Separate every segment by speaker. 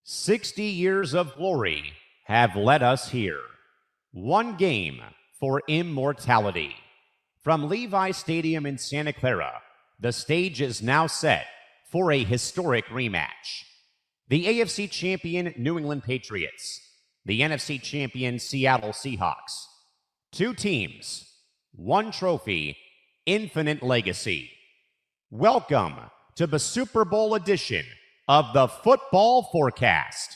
Speaker 1: 60 years of glory have led us here. One game for immortality. From Levi Stadium in Santa Clara, the stage is now set for a historic rematch. The AFC champion New England Patriots, the NFC champion Seattle Seahawks. Two teams, one trophy, infinite legacy. Welcome to the Super Bowl edition of the Football Forecast.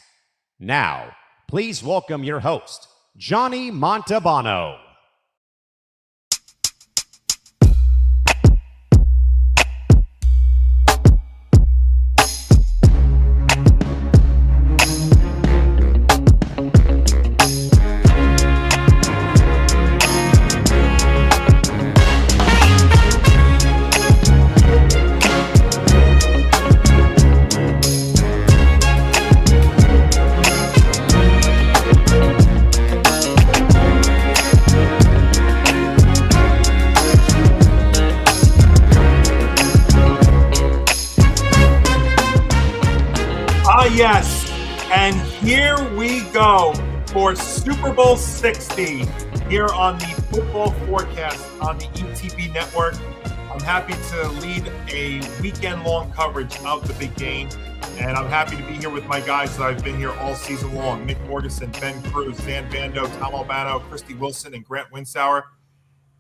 Speaker 1: Now, please welcome your host, Johnny Montalbano.
Speaker 2: Yes, and here we go for Super Bowl 60 here on the Football Forecast on the ETB Network. I'm happy to lead a weekend-long coverage of the big game, and I'm happy to be here with my guys that I've been here all season long. Nick Morganson, Ben Cruz, Zan Bando, Tom Albano, Christy Wilson, and Grant Winsauer.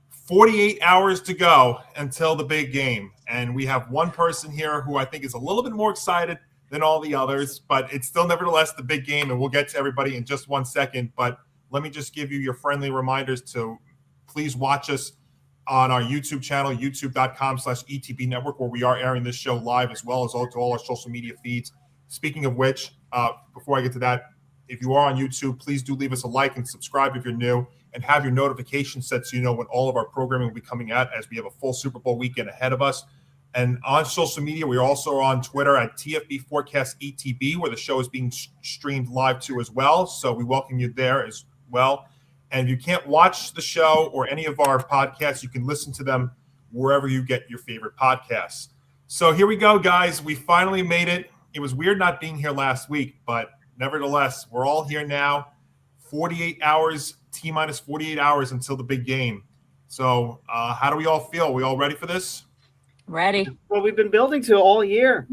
Speaker 2: 48 hours to go until the big game, and we have one person here who I think is a little bit more excited than all the others, but it's still nevertheless the big game, and we'll get to everybody in just 1 second. But let me just give you your friendly reminders to please watch us on our YouTube channel, youtube.com/ETB Network, where we are airing this show live, as well as to all our social media feeds. Speaking of which, before I get to that, if you are on YouTube, please do leave us a like and subscribe if you're new, and have your notifications set so you know when all of our programming will be coming out, as we have a full Super Bowl weekend ahead of us. And on social media, we're also on Twitter at TFB Forecast ETB, where the show is being streamed live to as well. So we welcome you there as well. And if you can't watch the show or any of our podcasts, you can listen to them wherever you get your favorite podcasts. So here we go, guys. We finally made it. It was weird not being here last week, but nevertheless, we're all here now. 48 hours, T-minus 48 hours until the big game. So how do we all feel? We all ready for this?
Speaker 3: Ready.
Speaker 4: Well, we've been building to all year.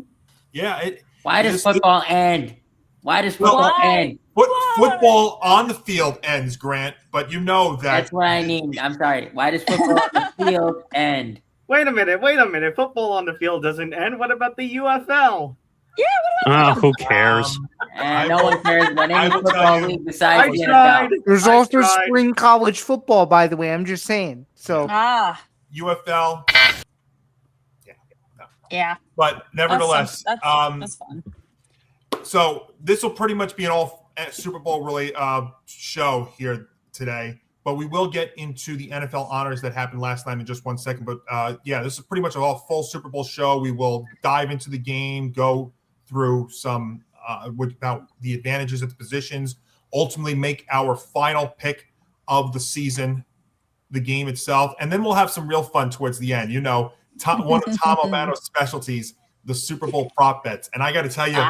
Speaker 2: Yeah.
Speaker 5: Why does football end? Why does football end?
Speaker 2: Football on the field ends, Grant, but you know that.
Speaker 5: That's what I mean. I'm sorry. Why does football on the field end?
Speaker 4: Wait a minute. Football on the field doesn't end. What about the UFL?
Speaker 3: Yeah,
Speaker 6: who cares?
Speaker 5: No one cares about any football league besides the NFL.
Speaker 7: There's also spring college football, by the way. I'm just saying. So
Speaker 2: UFL.
Speaker 3: Yeah.
Speaker 2: But nevertheless,
Speaker 3: that's fun.
Speaker 2: So this will pretty much be an all Super Bowl related show here today. But we will get into the NFL honors that happened last night in just 1 second. But this is pretty much a full Super Bowl show. We will dive into the game, go through some about the advantages of the positions, ultimately make our final pick of the season, the game itself, and then we'll have some real fun towards the end. You know, one of Tom Albano's specialties, the Super Bowl prop bets. And I got to tell you,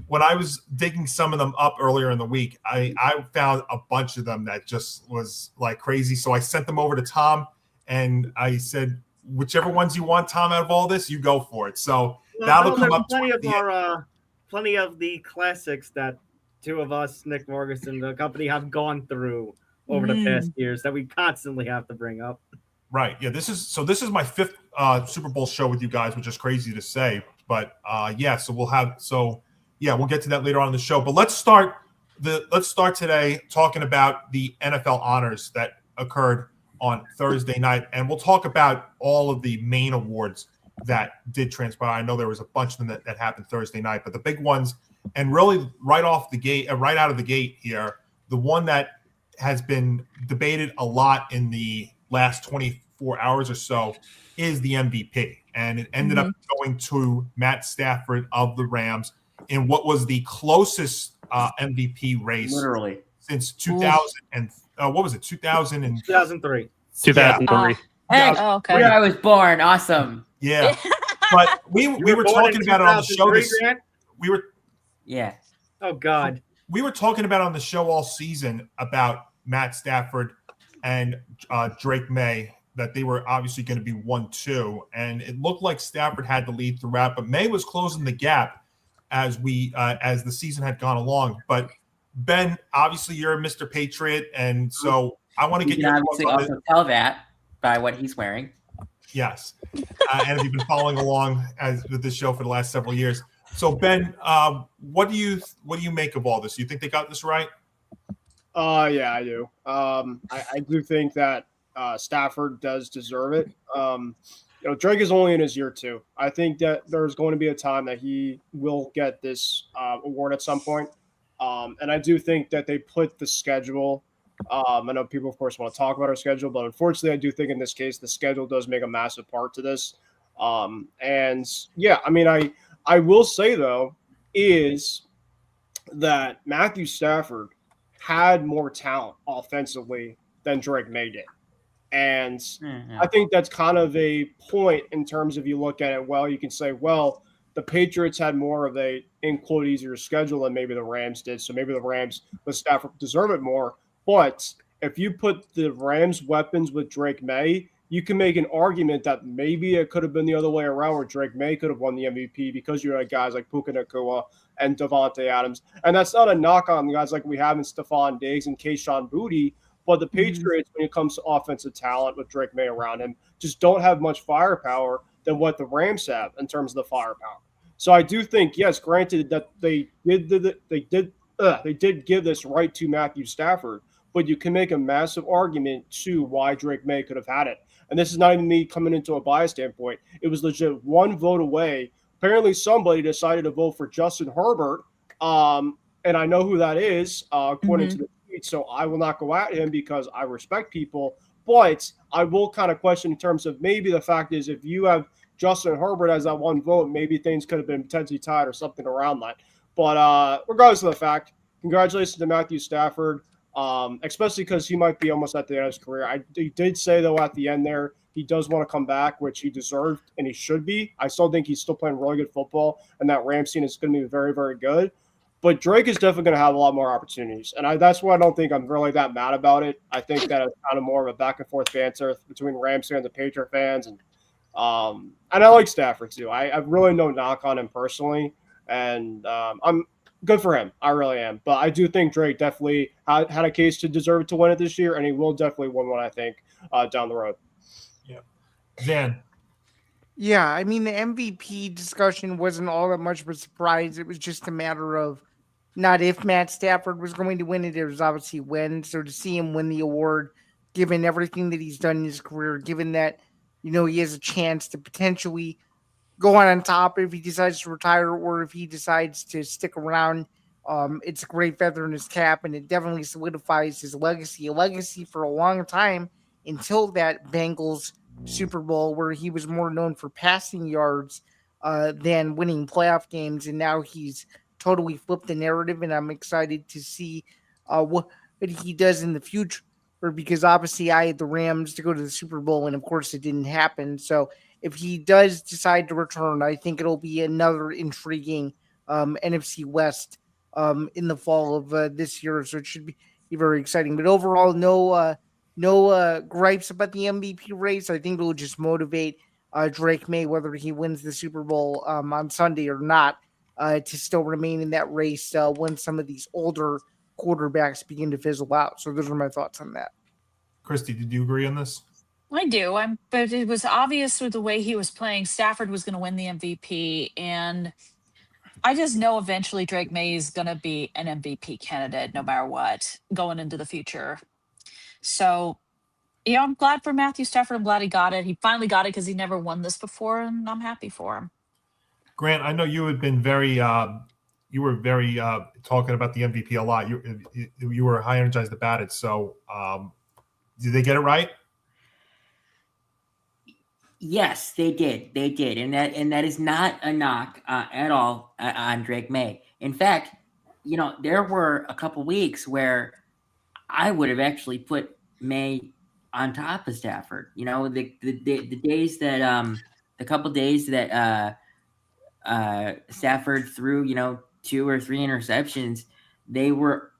Speaker 2: when I was digging some of them up earlier in the week, I found a bunch of them that just was like crazy. So I sent them over to Tom, and I said, whichever ones you want, Tom, out of all this, you go for it. So that'll come up.
Speaker 4: Plenty of the classics that two of us, Nick Morganson, the company, have gone through over the past years that we constantly have to bring up. Right. Yeah. This is my fifth Super Bowl show with you guys, which is crazy to say, but we'll get to that later on in the show. But let's start today talking about the NFL honors that occurred on Thursday night, and we'll talk about all of the main awards that did transpire. I know there was a bunch of them that happened Thursday night, but the big ones, and really right out of the gate here, the one that has been debated a lot in the last 24 hours or so is the MVP. And it ended up going to Matt Stafford of the Rams in what was the closest MVP race
Speaker 5: literally
Speaker 4: since 2003.
Speaker 6: 2003.
Speaker 5: Okay. Where I was born. Awesome.
Speaker 2: Yeah. But we were talking about it on the show. We were
Speaker 5: Yeah.
Speaker 4: Oh God.
Speaker 2: We were talking about on the show all season about Matt Stafford and Drake Maye, that they were obviously going to be 1-2, and it looked like Stafford had the lead throughout, but Maye was closing the gap as the season had gone along. But Ben, obviously you're a Mr. Patriot, and so I want to get
Speaker 5: You
Speaker 2: your
Speaker 5: can
Speaker 2: thoughts
Speaker 5: obviously
Speaker 2: on
Speaker 5: also tell that by what he's wearing.
Speaker 2: Yes, and if you've been following along with this show for the last several years. So Ben, what do you make of all this? You think they got this right?
Speaker 6: Yeah, I do. I do think that Stafford does deserve it. Drake is only in his year 2. I think that there's going to be a time that he will get this award at some point. And I do think that they put the schedule. I know people, of course, want to talk about our schedule, but unfortunately, I do think in this case the schedule does make a massive part to this. And yeah, I mean, I will say though is that Matthew Stafford had more talent offensively than Drake Maye did. And I think that's kind of a point in terms of you look at it, well, you can say, well, the Patriots had more of a, in quote, easier schedule than maybe the Rams did. So maybe the Rams with Stafford deserve it more. But if you put the Rams weapons with Drake Maye, you can make an argument that maybe it could have been the other way around where Drake Maye could have won the MVP because you had guys like Puka Nacua and Devontae Adams. And that's not a knock on guys like we have in Stephon Diggs and Kayshon Boutte, but the Patriots, when it comes to offensive talent with Drake Maye around him, just don't have much firepower than what the Rams have in terms of the firepower. So I do think, yes, granted that they did give this right to Matthew Stafford, but you can make a massive argument to why Drake Maye could have had it. And this is not even me coming into a bias standpoint. It was legit one vote away. Apparently somebody decided to vote for Justin Herbert, and I know who that is, according to the tweet, so I will not go at him because I respect people, but I will kind of question in terms of maybe the fact is if you have Justin Herbert as that one vote, maybe things could have been potentially tied or something around that. But regardless of the fact, congratulations to Matthew Stafford. Especially because he might be almost at the end of his career. He did say, though, at the end there, he does want to come back, which he deserved, and he should be. I still think he's still playing really good football, and that Rams team is going to be very, very good. But Drake is definitely going to have a lot more opportunities, and that's why I don't think I'm really that mad about it. I think that it's kind of more of a back-and-forth banter between Rams fans and Patriot fans, and I like Stafford, too. I have really no knock on him personally, and I'm good for him. I really am. But I do think Drake definitely had a case to deserve it to win it this year, and he will definitely win one, I think, down the road.
Speaker 2: Yeah. Zan.
Speaker 7: Yeah, I mean, the MVP discussion wasn't all that much of a surprise. It was just a matter of not if Matt Stafford was going to win it. It was obviously when. So to see him win the award, given everything that he's done in his career, given that, he has a chance to potentially go on top if he decides to retire or if he decides to stick around. It's a great feather in his cap, and it definitely solidifies his legacy. A legacy for a long time until that Bengals Super Bowl where he was more known for passing yards than winning playoff games, and now he's totally flipped the narrative, and I'm excited to see what he does in the future because obviously I had the Rams to go to the Super Bowl, and of course it didn't happen. So if he does decide to return, I think it'll be another intriguing NFC West in the fall of this year. So it should be very exciting. But overall, no gripes about the MVP race. I think it will just motivate Drake Maye, whether he wins the Super Bowl on Sunday or not, to still remain in that race when some of these older quarterbacks begin to fizzle out. So those are my thoughts on that.
Speaker 2: Christy, did you agree on this?
Speaker 3: I do. But it was obvious with the way he was playing, Stafford was going to win the MVP, and I just know eventually Drake Maye is going to be an MVP candidate no matter what going into the future. So, I'm glad for Matthew Stafford. I'm glad he got it. He finally got it because he never won this before, and I'm happy for him.
Speaker 2: Grant, I know you had been very talking about the MVP a lot. You were high energized about it. So, did they get it right?
Speaker 5: Yes, they did. They did, and that is not a knock at all on Drake Maye. In fact, there were a couple weeks where I would have actually put Maye on top of Stafford. The days that the couple days that Stafford threw 2 or 3 interceptions, they were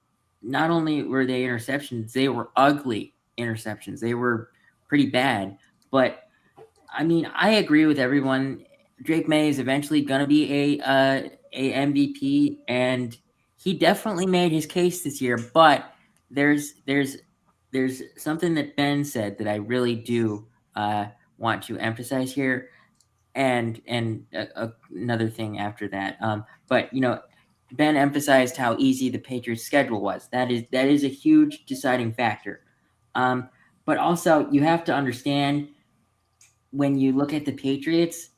Speaker 5: not only were they interceptions, they were ugly interceptions. They were pretty bad. But I mean, I agree with everyone. Drake Maye is eventually going to be a MVP, and he definitely made his case this year. But there's something that Ben said that I really do want to emphasize here, and another thing after that. But Ben emphasized how easy the Patriots' schedule was. That is a huge deciding factor. But also, you have to understand, when you look at the Patriots,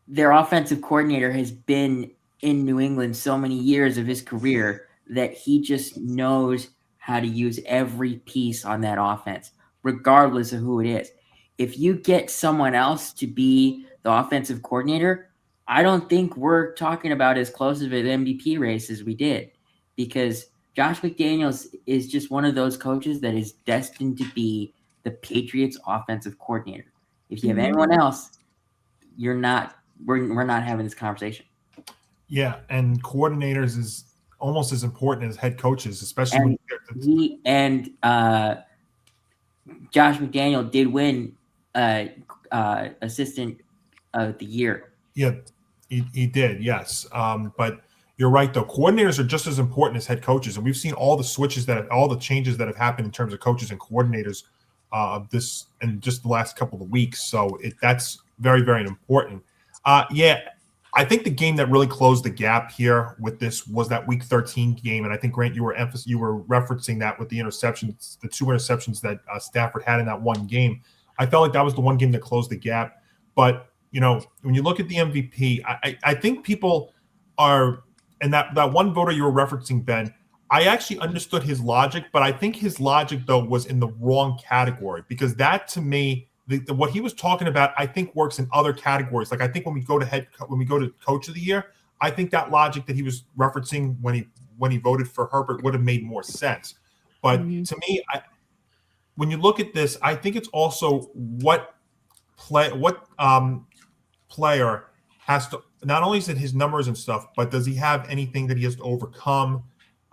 Speaker 5: their offensive coordinator has been in New England so many years of his career that he just knows how to use every piece on that offense, regardless of who it is. If you get someone else to be the offensive coordinator, I don't think we're talking about as close of an MVP race as we did, because Josh McDaniels is just one of those coaches that is destined to be the Patriots offensive coordinator. If you have anyone else, we're not having this conversation.
Speaker 2: Yeah, and coordinators is almost as important as head coaches, especially
Speaker 5: when Josh McDaniel did win assistant of the year.
Speaker 2: Yeah, he did, yes. But you're right, though. Coordinators are just as important as head coaches, and we've seen all the changes that have happened in terms of coaches and coordinators this in just the last couple of weeks. So that's very, very important. I think the game that really closed the gap here with this was that Week 13 game, and I think, Grant, you were referencing that with the interceptions, the 2 interceptions that Stafford had in that one game. I felt like that was the one game that closed the gap. But when you look at the MVP, I think people are, and that one voter you were referencing, Ben, I actually understood his logic, but I think his logic, though, was in the wrong category, because that, to me, what he was talking about, I think, works in other categories. Like, I think when we go to Coach of the Year, I think that logic that he was referencing when he voted for Herbert would have made more sense. But to me, when you look at this, I think it's also what player has to, not only is it his numbers and stuff, but does he have anything that he has to overcome,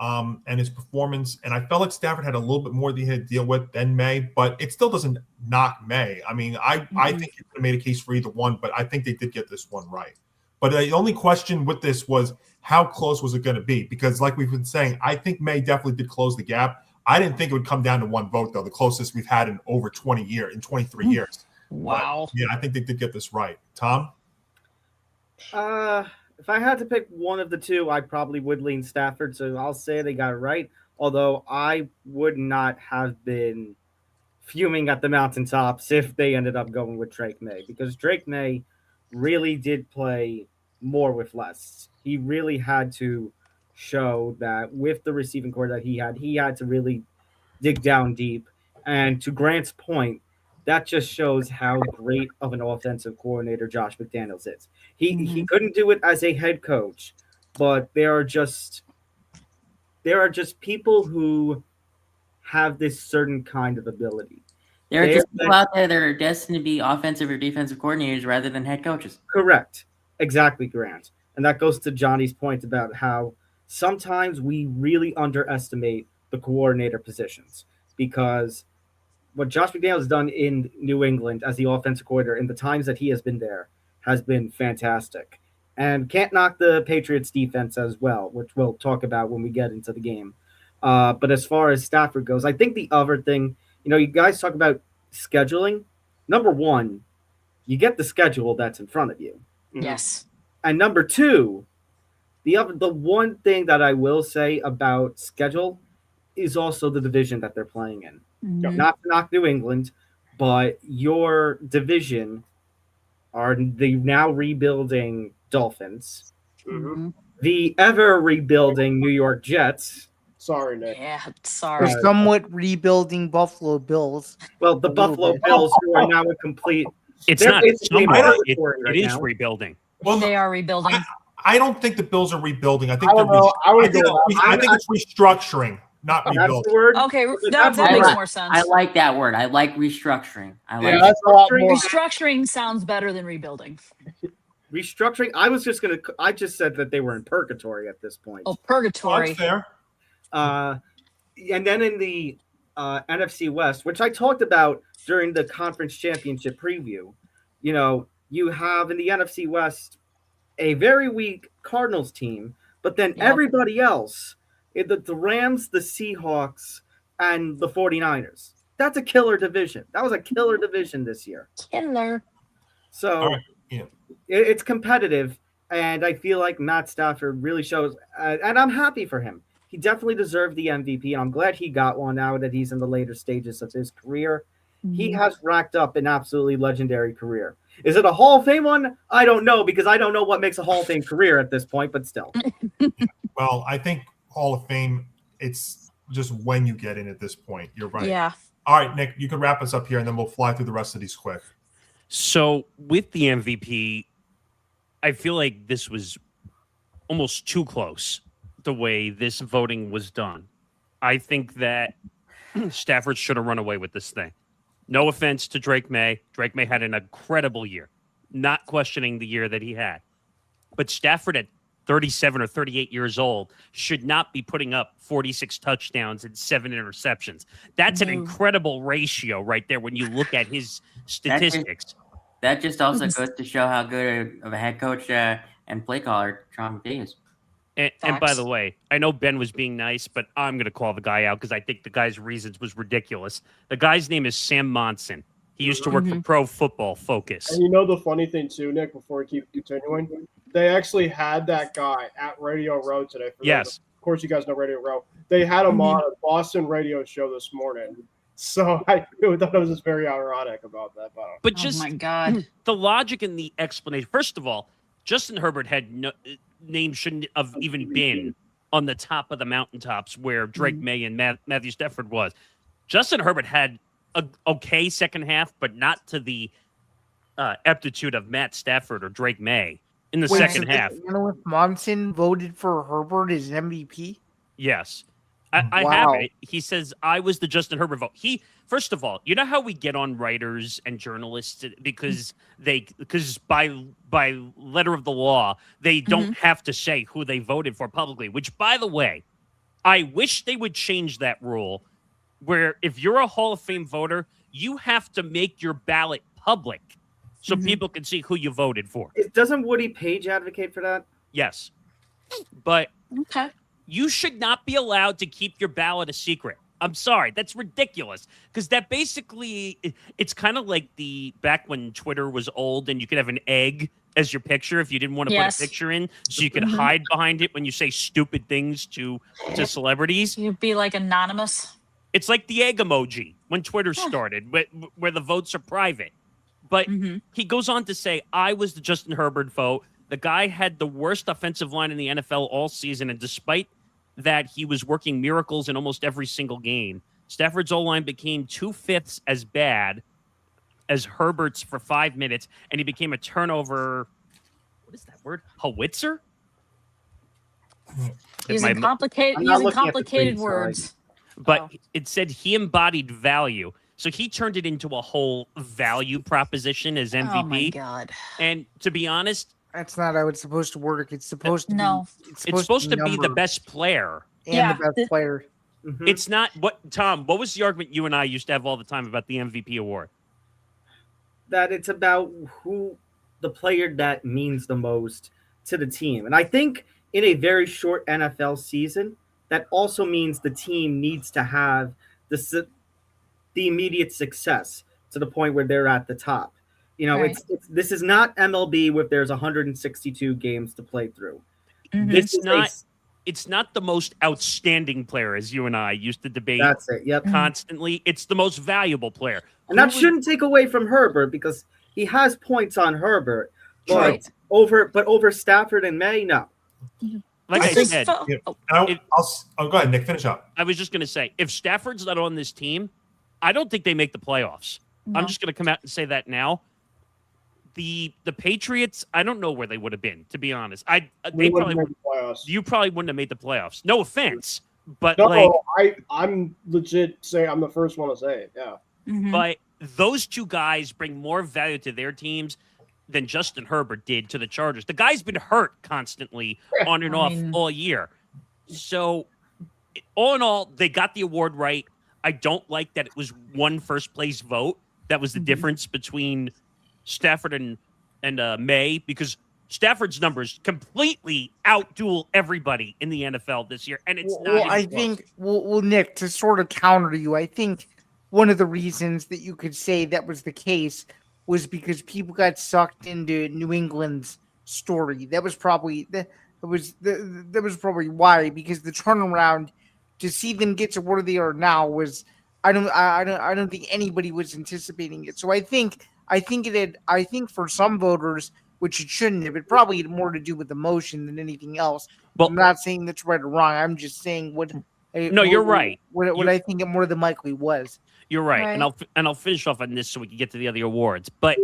Speaker 2: and his performance. And I felt like Stafford had a little bit more that he had to deal with than Maye, but it still doesn't knock Maye. I mean, I think he could have made a case for either one, but I think they did get this one right. But the only question with this was, how close was it going to be? Because like we've been saying, I think Maye definitely did close the gap. I didn't think it would come down to one vote, though, the closest we've had in over 23 years.
Speaker 3: Wow.
Speaker 2: But, yeah, I think they did get this right. Tom?
Speaker 4: If I had to pick one of the two, I probably would lean Stafford, so I'll say they got it right. Although I would not have been fuming at the mountaintops if they ended up going with Drake Maye, because Drake Maye really did play more with less. He really had to show that with the receiving core that he had to really dig down deep. And to Grant's point, that just shows how great of an offensive coordinator Josh McDaniels is. He couldn't do it as a head coach, but there are just people who have this certain kind of ability.
Speaker 5: There are just people out there that are destined to be offensive or defensive coordinators rather than head coaches.
Speaker 4: Correct. Exactly, Grant. And that goes to Johnny's point about how sometimes we really underestimate the coordinator positions, because what Josh McDaniels has done in New England as the offensive coordinator in the times that he has been there has been fantastic. And can't knock the Patriots defense as well, which we'll talk about when we get into the game. But as far as Stafford goes, I think the other thing, you guys talk about scheduling. Number one, you get the schedule that's in front of you.
Speaker 3: Yes.
Speaker 4: And number two, the one thing that I will say about schedule is also the division that they're playing in. Not to knock New England, but your division are the now rebuilding Dolphins, the ever rebuilding New York Jets.
Speaker 6: Sorry, Nick.
Speaker 3: Yeah, sorry.
Speaker 7: The somewhat rebuilding Buffalo Bills.
Speaker 4: Well, the Buffalo Bills, who are now a complete.
Speaker 8: It's not. It is
Speaker 4: now.
Speaker 8: rebuilding.
Speaker 2: Well,
Speaker 3: They are rebuilding.
Speaker 2: I don't think the Bills are rebuilding. I think
Speaker 6: I
Speaker 2: think it's restructuring, not
Speaker 4: That's
Speaker 2: rebuilding.
Speaker 4: the word.
Speaker 3: Okay, that makes more sense.
Speaker 5: I like that word. I like restructuring.
Speaker 6: That's a lot more.
Speaker 3: Restructuring sounds better than rebuilding.
Speaker 4: restructuring. I just said that they were in purgatory at this point.
Speaker 3: Oh, purgatory.
Speaker 2: That's fair.
Speaker 4: And then in the NFC West, which I talked about during the conference championship preview, you have in the NFC West a very weak Cardinals team, but then everybody else, the Rams, the Seahawks, and the 49ers. That's a killer division. That was a killer division this year.
Speaker 3: Killer.
Speaker 4: So it's competitive, and I feel like Matt Stafford really shows, and I'm happy for him. He definitely deserved the MVP, and I'm glad he got one now that he's in the later stages of his career. Mm-hmm. He has racked up an absolutely legendary career. Is it a Hall of Fame one? I don't know, because I don't know what makes a Hall of Fame career at this point, but still.
Speaker 2: Well, I think Hall of Fame, it's just when you get in at this point. You're right.
Speaker 3: Yeah.
Speaker 2: All right, Nick, you can wrap us up here, and then we'll fly through the rest of these quick.
Speaker 8: So with the MVP, I feel like this was almost too close the way this voting was done. I think that Stafford should have run away with this thing. No offense to Drake Maye. Drake Maye had an incredible year. Not questioning the year that he had. But Stafford at 37 or 38 years old should not be putting up 46 touchdowns and 7 interceptions. That's an incredible ratio right there when you look at his statistics.
Speaker 5: That just also goes to show how good of a head coach and play caller Sean McVay is.
Speaker 8: And by the way, I know Ben was being nice, but I'm going to call the guy out because I think the guy's reasons was ridiculous. The guy's name is Sam Monson. He used to work for Pro Football Focus.
Speaker 6: And you know the funny thing too, Nick, before we keep continuing, they actually had that guy at Radio Row today.
Speaker 8: Yes.
Speaker 6: Of course, you guys know Radio Row. They had him on a Boston radio show this morning. So I thought it was just very ironic about that.
Speaker 8: But just
Speaker 3: my God,
Speaker 8: the logic and the explanation. First of all, Justin Herbert had no name shouldn't have even been on the top of the mountaintops where Drake Maye and Matthew Stafford was. Justin Herbert had a okay second half, but not to the aptitude of Matt Stafford or Drake Maye in the second half.
Speaker 7: Monson voted for Herbert as MVP?
Speaker 8: Yes. I have it. He says, I was the Justin Herbert vote. First of all, you know how we get on writers and journalists because by letter of the law, they don't have to say who they voted for publicly, which, by the way, I wish they would change that rule where if you're a Hall of Fame voter, you have to make your ballot public so people can see who you voted for.
Speaker 4: Doesn't Woody Page advocate for that?
Speaker 8: Yes. But
Speaker 3: okay.
Speaker 8: You should not be allowed to keep your ballot a secret. I'm sorry. That's ridiculous. Because that basically, it's kind of like back when Twitter was old and you could have an egg as your picture if you didn't want to put a picture in. So you could hide behind it when you say stupid things to celebrities.
Speaker 3: You'd be like anonymous.
Speaker 8: It's like the egg emoji when Twitter started, where the votes are private. But he goes on to say, I was the Justin Herbert vote. The guy had the worst offensive line in the NFL all season, and despite that, he was working miracles in almost every single game. Stafford's O-line became 2/5 as bad as Herbert's for 5 minutes, and he became a turnover. What is that word? Howitzer?
Speaker 3: Using complicated words.
Speaker 8: But it said he embodied value. So he turned it into a whole value proposition as MVP.
Speaker 3: Oh, my God.
Speaker 8: And to be honest,
Speaker 7: that's not how it's supposed to work. It's supposed to be.
Speaker 8: It's supposed to be the best player.
Speaker 7: And the best player.
Speaker 8: It's not Tom, what was the argument you and I used to have all the time about the MVP award?
Speaker 4: That it's about who the player that means the most to the team. And I think in a very short NFL season, that also means the team needs to have the immediate success to the point where they're at the top. This is not MLB where there's 162 games to play through. It's
Speaker 8: not the most outstanding player, as you and I used to debate.
Speaker 4: That's it. Yep.
Speaker 8: Constantly. It's the most valuable player.
Speaker 4: And that shouldn't take away from Herbert because he has points on Herbert. But over Stafford and Maye, no.
Speaker 8: Like I said,
Speaker 2: go ahead, Nick, finish up.
Speaker 8: I was just going to say, if Stafford's not on this team, I don't think they make the playoffs. No. I'm just going to come out and say that now. The Patriots, I don't know where they would have been, to be honest. You probably wouldn't have made the playoffs. No offense, but
Speaker 6: I'm legit saying I'm the first one to say it. Yeah,
Speaker 8: but those two guys bring more value to their teams than Justin Herbert did to the Chargers. The guy's been hurt constantly on and off all year. So all in all, they got the award right. I don't like that it was one first place vote. That was the difference between Stafford and Maye, because Stafford's numbers completely outduel everybody in the NFL this year, and it's
Speaker 7: not. Nick, to sort of counter you, I think one of the reasons that you could say that was the case was because people got sucked into New England's story. That was probably why, because the turnaround to see them get to where they are now was I don't think anybody was anticipating it. So I think for some voters, which it shouldn't have, it probably had more to do with emotion than anything else. Well, I'm not saying that's right or wrong. I'm just saying
Speaker 8: you're right.
Speaker 7: What I think it more than likely was.
Speaker 8: You're right. And I'll finish off on this so we can get to the other awards. But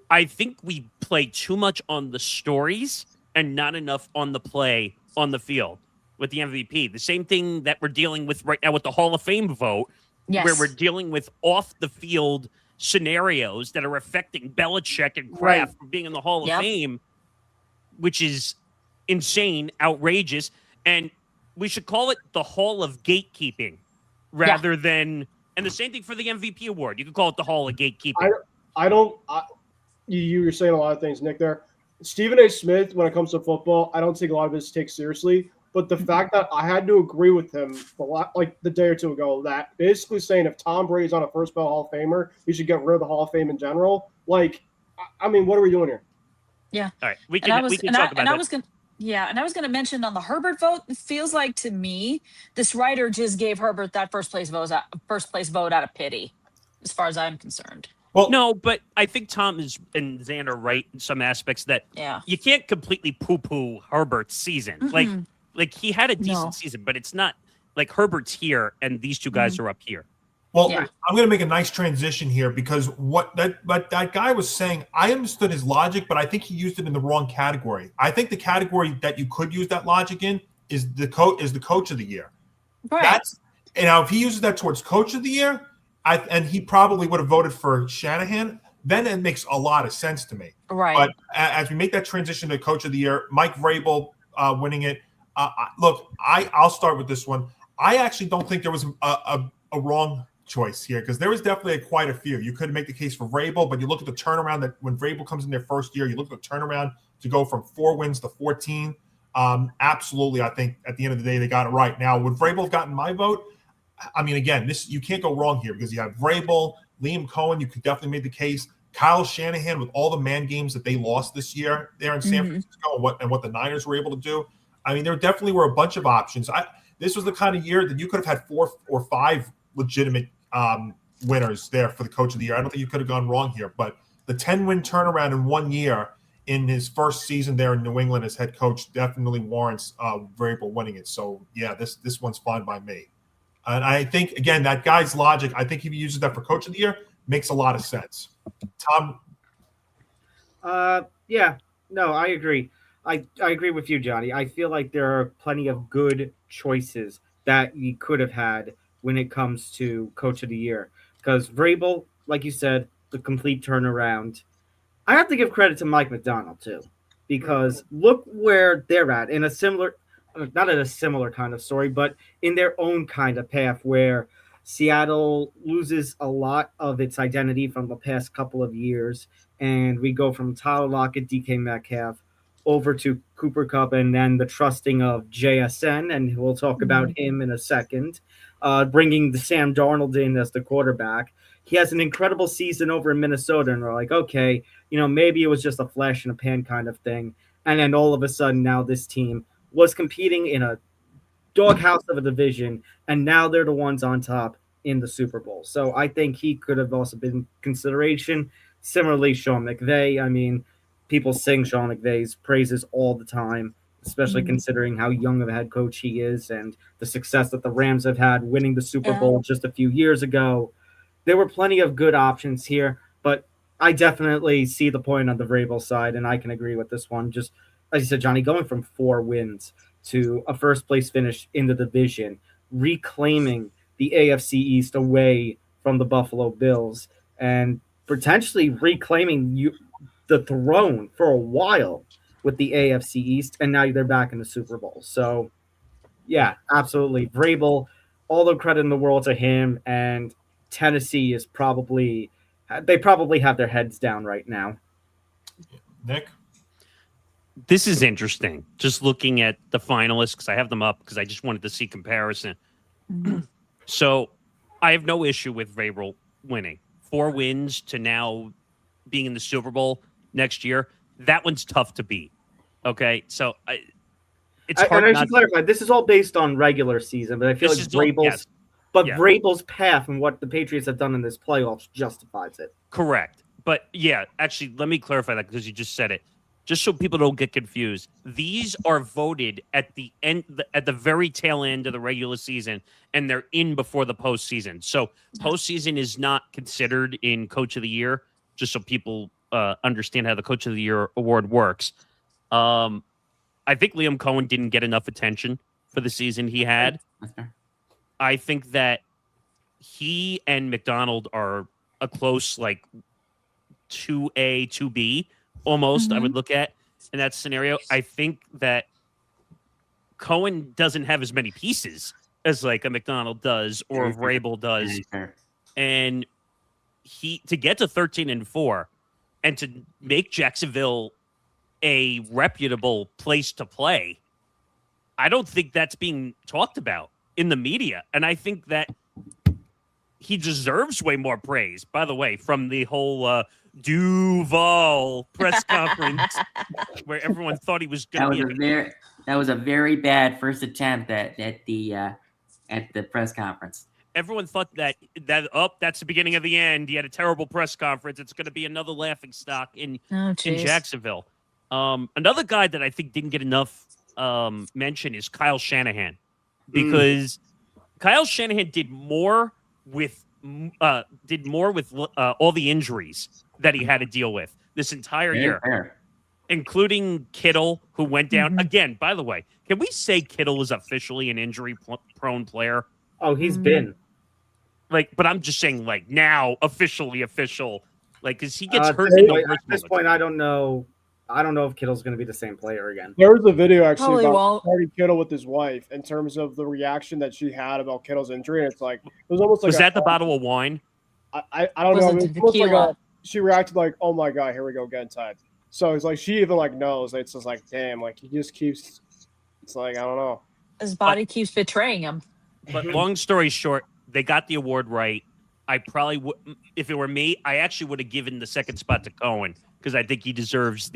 Speaker 8: I think we play too much on the stories and not enough on the play on the field with the MVP. The same thing that we're dealing with right now with the Hall of Fame vote, where we're dealing with off the field scenarios that are affecting Belichick and Kraft from being in the Hall of Fame, which is insane, outrageous, and we should call it the Hall of Gatekeeping rather than. And the same thing for the MVP award. You could call it the Hall of Gatekeeping.
Speaker 6: You were saying a lot of things, Nick. There, Stephen A. Smith. When it comes to football, I don't take a lot of his takes seriously. But the fact that I had to agree with him like the day or two ago, that basically saying if Tom Brady's on a first ballot Hall of Famer, he should get rid of the Hall of Fame in general. Like, I mean, what are we doing here?
Speaker 3: Yeah.
Speaker 8: All right. We can talk about that.
Speaker 3: And I was going to mention on the Herbert vote, it feels like to me, this writer just gave Herbert that first place vote out of pity, as far as I'm concerned.
Speaker 8: Well, no, but I think Tom and Xander are right in some aspects that you can't completely poo-poo Herbert's season. Mm-hmm. Like he had a decent season, but it's not like Herbert's here and these two guys are up here.
Speaker 2: Well, I'm going to make a nice transition here because what that guy was saying, I understood his logic, but I think he used it in the wrong category. I think the category that you could use that logic in is the coach of the year.
Speaker 3: Right.
Speaker 2: If he uses that towards coach of the year, and he probably would have voted for Shanahan, then it makes a lot of sense to me.
Speaker 3: Right.
Speaker 2: But as we make that transition to coach of the year, Mike Vrabel winning it. Look, I'll start with this one. I actually don't think there was a wrong choice here because there was definitely quite a few. You could make the case for Vrabel, but you look at the turnaround that when Vrabel comes in their first year, you look at the turnaround to go from 4 wins to 14. Absolutely, I think at the end of the day they got it right. Now, would Vrabel have gotten my vote? I mean, again, you can't go wrong here because you have Vrabel, Liam Cohen. You could definitely make the case. Kyle Shanahan with all the man games that they lost this year there in San Francisco and what the Niners were able to do. I mean, there definitely were a bunch of options. This was the kind of year that you could have had 4 or 5 legitimate winners there for the coach of the year. I don't think you could have gone wrong here, but the 10-win turnaround in 1 year in his first season there in New England as head coach definitely warrants Vrabel winning it. So yeah, this one's fine by me. And I think again that guy's logic. I think if he uses that for coach of the year, makes a lot of sense. Tom.
Speaker 4: Yeah, no, I agree. I agree with you, Johnny. I feel like there are plenty of good choices that you could have had when it comes to coach of the year. Because Vrabel, like you said, the complete turnaround. I have to give credit to Mike McDonald, too. Because look where they're at in a similar, not in a similar kind of story, but in their own kind of path where Seattle loses a lot of its identity from the past couple of years. And we go from Tyler Lockett, DK Metcalf, over to Cooper Kupp, and then the trusting of JSN, and we'll talk about him in a second, bringing the Sam Darnold in as the quarterback. He has an incredible season over in Minnesota, and we're like, okay, maybe it was just a flash in a pan kind of thing. And then all of a sudden now this team was competing in a doghouse of a division, and now they're the ones on top in the Super Bowl. So I think he could have also been consideration. Similarly, Sean McVay, I mean, people sing Sean McVay's praises all the time, especially considering how young of a head coach he is and the success that the Rams have had winning the Super Bowl just a few years ago. There were plenty of good options here, but I definitely see the point on the Vrabel side, and I can agree with this one. Just, as you said, Johnny, going from 4 wins to a first-place finish in the division, reclaiming the AFC East away from the Buffalo Bills, and potentially reclaiming the throne for a while with the AFC East, and now they're back in the Super Bowl. So, yeah, absolutely. Vrabel, all the credit in the world to him, and Tennessee is probably have their heads down right now.
Speaker 2: Nick?
Speaker 8: This is interesting. Just looking at the finalists, because I have them up because I just wanted to see comparison. So I have no issue with Vrabel winning. 4 wins to now being in the Super Bowl next year. That one's tough to beat. Okay, so it's hard.
Speaker 4: And I should clarify, this is all based on regular season, but I feel like Vrabel's path and what the Patriots have done in this playoffs justifies it.
Speaker 8: Correct. But yeah, actually, let me clarify that because you just said it. Just so people don't get confused, these are voted at the end, at the very tail end of the regular season, and they're in before the postseason. So postseason is not considered in Coach of the Year. Just so people understand how the Coach of the Year award works. I think Liam Cohen didn't get enough attention for the season he had. I think that he and McDonald are a close, like, 2A, 2B. Almost, I would look at in that scenario. I think that Cohen doesn't have as many pieces as like a McDonald does or a Vrabel does, and to get to 13-4 and to make Jacksonville a reputable place to play. I don't think that's being talked about in the media, and I think that he deserves way more praise. By the way, from the whole Duval press conference where everyone thought he was going to be.
Speaker 5: That was a very bad first attempt at the press conference.
Speaker 8: Everyone thought that's the beginning of the end. He had a terrible press conference. It's going to be another laughing stock in Jacksonville. Another guy that I think didn't get enough mention is Kyle Shanahan, because Kyle Shanahan did more with all the injuries that he had to deal with this entire year, including Kittle, who went down again. By the way, can we say Kittle is officially an injury-prone player?
Speaker 4: Oh, he's been.
Speaker 8: But I'm just saying, like, now official, like, because he gets hurt.
Speaker 4: At this point, I don't know if Kittle's going to be the same player again.
Speaker 6: There was a video actually about Kittle with his wife in terms of the reaction that she had about Kittle's injury, and it's like it was almost like
Speaker 8: was that the bottle of wine?
Speaker 6: I don't know. It was like she reacted like, "Oh my god, here we go again," type. So it's like she even like knows. It's just like, damn, like he just keeps. It's like I don't know.
Speaker 3: His body keeps betraying him.
Speaker 8: But long story short, they got the award right. I probably would, if it were me, I actually would have given the second spot to Cohen because I think he deserves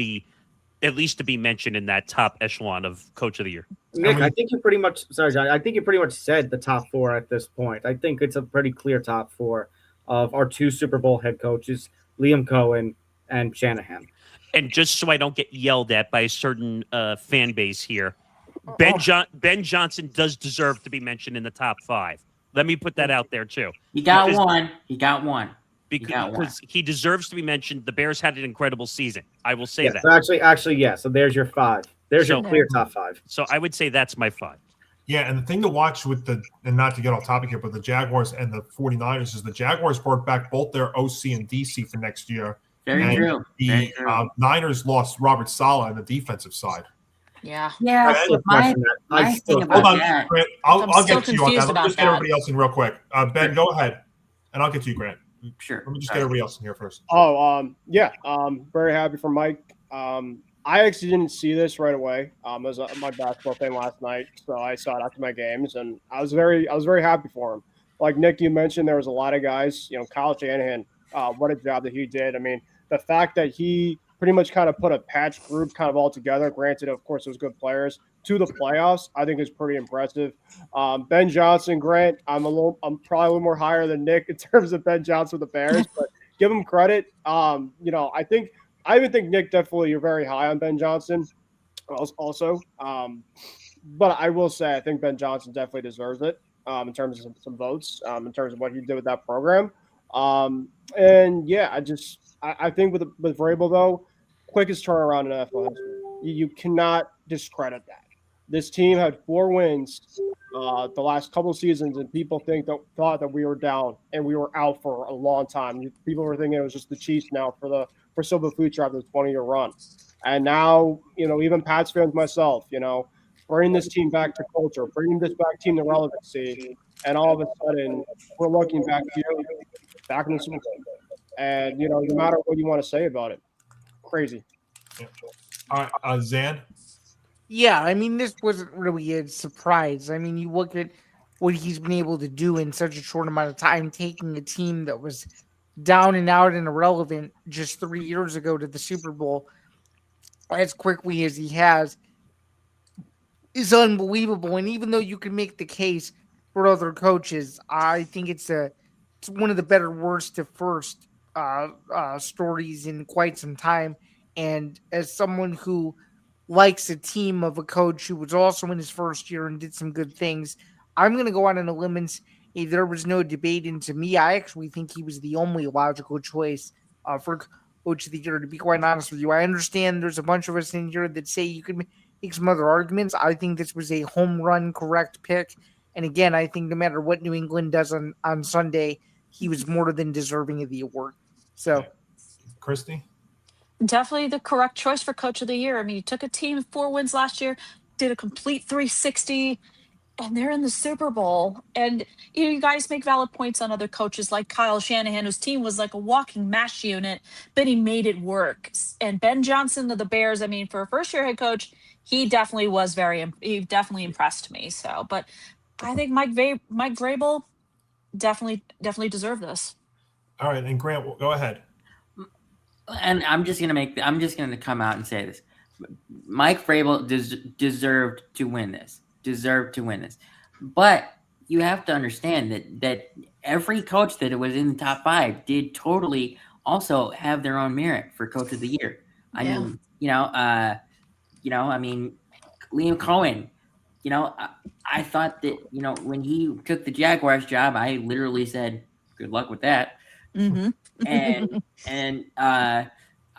Speaker 8: at least to be mentioned in that top echelon of Coach of the Year.
Speaker 4: Nick, I think you pretty much John, I think you pretty much said the top 4 at this point. I think it's a pretty clear top 4 of our 2 Super Bowl head coaches, Liam Cohen and Shanahan.
Speaker 8: And just so I don't get yelled at by a certain fan base here, Ben Johnson does deserve to be mentioned in the top 5. Let me put that out there too.
Speaker 5: He got one.
Speaker 8: Because he deserves to be mentioned. The Bears had an incredible season. I will say that.
Speaker 4: So actually, yeah. So there's your 5. There's your clear top 5.
Speaker 8: So I would say that's my 5.
Speaker 2: Yeah, and the thing to watch with and not to get off topic here, but the Jaguars and the 49ers is the Jaguars brought back both their OC and DC for next year.
Speaker 5: Very true.
Speaker 2: The Niners lost Robert Saleh on the defensive side.
Speaker 3: Yeah.
Speaker 5: So my thing about
Speaker 2: hold on,
Speaker 5: that.
Speaker 2: Grant, I'll get to you on that. Let me just get
Speaker 3: that.
Speaker 2: everybody else in real quick. Ben, go ahead, and I'll get to you, Grant.
Speaker 5: Sure.
Speaker 2: Let me just get everybody else in here first.
Speaker 6: Very happy for Mike. I actually didn't see this right away. I was at my basketball thing last night, so I saw it after my games, and I was very happy for him. Like Nick, you mentioned, there was a lot of guys. Kyle Shanahan, what a job that he did. I mean, the fact that he pretty much kind of put a patch group kind of all together. Granted, of course, it was good players to the playoffs. I think is pretty impressive. Ben Johnson, Grant, I'm probably a little more higher than Nick in terms of Ben Johnson with the Bears, but give him credit. I even think Nick definitely you're very high on Ben Johnson also. But I will say I think Ben Johnson definitely deserves it in terms of some votes, in terms of what he did with that program. I think with Vrabel though, quickest turnaround in NFL history. You cannot discredit that. This team had 4 wins the last couple of seasons, and people thought that we were down and we were out for a long time. People were thinking it was just the Chiefs now for the foreseeable future after the 20-year run. And now, even Pats fans, myself, bringing this team back to culture, bringing this team to relevancy, and all of a sudden we're looking back here, back in the Super Bowl. And no matter what you want to say about it, crazy.
Speaker 2: Yeah. All right, Zan.
Speaker 7: Yeah, I mean, this wasn't really a surprise. I mean, you look at what he's been able to do in such a short amount of time, taking a team that was down and out and irrelevant just 3 years ago to the Super Bowl as quickly as he has is unbelievable. And even though you can make the case for other coaches, I think it's one of the better worst to first stories in quite some time. And as someone who likes a team of a coach who was also in his first year and did some good things, I'm going to go out on a limb and say there was no debate. And to me, I actually think he was the only logical choice for coach of the year, to be quite honest with you. I understand there's a bunch of us in here that say you could make some other arguments. I think this was a home run correct pick. And again, I think no matter what New England does on Sunday, he was more than deserving of the award. So,
Speaker 2: Christy?
Speaker 3: Definitely the correct choice for coach of the year. I mean, you took a team 4 wins last year, did a complete 360, and they're in the Super Bowl. And you guys make valid points on other coaches like Kyle Shanahan, whose team was like a walking mash unit, but he made it work. And Ben Johnson of the Bears, I mean, for a first-year head coach, he definitely impressed me. So, but I think Mike Vrabel definitely deserved this.
Speaker 2: All right, and Grant, go ahead.
Speaker 5: And I'm just gonna come out and say this: Mike Vrabel deserved to win this. But you have to understand that every coach that was in the top 5 did totally also have their own merit for coach of the year. I mean, Liam Cohen. I thought that when he took the Jaguars job, I literally said, "Good luck with that."
Speaker 3: Mm-hmm.
Speaker 5: and I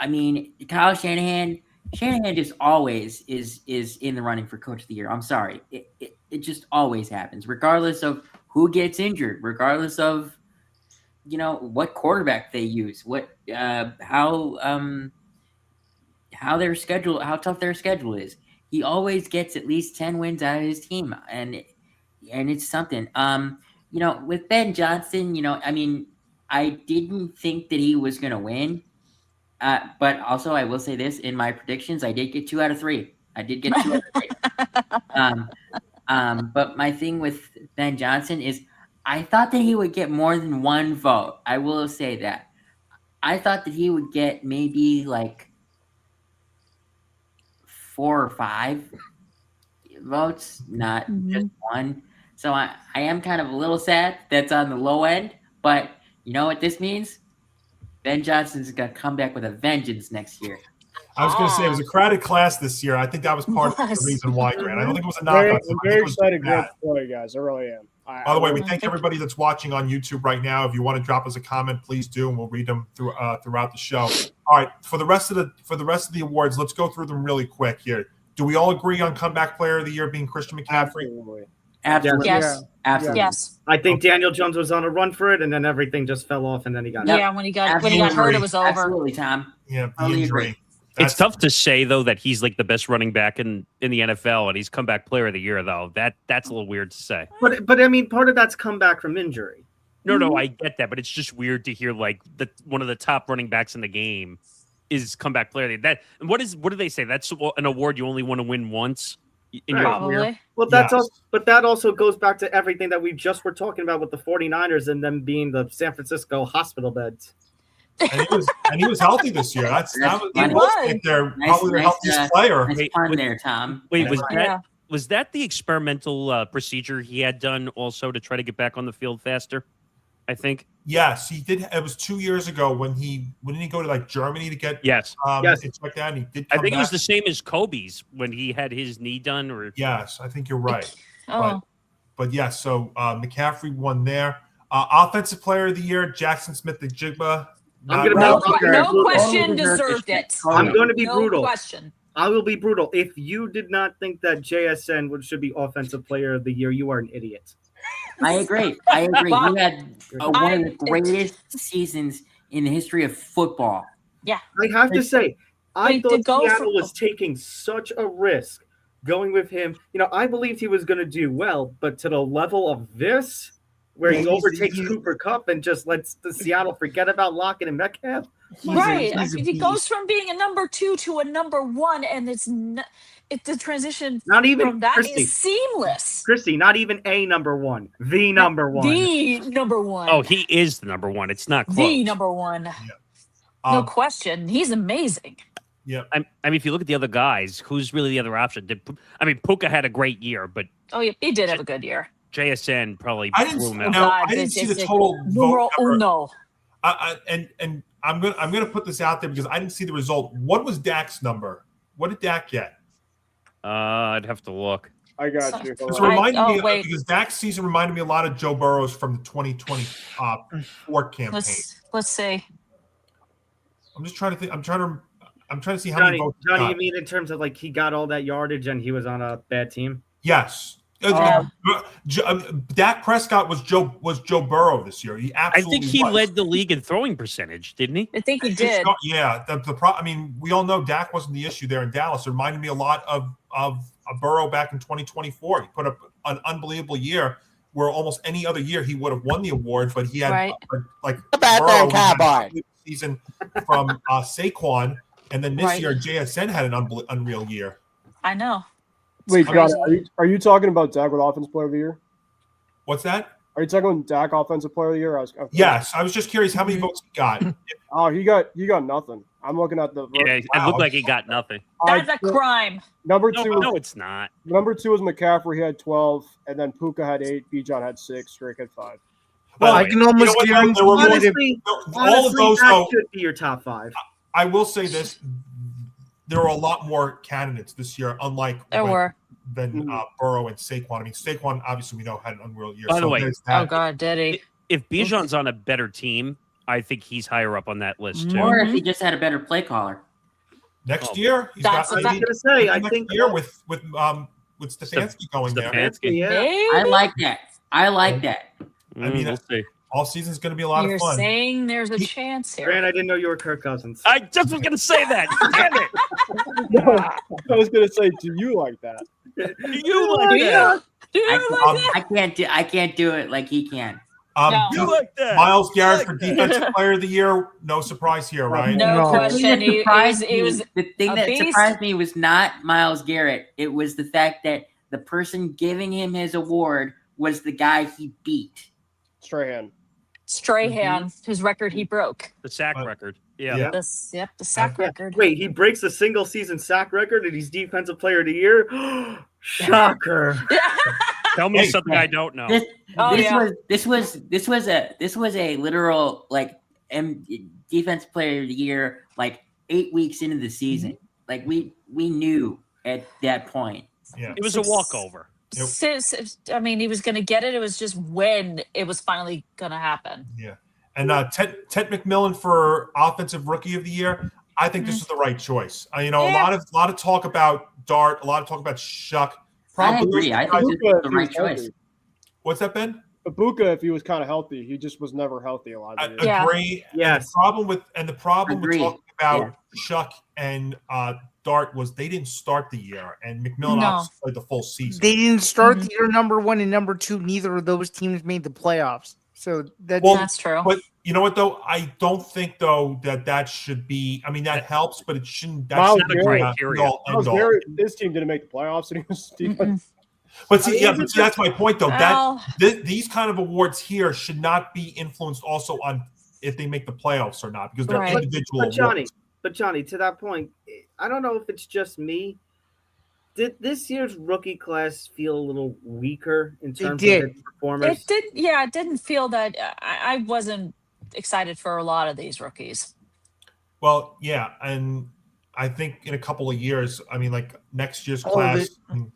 Speaker 5: mean, Kyle Shanahan just always is in the running for coach of the year. I'm sorry. It just always happens, regardless of who gets injured, regardless of, what quarterback they use, how tough their schedule is. He always gets at least 10 wins out of his team. And it's something, with Ben Johnson, I mean, I didn't think that he was going to win. But also, I will say this, in my predictions, I did get 2 out of 3. But my thing with Ben Johnson is I thought that he would get more than 1 vote. I will say that. I thought that he would get maybe like 4 or 5 votes, not just 1. So I am kind of a little sad that's on the low end, but you know what this means? Ben Johnson's going to come back with a vengeance next year.
Speaker 2: I was going to say it was a crowded class this year. I think that was part of the reason why, Grant. I don't think it was a knockout.
Speaker 6: I'm very excited for you guys. I really am.
Speaker 2: By the way, we thank everybody that's watching on YouTube right now. If you want to drop us a comment, please do, and we'll read them throughout the show. All right, for the rest of the awards, let's go through them really quick here. Do we all agree on comeback player of the year being Christian McCaffrey?
Speaker 5: Absolutely.
Speaker 3: Yes.
Speaker 5: Absolutely.
Speaker 3: Yes.
Speaker 4: I think Daniel Jones was on a run for it, and then everything just fell off, and then he got
Speaker 3: hurt. Yeah, when he got hurt, it was over.
Speaker 5: Absolutely, Tom.
Speaker 2: Yeah, the injury.
Speaker 8: It's tough to say though that he's like the best running back in the NFL, and he's comeback player of the year though. That's a little weird to say.
Speaker 4: But I mean, part of that's come back from injury.
Speaker 8: No, I get that, but it's just weird to hear like one of the top running backs in the game is comeback player of the year. That what do they say? That's an award you only want to win once in your career.
Speaker 4: Well, but that also goes back to everything that we just were talking about with the 49ers and them being the San Francisco hospital beds.
Speaker 2: And he was healthy this year. Probably their healthiest player.
Speaker 5: Nice pun there, Tom.
Speaker 8: Wait, was that the experimental procedure he had done also to try to get back on the field faster? I think.
Speaker 2: Yes, he did. It was 2 years ago when he go to like Germany to get
Speaker 8: yes.
Speaker 2: It's like that. And he did.
Speaker 8: I think it was the same as Kobe's when he had his knee done. Or
Speaker 2: yes, I think you're right.
Speaker 3: Oh.
Speaker 2: But yes, so McCaffrey won there. Offensive player of the year, Jackson Smith-Njigba.
Speaker 3: No question deserved it.
Speaker 4: I'm going to be brutal.
Speaker 3: Question.
Speaker 4: I will be brutal. If you did not think that JSN should be Offensive Player of the Year, you are an idiot.
Speaker 5: I agree.
Speaker 3: Well,
Speaker 5: You had one of the greatest seasons in the history of football.
Speaker 3: Yeah.
Speaker 4: I have to say, I thought
Speaker 3: go
Speaker 4: Seattle was taking such a risk going with him. I believed he was going to do well, but to the level of this, where he overtakes Cooper Kupp and just lets the Seattle forget about Lockett and Metcalf.
Speaker 3: Right. He goes from being a number 2 to a number 1, and the transition
Speaker 4: not even
Speaker 3: from that
Speaker 4: Christy.
Speaker 3: is seamless.
Speaker 4: Christy, not even a number 1, the number 1.
Speaker 3: The number 1.
Speaker 8: Oh, he is the number 1. It's not close.
Speaker 3: The number 1.
Speaker 2: Yeah.
Speaker 3: No question. He's amazing.
Speaker 2: Yeah.
Speaker 8: I mean, if you look at the other guys, who's really the other option? Puka had a great year, but
Speaker 3: Oh, yeah, he did have a good year.
Speaker 8: JSN probably
Speaker 2: I didn't,
Speaker 8: blew him out.
Speaker 2: no, I didn't see the total vote number.
Speaker 3: No.
Speaker 2: And I'm gonna put this out there because I didn't see the result. What was Dak's number? What did Dak get?
Speaker 8: I'd have to look.
Speaker 6: I got you.
Speaker 2: Because it reminded me because Dak's season reminded me a lot of Joe Burrow's from the 2024 campaign.
Speaker 3: Let's see.
Speaker 2: I'm just trying to think. I'm trying to see how many votes.
Speaker 4: Johnny, you mean in terms of like he got all that yardage and he was on a bad team?
Speaker 2: Yes. Dak Prescott was Joe Burrow this year. He absolutely.
Speaker 8: I think he
Speaker 2: was.
Speaker 8: led the league in throwing percentage, didn't he?
Speaker 3: I think he did.
Speaker 2: Yeah. I mean, we all know Dak wasn't the issue there in Dallas. It reminded me a lot of Burrow back in 2024. He put up an unbelievable year where almost any other year he would have won the award, but he had like Burrow had a season from Saquon, and then this year JSN had an unreal year.
Speaker 3: I know.
Speaker 6: Wait, God, are you talking about Dak with Offensive Player of the Year?
Speaker 2: What's that?
Speaker 6: Are you talking about Dak Offensive Player of the Year?
Speaker 2: Yes, I was just curious how many votes he got.
Speaker 6: Oh, he got nothing. I'm looking at the.
Speaker 8: Yeah, it looked like he got nothing.
Speaker 3: That's a crime.
Speaker 6: Number 2.
Speaker 8: No, it's not.
Speaker 6: Number 2 was McCaffrey. He had 12, and then Puka had 8. Bijan had 6. Drake had 5.
Speaker 7: Well, I can almost guarantee
Speaker 2: all of those
Speaker 4: that should be your top 5.
Speaker 2: I will say this: there were a lot more candidates this year, unlike than Burrow and Saquon. I mean, Saquon obviously we know had an unreal year.
Speaker 8: By the way,
Speaker 3: oh God, did he?
Speaker 8: If Bijan's on a better team, I think he's higher up on that list too.
Speaker 5: Or if he just had a better play caller.
Speaker 2: Next year, he's
Speaker 3: That's
Speaker 2: got.
Speaker 3: what I was gonna say.
Speaker 4: I think
Speaker 2: year with Stefanski going there.
Speaker 4: Yeah.
Speaker 5: I like that. I mean,
Speaker 2: we'll see. All season's going to be a lot of fun.
Speaker 3: You're saying there's a chance here.
Speaker 4: Grant, I didn't know you were Kirk Cousins.
Speaker 8: I just was going to say that. Damn it!
Speaker 6: I was going to say, do you like that?
Speaker 8: Do you like that?
Speaker 5: I can't do it like he can.
Speaker 8: You like that?
Speaker 2: Myles Garrett for Defensive Player of the Year. No surprise here, right?
Speaker 3: No question.
Speaker 5: The thing that surprised me was not Myles Garrett. It was the fact that the person giving him his award was the guy he beat.
Speaker 3: Strahan, whose record he broke.
Speaker 8: The sack record. Yeah.
Speaker 3: The sack record.
Speaker 4: Wait, he breaks a single season sack record and he's Defensive Player of the Year? Shocker.
Speaker 8: Tell me something I don't know.
Speaker 5: This was a literal Defensive Player of the Year 8 weeks into the season. Like we knew at that point.
Speaker 2: Yeah.
Speaker 8: It was a walkover.
Speaker 3: I mean, he was going to get it. It was just when it was finally going to happen.
Speaker 2: Yeah. And Ted McMillan for Offensive Rookie of the Year. I think this is the right choice. A lot of talk about Dart, a lot of talk about Shuck.
Speaker 5: I agree. I think this is the right choice.
Speaker 2: What's that, Ben?
Speaker 6: Ibuka, if he was kind of healthy, he just was never healthy a lot of years.
Speaker 2: Agree.
Speaker 4: Yes.
Speaker 2: The problem with talking about Shuck and Dart was they didn't start the year, and McMillan obviously played the full season.
Speaker 7: They didn't start the year number 1 and number 2. Neither of those teams made the playoffs. So
Speaker 3: that's true.
Speaker 2: But you know what, though? I don't think, though, that should be – I mean, that helps, but it shouldn't – that's
Speaker 6: Myles
Speaker 2: not the criteria.
Speaker 6: Myles Garrett, his team didn't make the playoffs, and he was defense.
Speaker 2: But see, that's my point, though. These kind of awards here should not be influenced also on if they make the playoffs or not, because they're individual awards.
Speaker 4: But Johnny, to that point, I don't know if it's just me. Did this year's rookie class feel a little weaker in terms of its performance?
Speaker 3: It did. Yeah, it didn't feel that. I wasn't excited for a lot of these rookies.
Speaker 2: Well, yeah, and I think in a couple of years, I mean, next year's class.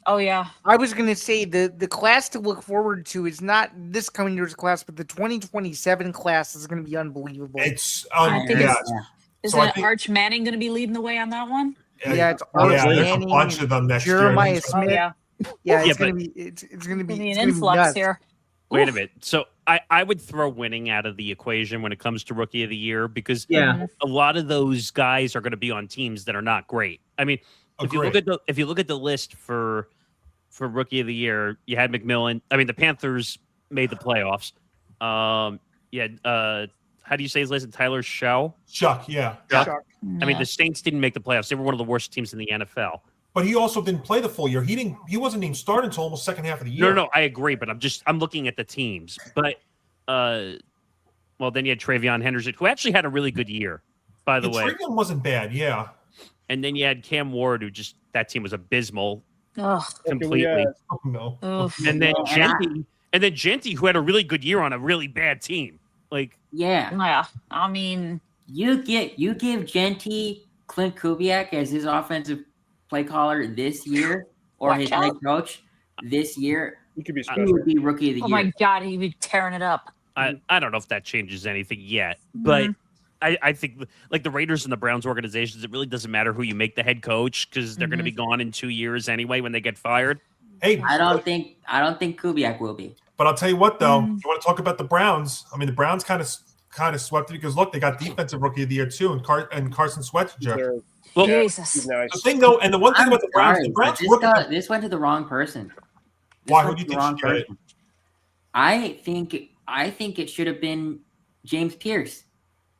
Speaker 3: Oh yeah.
Speaker 7: I was going to say the class to look forward to is not this coming year's class, but the 2027 class is going to be unbelievable.
Speaker 2: It's
Speaker 3: Isn't Arch Manning going to be leading the way on that one?
Speaker 7: Yeah, it's
Speaker 2: Oh, yeah,
Speaker 7: Arch
Speaker 2: there's a
Speaker 7: Manning,
Speaker 2: bunch of them next year.
Speaker 7: Jeremiah
Speaker 3: Oh,
Speaker 7: Smith.
Speaker 3: yeah.
Speaker 7: Yeah,
Speaker 8: Yeah,
Speaker 7: it's gonna
Speaker 8: but-
Speaker 7: be it's gonna be
Speaker 3: Be
Speaker 7: it's
Speaker 3: an
Speaker 7: gonna be
Speaker 3: influx
Speaker 7: nuts.
Speaker 3: here.
Speaker 8: Wait a
Speaker 3: Oof.
Speaker 8: minute. So I would throw winning out of the equation when it comes to rookie of the year because
Speaker 4: Yeah.
Speaker 8: a lot of those guys are going to be on teams that are not great. I mean, if you look at the list for rookie of the year, you had McMillan. I mean, the Panthers made the playoffs. You had how do you say his last name? Tyler Show?
Speaker 2: Chuck, yeah.
Speaker 8: Chuck. I mean,
Speaker 3: Yeah.
Speaker 8: the Saints didn't make the playoffs. They were one of the worst teams in the NFL.
Speaker 2: But he also didn't play the full year. He wasn't even started until almost second half of the year.
Speaker 8: No, I agree, but I'm looking at the teams. But well, then you had Travion Henderson, who actually had a really good year, by the way.
Speaker 2: Travion wasn't bad, yeah.
Speaker 8: And then you had Cam Ward, who just that team was abysmal
Speaker 3: Ugh.
Speaker 8: completely.
Speaker 2: Oh, no.
Speaker 3: Oof.
Speaker 8: And then
Speaker 5: And
Speaker 8: Genty, who had a really good year on a really bad team. Like,
Speaker 5: Yeah.
Speaker 3: Yeah. I mean,
Speaker 5: You give Genty Clint Kubiak as his offensive play caller this year, or
Speaker 3: Watch
Speaker 5: his
Speaker 3: out.
Speaker 5: head coach this year,
Speaker 6: He could be
Speaker 5: he
Speaker 6: special.
Speaker 5: would be rookie of the
Speaker 3: oh
Speaker 5: year.
Speaker 3: my God, he'd be tearing it up.
Speaker 8: I don't know if that changes anything yet, but I think like the Raiders and the Browns organizations, it really doesn't matter who you make the head coach because they're going to be gone in 2 years anyway when they get fired.
Speaker 2: Hey,
Speaker 5: I don't think Kubiak will be.
Speaker 2: but I'll tell you what, though. You want to talk about the Browns? I mean, the Browns kind of swept it because look, they got defensive rookie of the year too, and Carson Swetzer.
Speaker 8: Well,
Speaker 3: Jesus.
Speaker 6: He's nice.
Speaker 2: The thing though, and the one thing
Speaker 5: I'm
Speaker 2: about the Browns,
Speaker 5: sorry,
Speaker 2: the Browns
Speaker 5: but this went to the wrong person.
Speaker 2: Why? Who do you think should get it?
Speaker 5: I think it should have been James Pierce.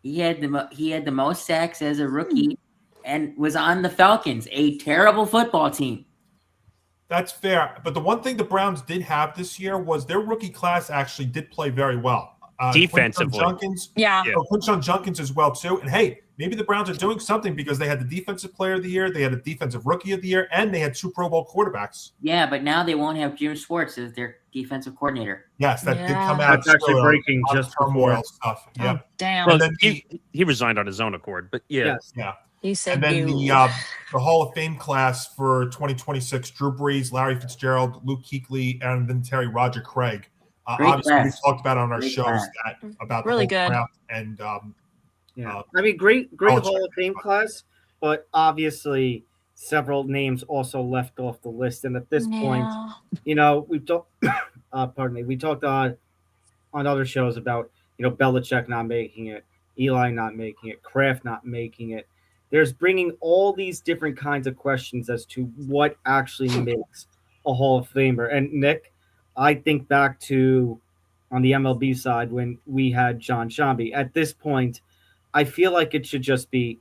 Speaker 5: He had the most sacks as a rookie, and was on the Falcons, a terrible football team.
Speaker 2: That's fair. But the one thing the Browns did have this year was their rookie class actually did play very well.
Speaker 8: Defensively.
Speaker 3: Yeah.
Speaker 2: Quinshon Junkins as well too. And hey, maybe the Browns are doing something because they had the defensive player of the year, they had a defensive rookie of the year, and they had 2 Pro Bowl quarterbacks.
Speaker 5: Yeah, but now they won't have Jim Schwartz as their defensive coordinator.
Speaker 2: Yes, that did
Speaker 3: Yeah.
Speaker 2: come out.
Speaker 4: That's actually
Speaker 2: still,
Speaker 4: breaking
Speaker 2: on
Speaker 4: just
Speaker 2: turmoil
Speaker 4: before.
Speaker 2: stuff.
Speaker 3: Oh,
Speaker 2: Yep.
Speaker 3: damn.
Speaker 8: well,
Speaker 2: And then
Speaker 8: he resigned on his own accord, but yeah.
Speaker 4: Yes.
Speaker 2: Yeah.
Speaker 3: He said
Speaker 2: And then
Speaker 3: no.
Speaker 2: the Hall of Fame class for 2026: Drew Brees, Larry Fitzgerald, Luke Kuechly, and then Roger Craig.
Speaker 5: Great
Speaker 2: Obviously, we
Speaker 5: class.
Speaker 2: talked about on our
Speaker 5: Great
Speaker 2: shows
Speaker 5: class.
Speaker 2: about
Speaker 3: Really
Speaker 2: the whole
Speaker 3: good.
Speaker 2: draft and
Speaker 4: Yeah. I mean, great
Speaker 2: Belichick.
Speaker 4: Hall of Fame class, but obviously several names also left off the list. And at this point,
Speaker 3: Yeah.
Speaker 4: you know, we've talked. Pardon me. We talked on other shows about Belichick not making it, Eli not making it, Kraft not making it. There's bringing all these different kinds of questions as to what actually makes a Hall of Famer. And Nick, I think back to on the MLB side when we had John Shambi. At this point, I feel like it should just be,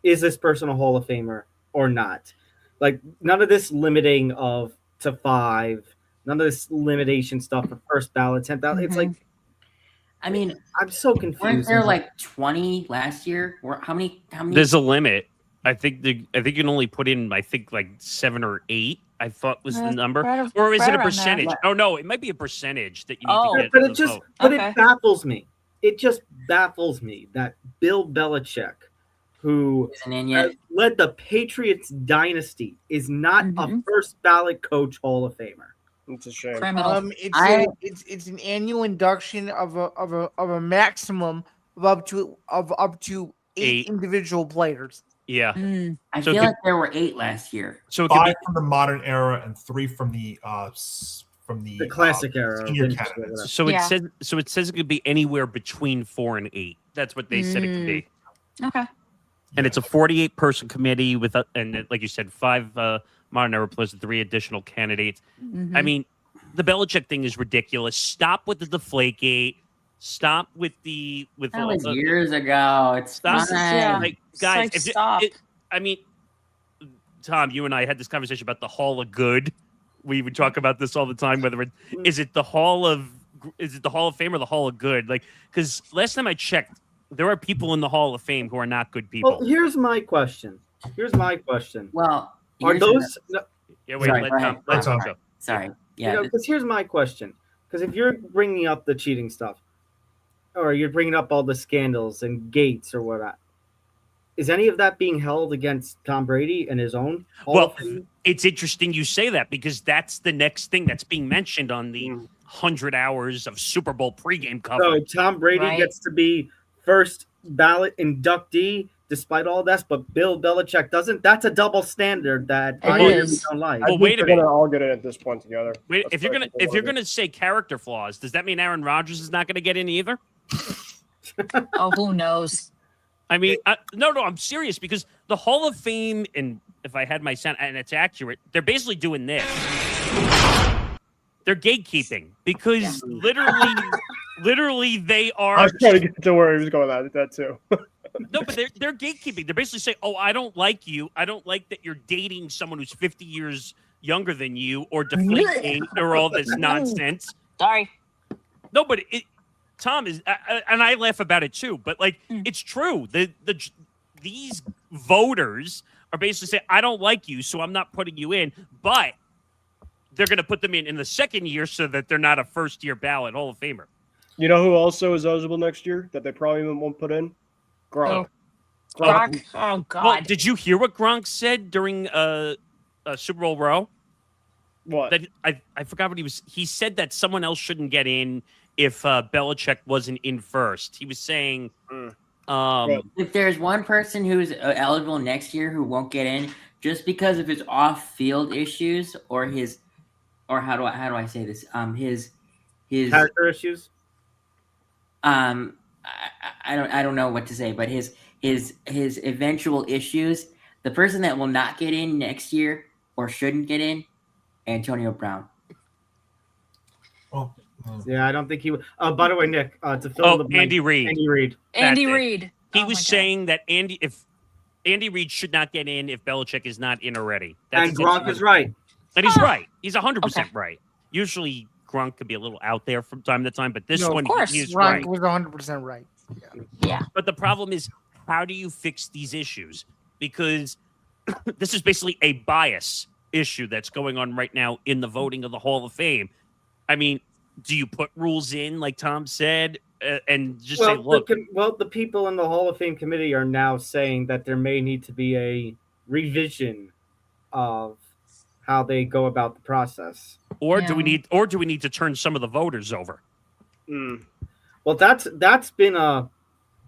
Speaker 4: is this person a Hall of Famer or not? Like none of this limiting of to 5, none of this limitation stuff for first ballot, 10th ballot. It's like,
Speaker 5: I mean,
Speaker 4: I'm so
Speaker 5: weren't
Speaker 4: confused.
Speaker 5: there like 20 last year? Or how many?
Speaker 8: There's a limit. I think you can only put in like 7 or 8. I thought was the number, or is it a
Speaker 3: right around there.
Speaker 8: percentage? Oh no, it might be a percentage that you need
Speaker 3: Oh.
Speaker 8: to get.
Speaker 4: But
Speaker 8: to
Speaker 4: it
Speaker 8: the
Speaker 4: just,
Speaker 8: vote.
Speaker 4: but
Speaker 3: Okay.
Speaker 4: it baffles me. It just baffles me that Bill Belichick, who
Speaker 5: Isn't in yet.
Speaker 4: has led the Patriots dynasty, is not a first ballot coach Hall of Famer.
Speaker 6: It's a shame.
Speaker 3: Criminal.
Speaker 7: It's an annual induction of a maximum of up to 8 individual players.
Speaker 8: Yeah.
Speaker 5: I
Speaker 8: So
Speaker 5: feel
Speaker 8: could-
Speaker 5: like there were 8 last year.
Speaker 8: So it could
Speaker 2: 5
Speaker 8: be
Speaker 2: from the modern era and 3 from the
Speaker 4: The classic era.
Speaker 2: senior
Speaker 4: vintage,
Speaker 2: candidates.
Speaker 4: whatever.
Speaker 8: so
Speaker 3: Yeah.
Speaker 8: it says it could be anywhere between 4 and 8. That's what they said it could be.
Speaker 3: Okay.
Speaker 8: And it's a 48-person committee with, and like you said, 5 modern era plus 3 additional candidates. I mean, the Belichick thing is ridiculous. Stop with the Deflategate. Stop with
Speaker 5: That
Speaker 8: all
Speaker 5: was
Speaker 8: the
Speaker 5: years ago. It's
Speaker 8: Stop.
Speaker 5: fine.
Speaker 3: Yeah.
Speaker 8: like
Speaker 3: It's
Speaker 8: guys.
Speaker 3: like,
Speaker 8: if you-
Speaker 3: stop.
Speaker 8: I mean, Tom, you and I had this conversation about the Hall of Good. We would talk about this all the time. Whether is it the Hall of Fame or the Hall of Good? Like, because last time I checked, there are people in the Hall of Fame who are not good people.
Speaker 4: Well, here's my question.
Speaker 5: Well,
Speaker 4: Are
Speaker 5: here's
Speaker 4: those?
Speaker 8: Yeah, wait,
Speaker 5: Sorry,
Speaker 8: let
Speaker 5: go ahead.
Speaker 8: Tom. Let Tom go.
Speaker 5: sorry. Yeah.
Speaker 4: Because here's my question. Because if you're bringing up the cheating stuff, or you're bringing up all the scandals and Gates or whatnot, is any of that being held against Tom Brady and his own Hall
Speaker 8: Well,
Speaker 4: of Fame?
Speaker 8: it's interesting you say that because that's the next thing that's being mentioned on the 100 hours of Super Bowl pregame
Speaker 4: So
Speaker 8: coverage.
Speaker 4: Tom Brady
Speaker 3: Right.
Speaker 4: gets to be first ballot inductee despite all this, but Bill Belichick doesn't. That's a double standard that
Speaker 3: It
Speaker 4: I really
Speaker 3: is.
Speaker 4: don't like.
Speaker 8: Well,
Speaker 6: I think
Speaker 8: wait a
Speaker 6: they're
Speaker 8: minute.
Speaker 6: gonna all get in at this point together.
Speaker 8: Wait,
Speaker 6: That's
Speaker 8: if you're
Speaker 6: what I
Speaker 8: gonna
Speaker 6: think
Speaker 8: if you're
Speaker 6: they'll do.
Speaker 8: gonna say character flaws, does that mean Aaron Rodgers is not gonna get in either?
Speaker 3: Oh, who knows?
Speaker 8: I mean, no, I'm serious because the Hall of Fame, and if I had my sound and it's accurate, they're basically doing this. They're gatekeeping because literally they
Speaker 6: I
Speaker 8: are.
Speaker 6: was trying to get to where he was going at that too.
Speaker 8: No, but they're gatekeeping. They're basically saying, "Oh, I don't like you. I don't like that you're dating someone who's 50 years younger than you, or Deflategate, or all this nonsense."
Speaker 3: Sorry.
Speaker 8: No, but Tom is, and I laugh about it too. But like, it's true. These voters are basically saying, "I don't like you, so I'm not putting you in." But they're going to put them in the second year so that they're not a first-year ballot Hall of Famer.
Speaker 6: You know who also is eligible next year that they probably won't put in? Gronk.
Speaker 3: Gronk. Oh God.
Speaker 8: Well, did you hear what Gronk said during Super Bowl row?
Speaker 6: What?
Speaker 8: That I forgot what he was. He said that someone else shouldn't get in if Belichick wasn't in first. He was saying,
Speaker 5: If there's one person who's eligible next year who won't get in just because of his off-field issues or his, or how do I say this? His
Speaker 4: Character issues.
Speaker 5: I don't know what to say, but his eventual issues. The person that will not get in next year or shouldn't get in, Antonio Brown.
Speaker 2: Oh,
Speaker 4: Yeah, I don't think he would. By the way, Nick, to fill in the blank,
Speaker 8: Andy Reid.
Speaker 4: Andy Reid.
Speaker 3: Andy
Speaker 8: That's it.
Speaker 3: Reid.
Speaker 8: He
Speaker 3: Oh
Speaker 8: was
Speaker 3: my God.
Speaker 8: saying that if Andy Reid should not get in if Belichick is not in already.
Speaker 4: And Gronk is right.
Speaker 8: And he's right. He's 100%
Speaker 3: Okay.
Speaker 8: right. Usually Gronk could be a little out there from time to time, but this
Speaker 7: No, of
Speaker 8: one
Speaker 3: course.
Speaker 8: he's
Speaker 7: Gronk
Speaker 8: right.
Speaker 7: was 100% right.
Speaker 3: Yeah.
Speaker 8: But the problem is, how do you fix these issues? Because this is basically a bias issue that's going on right now in the voting of the Hall of Fame. I mean, do you put rules in, like Tom said, and just say, look,
Speaker 4: the people in the Hall of Fame committee are now saying that there may need to be a revision of how they go about the process.
Speaker 8: or do we need to turn some of the voters over?
Speaker 4: Well, that's been a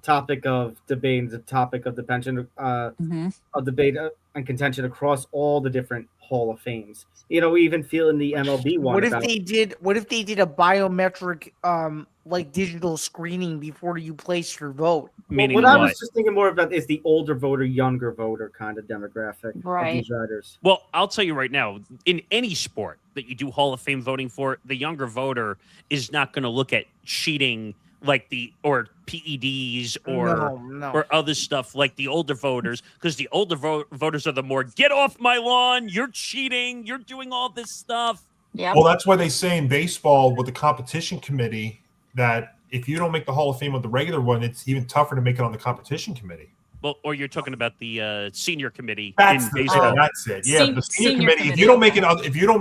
Speaker 4: topic of debate, the topic of contention, of debate and contention across all the different Hall of Fames. You know, we even feel in the MLB one.
Speaker 7: What if they did a biometric like digital screening before you place your vote?
Speaker 8: Meaning
Speaker 4: what I
Speaker 8: what?
Speaker 4: was just thinking more about is the older voter, younger voter kind of demographic of
Speaker 3: Right.
Speaker 4: these writers.
Speaker 8: Well, I'll tell you right now, in any sport that you do Hall of Fame voting for, the younger voter is not going to look at cheating like or PEDs or other stuff like the older voters, because the older voters are the more, get off my lawn, you're cheating, you're doing all this stuff.
Speaker 3: Yeah.
Speaker 2: Well, that's why they say in baseball with the competition committee that if you don't make the Hall of Fame with the regular one, it's even tougher to make it on the competition committee.
Speaker 8: Well, or you're talking about the senior committee
Speaker 2: That's
Speaker 8: in baseball.
Speaker 2: that's it. Yeah, the senior committee. If you don't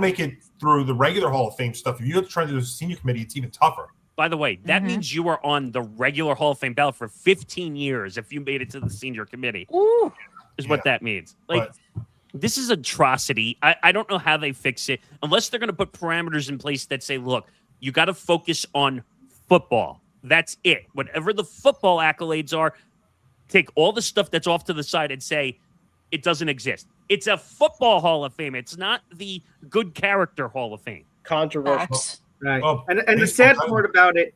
Speaker 2: make it through the regular Hall of Fame stuff, if you're trying to do the senior committee, it's even tougher.
Speaker 8: By the way, that means you are on the regular Hall of Fame ballot for 15 years if you made it to the senior committee.
Speaker 3: Ooh.
Speaker 8: Is what that means. Like, this is atrocity. I don't know how they fix it unless they're going to put parameters in place that say, look, you got to focus on football. That's it. Whatever the football accolades are, take all the stuff that's off to the side and say it doesn't exist. It's a football Hall of Fame. It's not the good character Hall of Fame.
Speaker 6: Controversial.
Speaker 4: Right.
Speaker 2: Oh,
Speaker 4: and the sad part about it,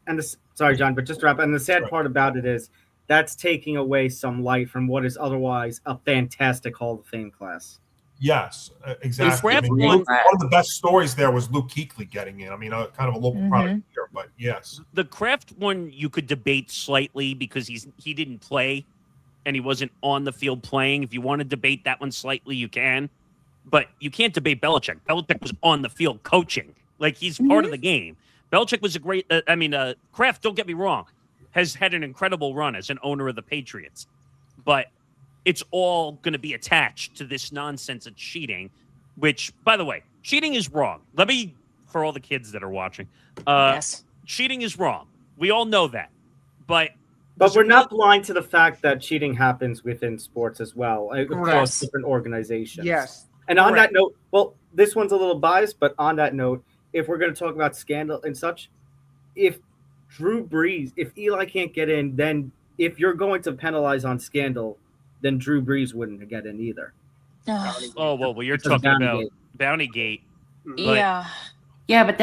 Speaker 4: sorry, John, but just to wrap, and the sad part about it is that's taking away some light from what is otherwise a fantastic Hall of Fame class.
Speaker 2: Yes, exactly. I mean,
Speaker 8: one
Speaker 2: of the best stories there was Luke Kuechly getting in. I mean, kind of a local product here, but yes.
Speaker 8: The Kraft one you could debate slightly because he didn't play and he wasn't on the field playing. If you want to debate that one slightly, you can. But you can't debate Belichick. Belichick was on the field coaching. Like, he's part of the game. Belichick was a great Kraft, don't get me wrong, has had an incredible run as an owner of the Patriots. But it's all going to be attached to this nonsense of cheating, which, by the way, cheating is wrong. For all the kids that are watching,
Speaker 3: Yes.
Speaker 8: cheating is wrong. We all know that. But
Speaker 4: we're not blind to the fact that cheating happens within sports as well, across different organizations.
Speaker 7: Yes.
Speaker 4: And on that note, well, this one's a little biased, but on that note, if we're going to talk about scandal and such, if Drew Brees, if Eli can't get in, then if you're going to penalize on scandal, then Drew Brees wouldn't get in either.
Speaker 3: Ugh.
Speaker 8: Oh, well, you're
Speaker 4: Because of
Speaker 8: talking about
Speaker 4: Bountygate.
Speaker 8: Bountygate. But
Speaker 3: Yeah.
Speaker 5: Yeah, but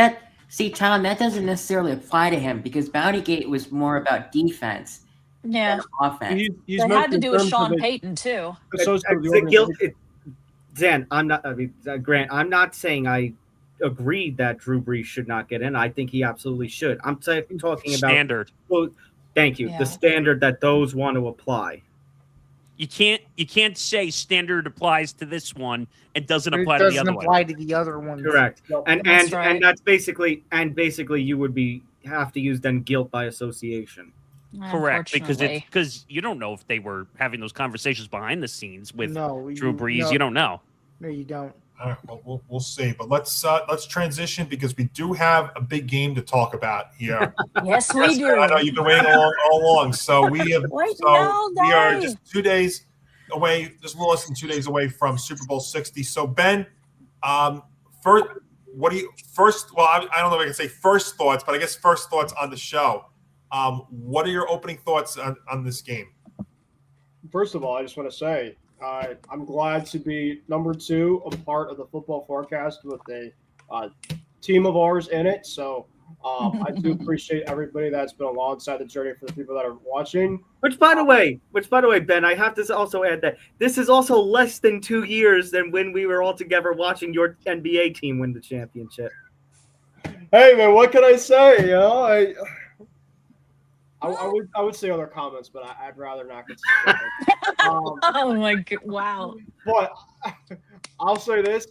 Speaker 5: Tom, that doesn't necessarily apply to him because Bountygate was more about defense
Speaker 3: Yeah.
Speaker 5: than offense.
Speaker 6: He's
Speaker 3: They had to
Speaker 6: mentioned
Speaker 3: do
Speaker 6: in
Speaker 3: with
Speaker 6: terms
Speaker 3: Sean
Speaker 6: of it
Speaker 3: Payton too.
Speaker 6: associated with the
Speaker 4: It's a guilt.
Speaker 6: organization.
Speaker 4: Dan, Grant, I'm not saying I agree that Drew Brees should not get in. I think he absolutely should. I'm talking about
Speaker 8: standard.
Speaker 4: Well, thank you.
Speaker 3: Yeah.
Speaker 4: The standard that those want to apply.
Speaker 8: You can't say standard applies to this one and doesn't
Speaker 7: It
Speaker 8: apply to the
Speaker 7: doesn't
Speaker 8: other
Speaker 7: apply
Speaker 8: one.
Speaker 7: to the other ones.
Speaker 4: Correct.
Speaker 6: Yep.
Speaker 4: And
Speaker 3: That's right.
Speaker 4: and that's basically you would have to use then guilt by association.
Speaker 8: Correct,
Speaker 3: Unfortunately.
Speaker 8: because you don't know if they were having those conversations behind the scenes with
Speaker 7: No,
Speaker 8: Drew Brees.
Speaker 7: no.
Speaker 8: You don't know.
Speaker 7: No, you don't.
Speaker 2: All right, well, we'll see. But let's transition because we do have a big game to talk about here.
Speaker 3: Yes, we do.
Speaker 2: I know you've been waiting all along. So we have.
Speaker 3: Wait,
Speaker 2: so
Speaker 3: no,
Speaker 2: we are
Speaker 3: Daddy.
Speaker 2: just 2 days away, just a little less than 2 days away from Super Bowl 60. So Ben, first, what do you first? Well, I don't know if I can say first thoughts, but I guess first thoughts on the show. What are your opening thoughts on this game?
Speaker 6: First of all, I just want to say I'm glad to be number 2, a part of the football forecast with a team of ours in it. So I do appreciate everybody that's been alongside the journey for the people that are watching.
Speaker 4: Which, by the way, Ben, I have to also add that this is also less than 2 years than when we were all together watching your NBA team win the championship.
Speaker 6: Hey man, what can I say? You know, I would say other comments, but I'd rather not get specific.
Speaker 3: Oh my god! Wow.
Speaker 6: But I'll say this.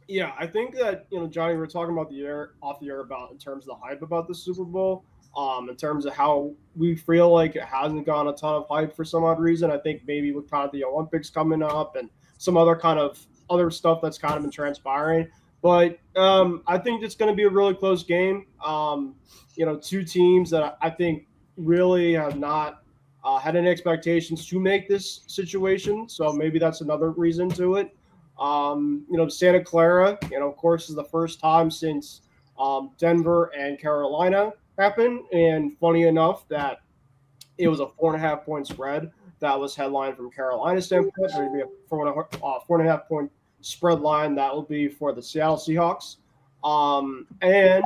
Speaker 6: Yeah, I think that Johnny, we were talking about off the air about in terms of the hype about the Super Bowl. In terms of how we feel like it hasn't gotten a ton of hype for some odd reason. I think maybe with kind of the Olympics coming up and some other kind of other stuff that's kind of been transpiring. But I think it's going to be a really close game. Two teams that I think really have not had any expectations to make this situation. So maybe that's another reason to it. Santa Clara, of course, is the first time since Denver and Carolina happened. And funny enough that it was a 4.5-point spread that was headlined from Carolina's standpoint. There's going to be a 4.5-point spread line that will be for the Seattle Seahawks. And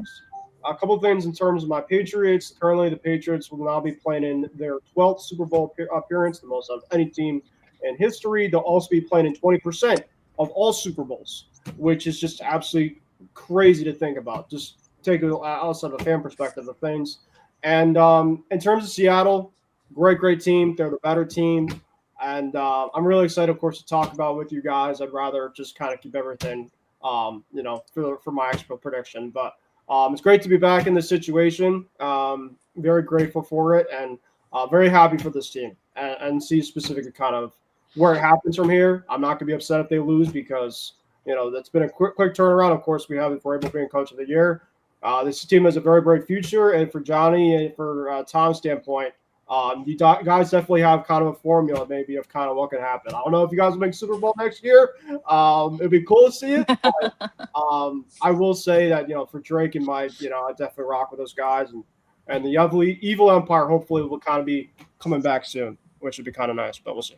Speaker 6: a couple of things in terms of my Patriots. Currently, the Patriots will now be playing in their 12th Super Bowl appearance, the most of any team in history. They'll also be playing in 20% of all Super Bowls, which is just absolutely crazy to think about. Just take it outside of a fan perspective of things. And in terms of Seattle, great team. They're the better team. And I'm really excited, of course, to talk about with you guys. I'd rather just kind of keep everything, for my actual prediction. But it's great to be back in this situation. Very grateful for it and very happy for this team and see specifically kind of where it happens from here. I'm not going to be upset if they lose because, that's been a quick turnaround. Of course, we have it for able being coach of the year. This team has a very bright future. And for Johnny and for Tom's standpoint, you guys definitely have kind of a formula maybe of kind of what can happen. I don't know if you guys will make Super Bowl next year. It'd be cool to see it. But, I will say that, for Drake and Mike, I definitely rock with those guys. And the evil empire hopefully will kind of be coming back soon, which would be kind of nice, but we'll see.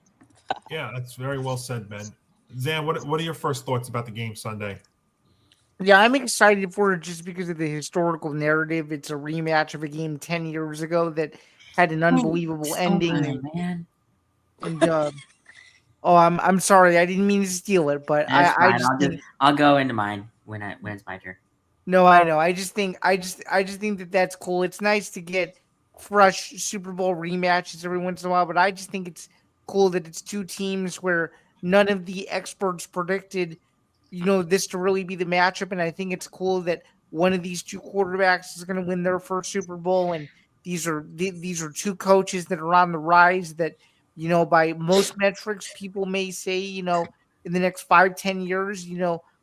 Speaker 2: Yeah, that's very well said, Ben. Zan, what are your first thoughts about the game Sunday?
Speaker 7: Yeah, I'm excited for it just because of the historical narrative. It's a rematch of a game 10 years ago that had an unbelievable ending.
Speaker 5: Good, man.
Speaker 7: And I'm sorry, I didn't mean to steal it, but
Speaker 5: That's
Speaker 7: I
Speaker 5: fine.
Speaker 7: just think,
Speaker 5: I'll go into mine when it's my turn.
Speaker 7: no, I know. I just think that that's cool. It's nice to get fresh Super Bowl rematches every once in a while, but I just think it's cool that it's two teams where none of the experts predicted, this to really be the matchup. And I think it's cool that one of these two quarterbacks is going to win their first Super Bowl. And these are two coaches that are on the rise that, by most metrics, people may say, in the next 5-10 years,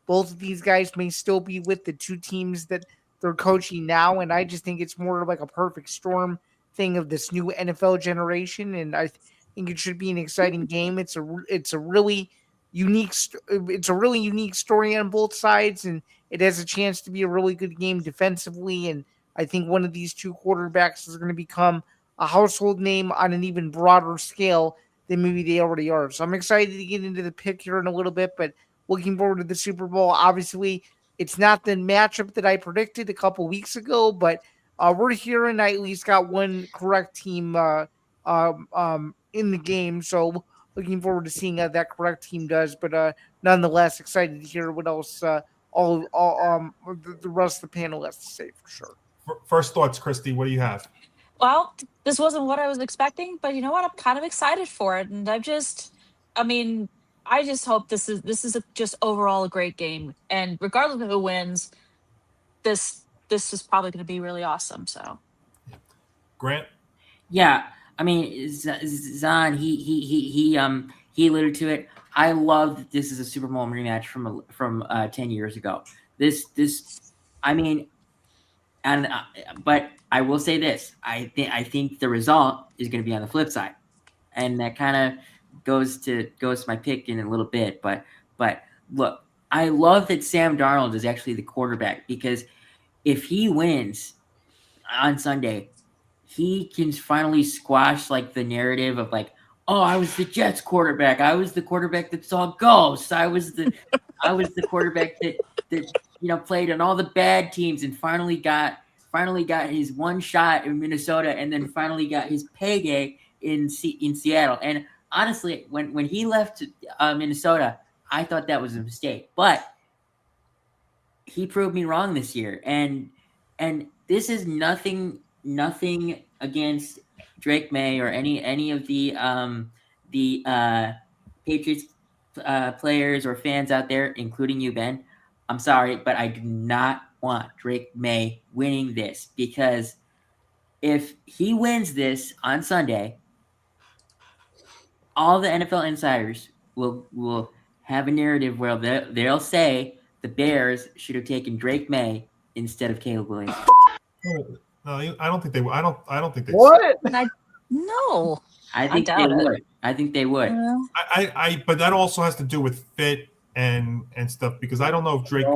Speaker 7: both of these guys may still be with the two teams that they're coaching now. And I just think it's more like a perfect storm thing of this new NFL generation. And I think it should be an exciting game. It's a really unique story on both sides, and it has a chance to be a really good game defensively. And I think one of these two quarterbacks is going to become a household name on an even broader scale than maybe they already are. So I'm excited to get into the pick here in a little bit, but looking forward to the Super Bowl. Obviously, it's not the matchup that I predicted a couple weeks ago, but we're here and I at least got one correct team in the game. So looking forward to seeing how that correct team does. But nonetheless, excited to hear what else all the rest of the panel has to say for sure.
Speaker 2: First thoughts, Christy. What do you have?
Speaker 3: Well, this wasn't what I was expecting, but you know what? I'm kind of excited for it, and I mean, I just hope this is just overall a great game, and regardless of who wins, this is probably going to be really awesome. So,
Speaker 2: Grant.
Speaker 5: Yeah, I mean, Zahn, he alluded to it. I love that this is a Super Bowl rematch from 10 years ago. I mean, and but I will say this: I think the result is going to be on the flip side, and that kind of goes to my pick in a little bit. But look, I love that Sam Darnold is actually the quarterback, because if he wins on Sunday, he can finally squash like the narrative of like, oh, I was the Jets quarterback. I was the quarterback that saw ghosts. I was the quarterback that played on all the bad teams and finally got his one shot in Minnesota, and then finally got his payday in Seattle. And honestly, when he left Minnesota, I thought that was a mistake, but he proved me wrong this year. And this is nothing against Drake Maye or any of the Patriots players or fans out there, including you, Ben. I'm sorry, but I do not want Drake Maye winning this, because if he wins this on Sunday, all the NFL insiders will have a narrative where they'll say the Bears should have taken Drake Maye instead of Caleb Williams.
Speaker 2: No, I don't think they. I don't think they.
Speaker 6: What?
Speaker 3: No,
Speaker 5: I think they would. I think they would.
Speaker 2: But that also has to do with fit and stuff, because I don't know if Drake.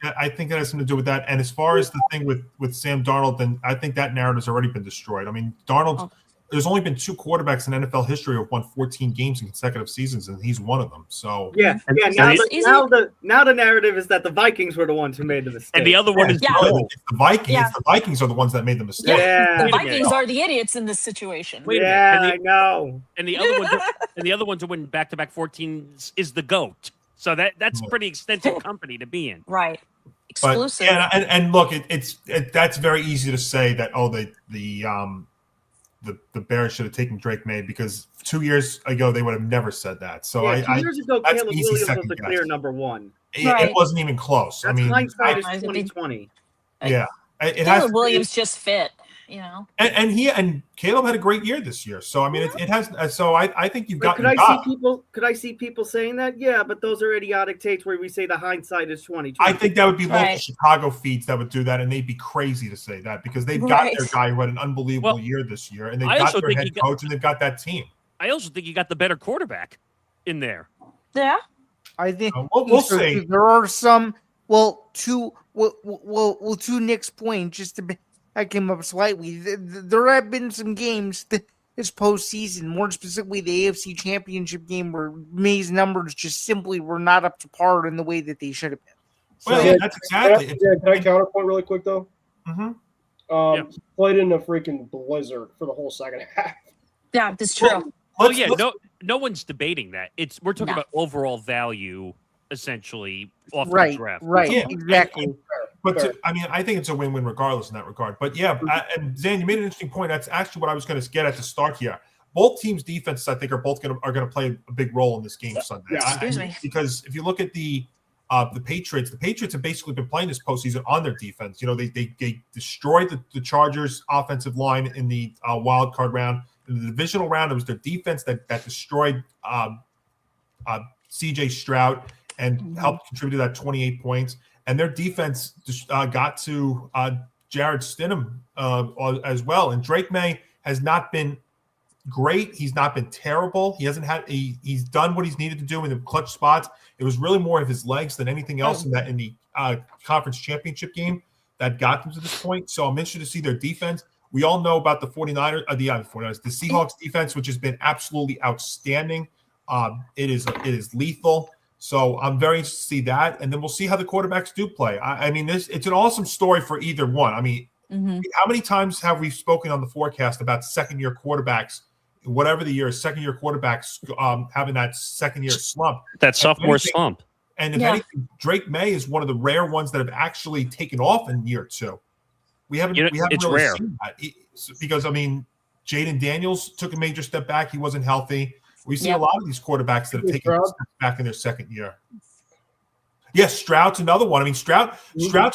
Speaker 2: I think that has something to do with that. And as far as the thing with Sam Darnold, then I think that narrative has already been destroyed. I mean, Darnold. There's only been 2 quarterbacks in NFL history who have won 14 games in consecutive seasons, and he's one of them. So
Speaker 4: yeah. Now the narrative is that the Vikings were the ones who made the mistake,
Speaker 8: and the other one is
Speaker 2: it's the Vikings. Yeah. The Vikings are the ones that made the mistake.
Speaker 3: Yeah, the Vikings are the idiots in this situation.
Speaker 4: I know.
Speaker 8: And the other one to win back-to-back 14 is the GOAT. So that's pretty extensive company to be in.
Speaker 3: Right. Exclusive.
Speaker 2: But, and look, that's very easy to say that the Bears should have taken Drake Maye, because 2 years ago they would have never said that. So
Speaker 4: 2 years ago, Caleb Williams was the clear number one.
Speaker 2: It wasn't even close.
Speaker 4: That's hindsight is 2020.
Speaker 2: Yeah,
Speaker 3: Caleb Williams just fit,
Speaker 2: And Caleb had a great year this year. So I mean, it has. So I think you've got.
Speaker 4: Could I see people saying that? Yeah, but those are idiotic takes where we say the hindsight is 2020.
Speaker 2: I think that would be local Chicago feeds that would do that, and they'd be crazy to say that, because they've got their guy who had an unbelievable year this year, and they've got their head coach, and they've got that team.
Speaker 8: I also think you got the better quarterback in there.
Speaker 3: Yeah,
Speaker 7: I think
Speaker 2: we'll see.
Speaker 7: There are some. To Nick's point, just to. I came up slightly. There have been some games this postseason, more specifically the AFC Championship game, where Maye's numbers just simply were not up to par in the way that they should have been.
Speaker 2: So, that's exactly.
Speaker 6: Can I counterpoint really quick though?
Speaker 2: Mm-hmm.
Speaker 6: Played in a freaking blizzard for the whole second half.
Speaker 3: Yeah, that's true.
Speaker 8: No one's debating that. We're talking about overall value, essentially, off the draft.
Speaker 7: Right, exactly.
Speaker 2: But I think it's a win-win regardless in that regard. But yeah, and Zan, you made an interesting point. That's actually what I was going to get at the start here. Both teams' defenses, I think, are going to play a big role in this game Sunday.
Speaker 3: Excuse me.
Speaker 2: Because if you look at the Patriots have basically been playing this postseason on their defense. They destroyed the Chargers' offensive line in the wild card round. In the divisional round, it was their defense that destroyed C.J. Stroud and helped contribute to that 28 points. And their defense got to Jared Stidham as well. And Drake Maye has not been great. He's not been terrible. He hasn't had. He's done what he's needed to do in the clutch spots. It was really more of his legs than anything else in the conference championship game that got them to this point. So I'm interested to see their defense. We all know about the 49ers, the Seahawks defense, which has been absolutely outstanding. It is lethal. So I'm very interested to see that, and then we'll see how the quarterbacks do play. I mean, it's an awesome story for either one. I mean, how many times have we spoken on the forecast about second-year quarterbacks, whatever the year, second-year quarterbacks having that second-year slump,
Speaker 8: that sophomore slump?
Speaker 2: And if anything, Drake Maye is one of the rare ones that have actually taken off in year two. We haven't
Speaker 8: it's
Speaker 2: really
Speaker 8: rare.
Speaker 2: seen that because I mean, Jaden Daniels took a major step back. He wasn't healthy. We see a lot of these quarterbacks that have taken steps back in their second year. Yes, Stroud's another one. I mean, Stroud's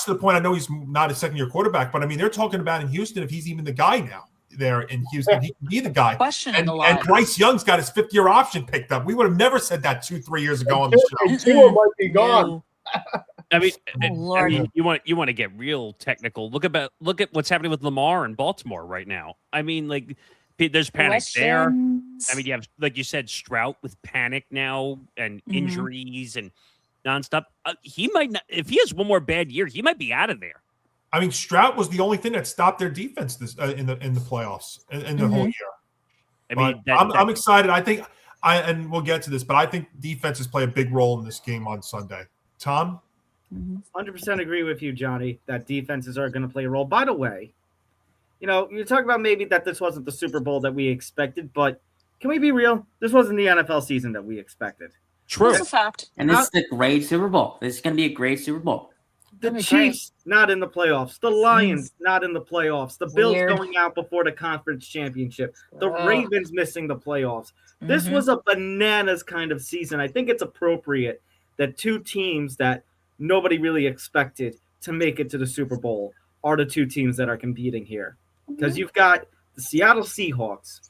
Speaker 2: to the point. I know he's not a second-year quarterback, but I mean, they're talking about in Houston if he's even the guy now there in Houston. He can be the guy. And Bryce Young's got his fifth-year option picked up. We would have never said that 2-3 years ago on the show.
Speaker 6: Tua might be gone.
Speaker 8: I mean, you want to get real technical. Look at what's happening with Lamar in Baltimore right now. I mean, like there's panic there. I mean, you have, like you said, Stroud with panic now and injuries and nonstop. He might not, if he has one more bad year, he might be out of there.
Speaker 2: I mean, Stroud was the only thing that stopped their defense this in the playoffs in the whole year.
Speaker 8: I mean,
Speaker 2: I'm excited. I think and we'll get to this, but I think defenses play a big role in this game on Sunday. Tom?
Speaker 4: 100% agree with you, Johnny, that defenses are going to play a role. By the way, you talk about maybe that this wasn't the Super Bowl that we expected, but can we be real? This wasn't the NFL season that we expected.
Speaker 8: True.
Speaker 3: That's a fact.
Speaker 5: And this is a great Super Bowl. This is going to be a great Super Bowl.
Speaker 4: The Chiefs not in the playoffs. The Lions not in the playoffs. The Bills going out before the conference championship. The Ravens missing the playoffs. This was a bananas kind of season. I think it's appropriate that two teams that nobody really expected to make it to the Super Bowl are the two teams that are competing here. Because you've got the Seattle Seahawks,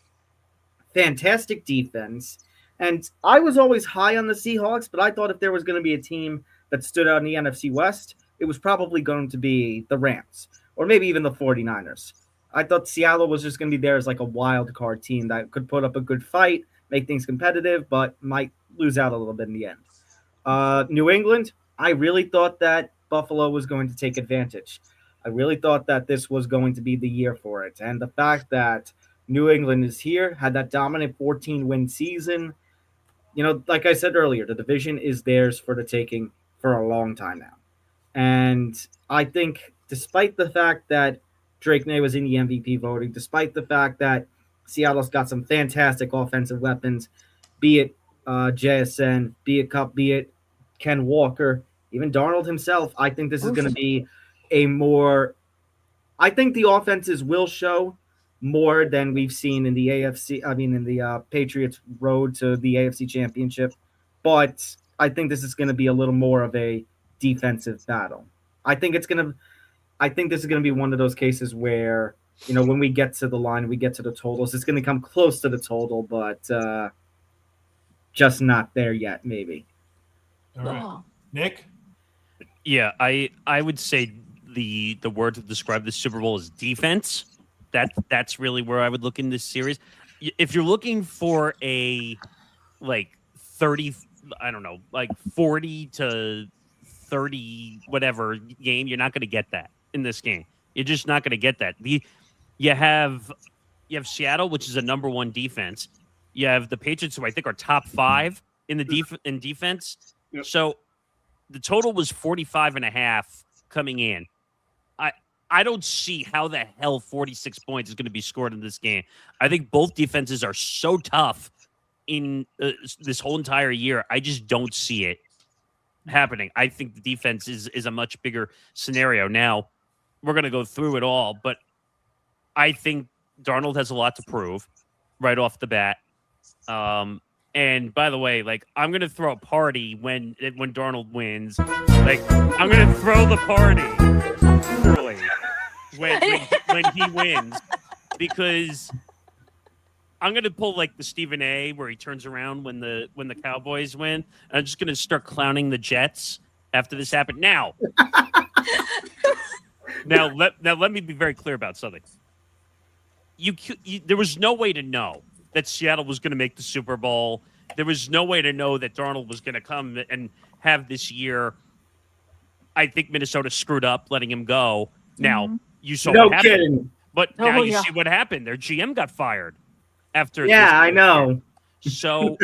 Speaker 4: fantastic defense. And I was always high on the Seahawks, but I thought if there was going to be a team that stood out in the NFC West, it was probably going to be the Rams or maybe even the 49ers. I thought Seattle was just going to be there as like a wild card team that could put up a good fight, make things competitive, but might lose out a little bit in the end. New England, I really thought that Buffalo was going to take advantage. I really thought that this was going to be the year for it. And the fact that New England is here, had that dominant 14-win season, like I said earlier, the division is theirs for the taking for a long time now. And I think despite the fact that Drake Maye was in the MVP voting, despite the fact that Seattle's got some fantastic offensive weapons, be it JSN, be it Kupp, be it Ken Walker, even Darnold himself, I think this is going to be I think the offenses will show more than we've seen in the in the Patriots road to the AFC Championship. But I think this is going to be a little more of a defensive battle. I think this is going to be one of those cases where, when we get to the line, we get to the totals, it's going to come close to the total, but just not there yet, maybe.
Speaker 2: All right. Nick?
Speaker 8: Yeah, I would say the word to describe the Super Bowl is defense. That's really where I would look in this series. If you're looking for a 30, I don't know, 40 to 30 whatever game, you're not going to get that in this game. You're just not going to get that. You have Seattle, which is a number one defense. You have the Patriots, who I think are top 5 in in defense.
Speaker 6: Yep.
Speaker 8: So the total was 45.5 coming in. I don't see how the hell 46 points is going to be scored in this game. I think both defenses are so tough in this whole entire year. I just don't see it happening. I think the defense is a much bigger scenario. Now, we're going to go through it all, but I think Darnold has a lot to prove right off the bat. And by the way, I'm going to throw a party when Darnold wins. I'm going to throw the party early when he wins, because I'm going to pull the Stephen A, where he turns around when the Cowboys win. I'm just going to start clowning the Jets after this happened. Now let me be very clear about something. There was no way to know that Seattle was going to make the Super Bowl. There was no way to know that Darnold was going to come and have this year. I think Minnesota screwed up letting him go. Now, you saw what happened. But now
Speaker 3: Oh,
Speaker 8: you
Speaker 3: yeah.
Speaker 8: see what happened. Their GM got fired after.
Speaker 4: Yeah,
Speaker 8: this
Speaker 4: I
Speaker 8: year.
Speaker 4: know.
Speaker 8: So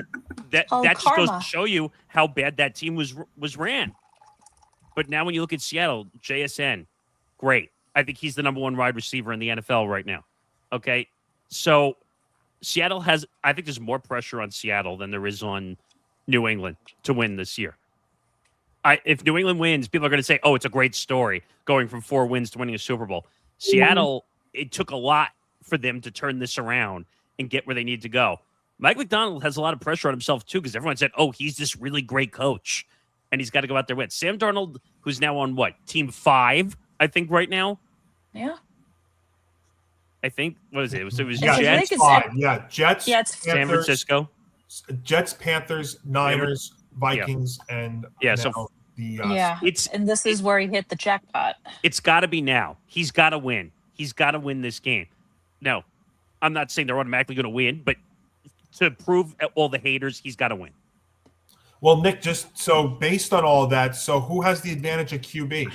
Speaker 8: that
Speaker 3: Oh,
Speaker 8: that just goes to
Speaker 3: karma.
Speaker 8: show you how bad that team was ran. But now when you look at Seattle, JSN, great. I think he's the number one wide receiver in the NFL right now. Okay, so Seattle has. I think there's more pressure on Seattle than there is on New England to win this year. If New England wins, people are going to say, "Oh, it's a great story going from 4 wins to winning a Super Bowl." Seattle, it took a lot for them to turn this around and get where they need to go. Mike McDonald has a lot of pressure on himself too, because everyone said, "Oh, he's this really great coach, and he's got to go out there with." Sam Darnold, who's now on what, team 5, I think right now.
Speaker 3: Yeah.
Speaker 8: I think what is it? It was
Speaker 3: Yeah,
Speaker 8: Jets,
Speaker 3: it's
Speaker 2: 5. Yeah, Jets,
Speaker 3: Yeah, it's
Speaker 8: San
Speaker 2: Panthers,
Speaker 8: Francisco.
Speaker 2: Jets, Panthers, Niners, Vikings, and
Speaker 8: Yeah, so
Speaker 2: now the
Speaker 3: yeah. And this is where he hit the jackpot.
Speaker 8: It's got to be now. He's got to win. He's got to win this game. No, I'm not saying they're automatically going to win, but to prove all the haters, he's got to win.
Speaker 2: Well, Nick, just so based on all that, so who has the advantage at QB?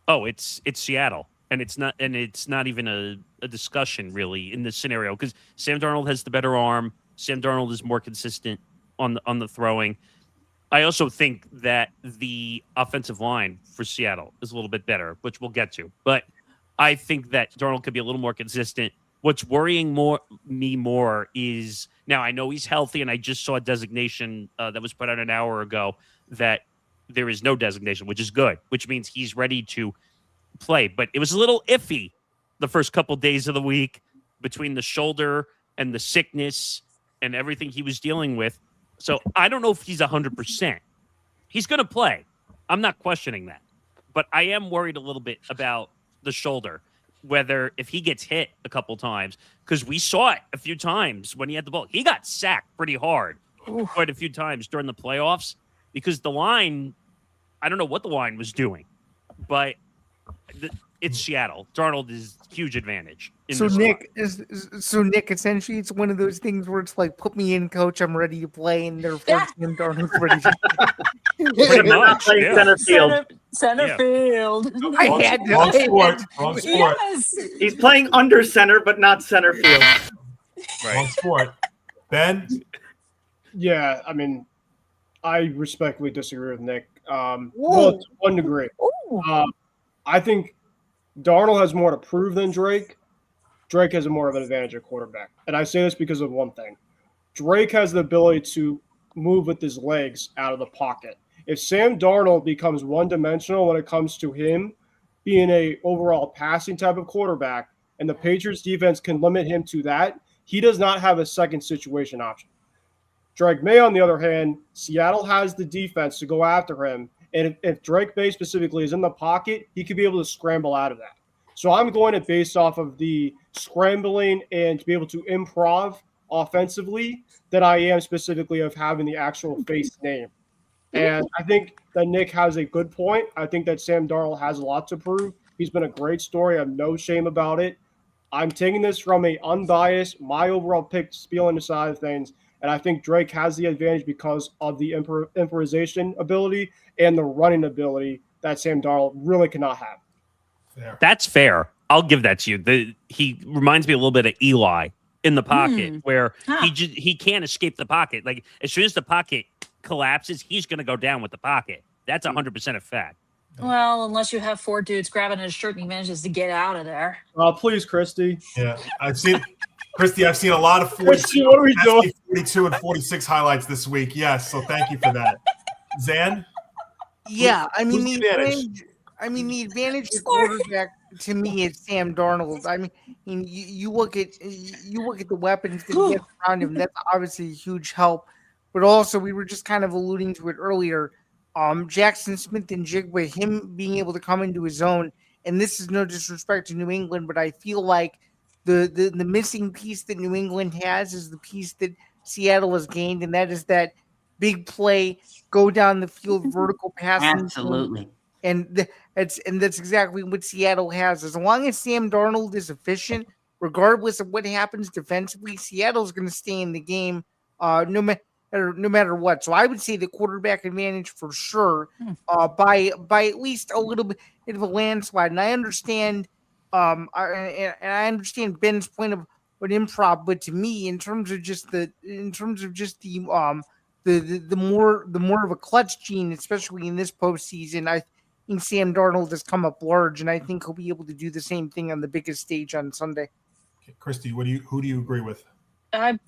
Speaker 8: Oh, it's Seattle, and it's not even a discussion really in this scenario, because Sam Darnold has the better arm. Sam Darnold is more consistent on the throwing. I also think that the offensive line for Seattle is a little bit better, which we'll get to. But I think that Darnold could be a little more consistent. What's worrying me more is, now I know he's healthy, and I just saw a designation that was put out an hour ago that there is no designation, which is good, which means he's ready to play. But it was a little iffy the first couple days of the week between the shoulder and the sickness and everything he was dealing with. So I don't know if he's 100%. He's going to play. I'm not questioning that. But I am worried a little bit about the shoulder, whether if he gets hit a couple times, because we saw it a few times when he had the ball. He got sacked pretty hard quite a few times during the playoffs, because the line, I don't know what the line was doing, but it's Seattle. Darnold is huge advantage.
Speaker 7: So Nick, essentially, it's one of those things where it's like, put me in, coach. I'm ready to play, and therefore Sam Darnold's ready to play.
Speaker 8: Pretty much, yeah.
Speaker 4: Center field.
Speaker 3: Center field.
Speaker 7: I had to.
Speaker 2: Wrong sport. Wrong sport.
Speaker 3: Yes.
Speaker 4: He's playing under center, but not center field.
Speaker 2: Wrong sport. Ben?
Speaker 6: Yeah, I mean, I respectfully disagree with Nick. Well, to one degree. I think Darnold has more to prove than Drake. Drake has more of an advantage at quarterback. And I say this because of one thing. Drake has the ability to move with his legs out of the pocket. If Sam Darnold becomes one-dimensional when it comes to him being a overall passing type of quarterback, and the Patriots defense can limit him to that, he does not have a second situation option. Drake Maye, on the other hand, Seattle has the defense to go after him. And if Drake Maye specifically is in the pocket, he could be able to scramble out of that. So I'm going to base off of the scrambling and to be able to improv offensively than I am specifically of having the actual face name. And I think that Nick has a good point. I think that Sam Darnold has a lot to prove. He's been a great story. I have no shame about it. I'm taking this from a unbiased, my overall pick spieling aside of things. And I think Drake has the advantage because of the improvisation ability and the running ability that Sam Darnold really cannot have.
Speaker 2: Fair.
Speaker 8: That's fair. I'll give that to you. He reminds me a little bit of Eli in the pocket, where he can't escape the pocket. Like, as soon as the pocket collapses, he's going to go down with the pocket. That's 100% a fact.
Speaker 3: Well, unless you have 4 dudes grabbing his shirt and he manages to get out of there.
Speaker 6: Please, Christy.
Speaker 2: Yeah, I've seen a lot of 42,
Speaker 6: what are we doing?
Speaker 2: 42 and 46 highlights this week. Yes, so thank you for that. Zan?
Speaker 7: Yeah, I mean,
Speaker 2: Who's
Speaker 7: the
Speaker 2: the advantage?
Speaker 7: advantage to quarterback to me is Sam Darnold. I mean, you look at the weapons that he has around him. That's obviously a huge help. But also, we were just kind of alluding to it earlier. Jackson Smith and Jigba, him being able to come into his own, and this is no disrespect to New England, but I feel like the missing piece that New England has is the piece that Seattle has gained, and that is that big play, go down the field, vertical passing.
Speaker 5: Absolutely.
Speaker 7: And that's exactly what Seattle has. As long as Sam Darnold is efficient, regardless of what happens defensively, Seattle's going to stay in the game, no matter what. So I would say the quarterback advantage for sure, by at least a little bit of a landslide. And I understand And I understand Ben's point of what improv, but to me, in terms of just the more of a clutch gene, especially in this postseason, I think Sam Darnold has come up large, and I think he'll be able to do the same thing on the biggest stage on Sunday.
Speaker 2: Okay, Christy, who do you agree with?
Speaker 3: I've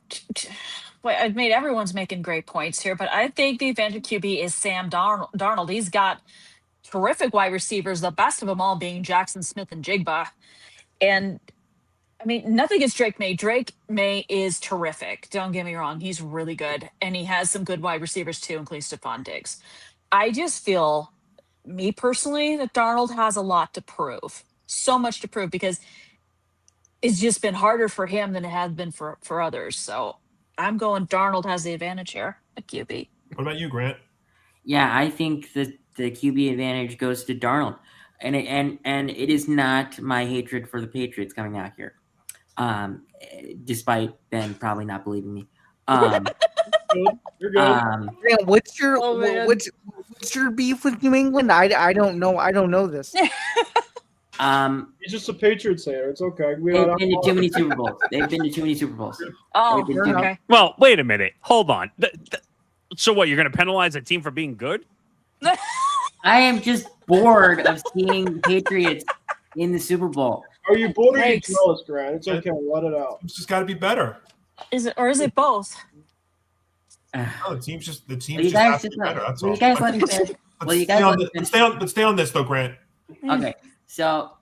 Speaker 3: made everyone's making great points here, but I think the advantage QB is Sam Darnold. He's got terrific wide receivers, the best of them all being Jackson Smith and Jigba. And I mean, nothing against Drake May. Drake May is terrific. Don't get me wrong. He's really good. And he has some good wide receivers too, including Stephon Diggs. I just feel, me personally, that Darnold has a lot to prove. So much to prove because it's just been harder for him than it has been for others. So I'm going Darnold has the advantage here at QB.
Speaker 2: What about you, Grant?
Speaker 5: Yeah, I think that the QB advantage goes to Darnold. And it is not my hatred for the Patriots coming out here. Despite Ben probably not believing me.
Speaker 6: You're good.
Speaker 7: What's your beef with New England? I don't know. I don't know this.
Speaker 6: He's just a Patriots hater. It's okay.
Speaker 5: They've been to too many Super Bowls. They've been to too many Super Bowls.
Speaker 3: Oh,
Speaker 5: They've been
Speaker 3: okay.
Speaker 8: Well, wait a minute. Hold on. So what? You're going to penalize a team for being good?
Speaker 5: I am just bored of seeing Patriots in the Super Bowl.
Speaker 6: Are you bored or you
Speaker 3: Thanks.
Speaker 6: jealous, Grant? It's okay. Let it out.
Speaker 2: It's just got to be better.
Speaker 3: Is it both?
Speaker 2: No, the team's just
Speaker 5: Will you
Speaker 2: just
Speaker 5: guys
Speaker 2: have to
Speaker 5: just
Speaker 2: be better. That's
Speaker 5: will
Speaker 2: all.
Speaker 5: you guys let me finish? Will you guys let me finish?
Speaker 2: Let's stay on this though, Grant.
Speaker 5: Okay, so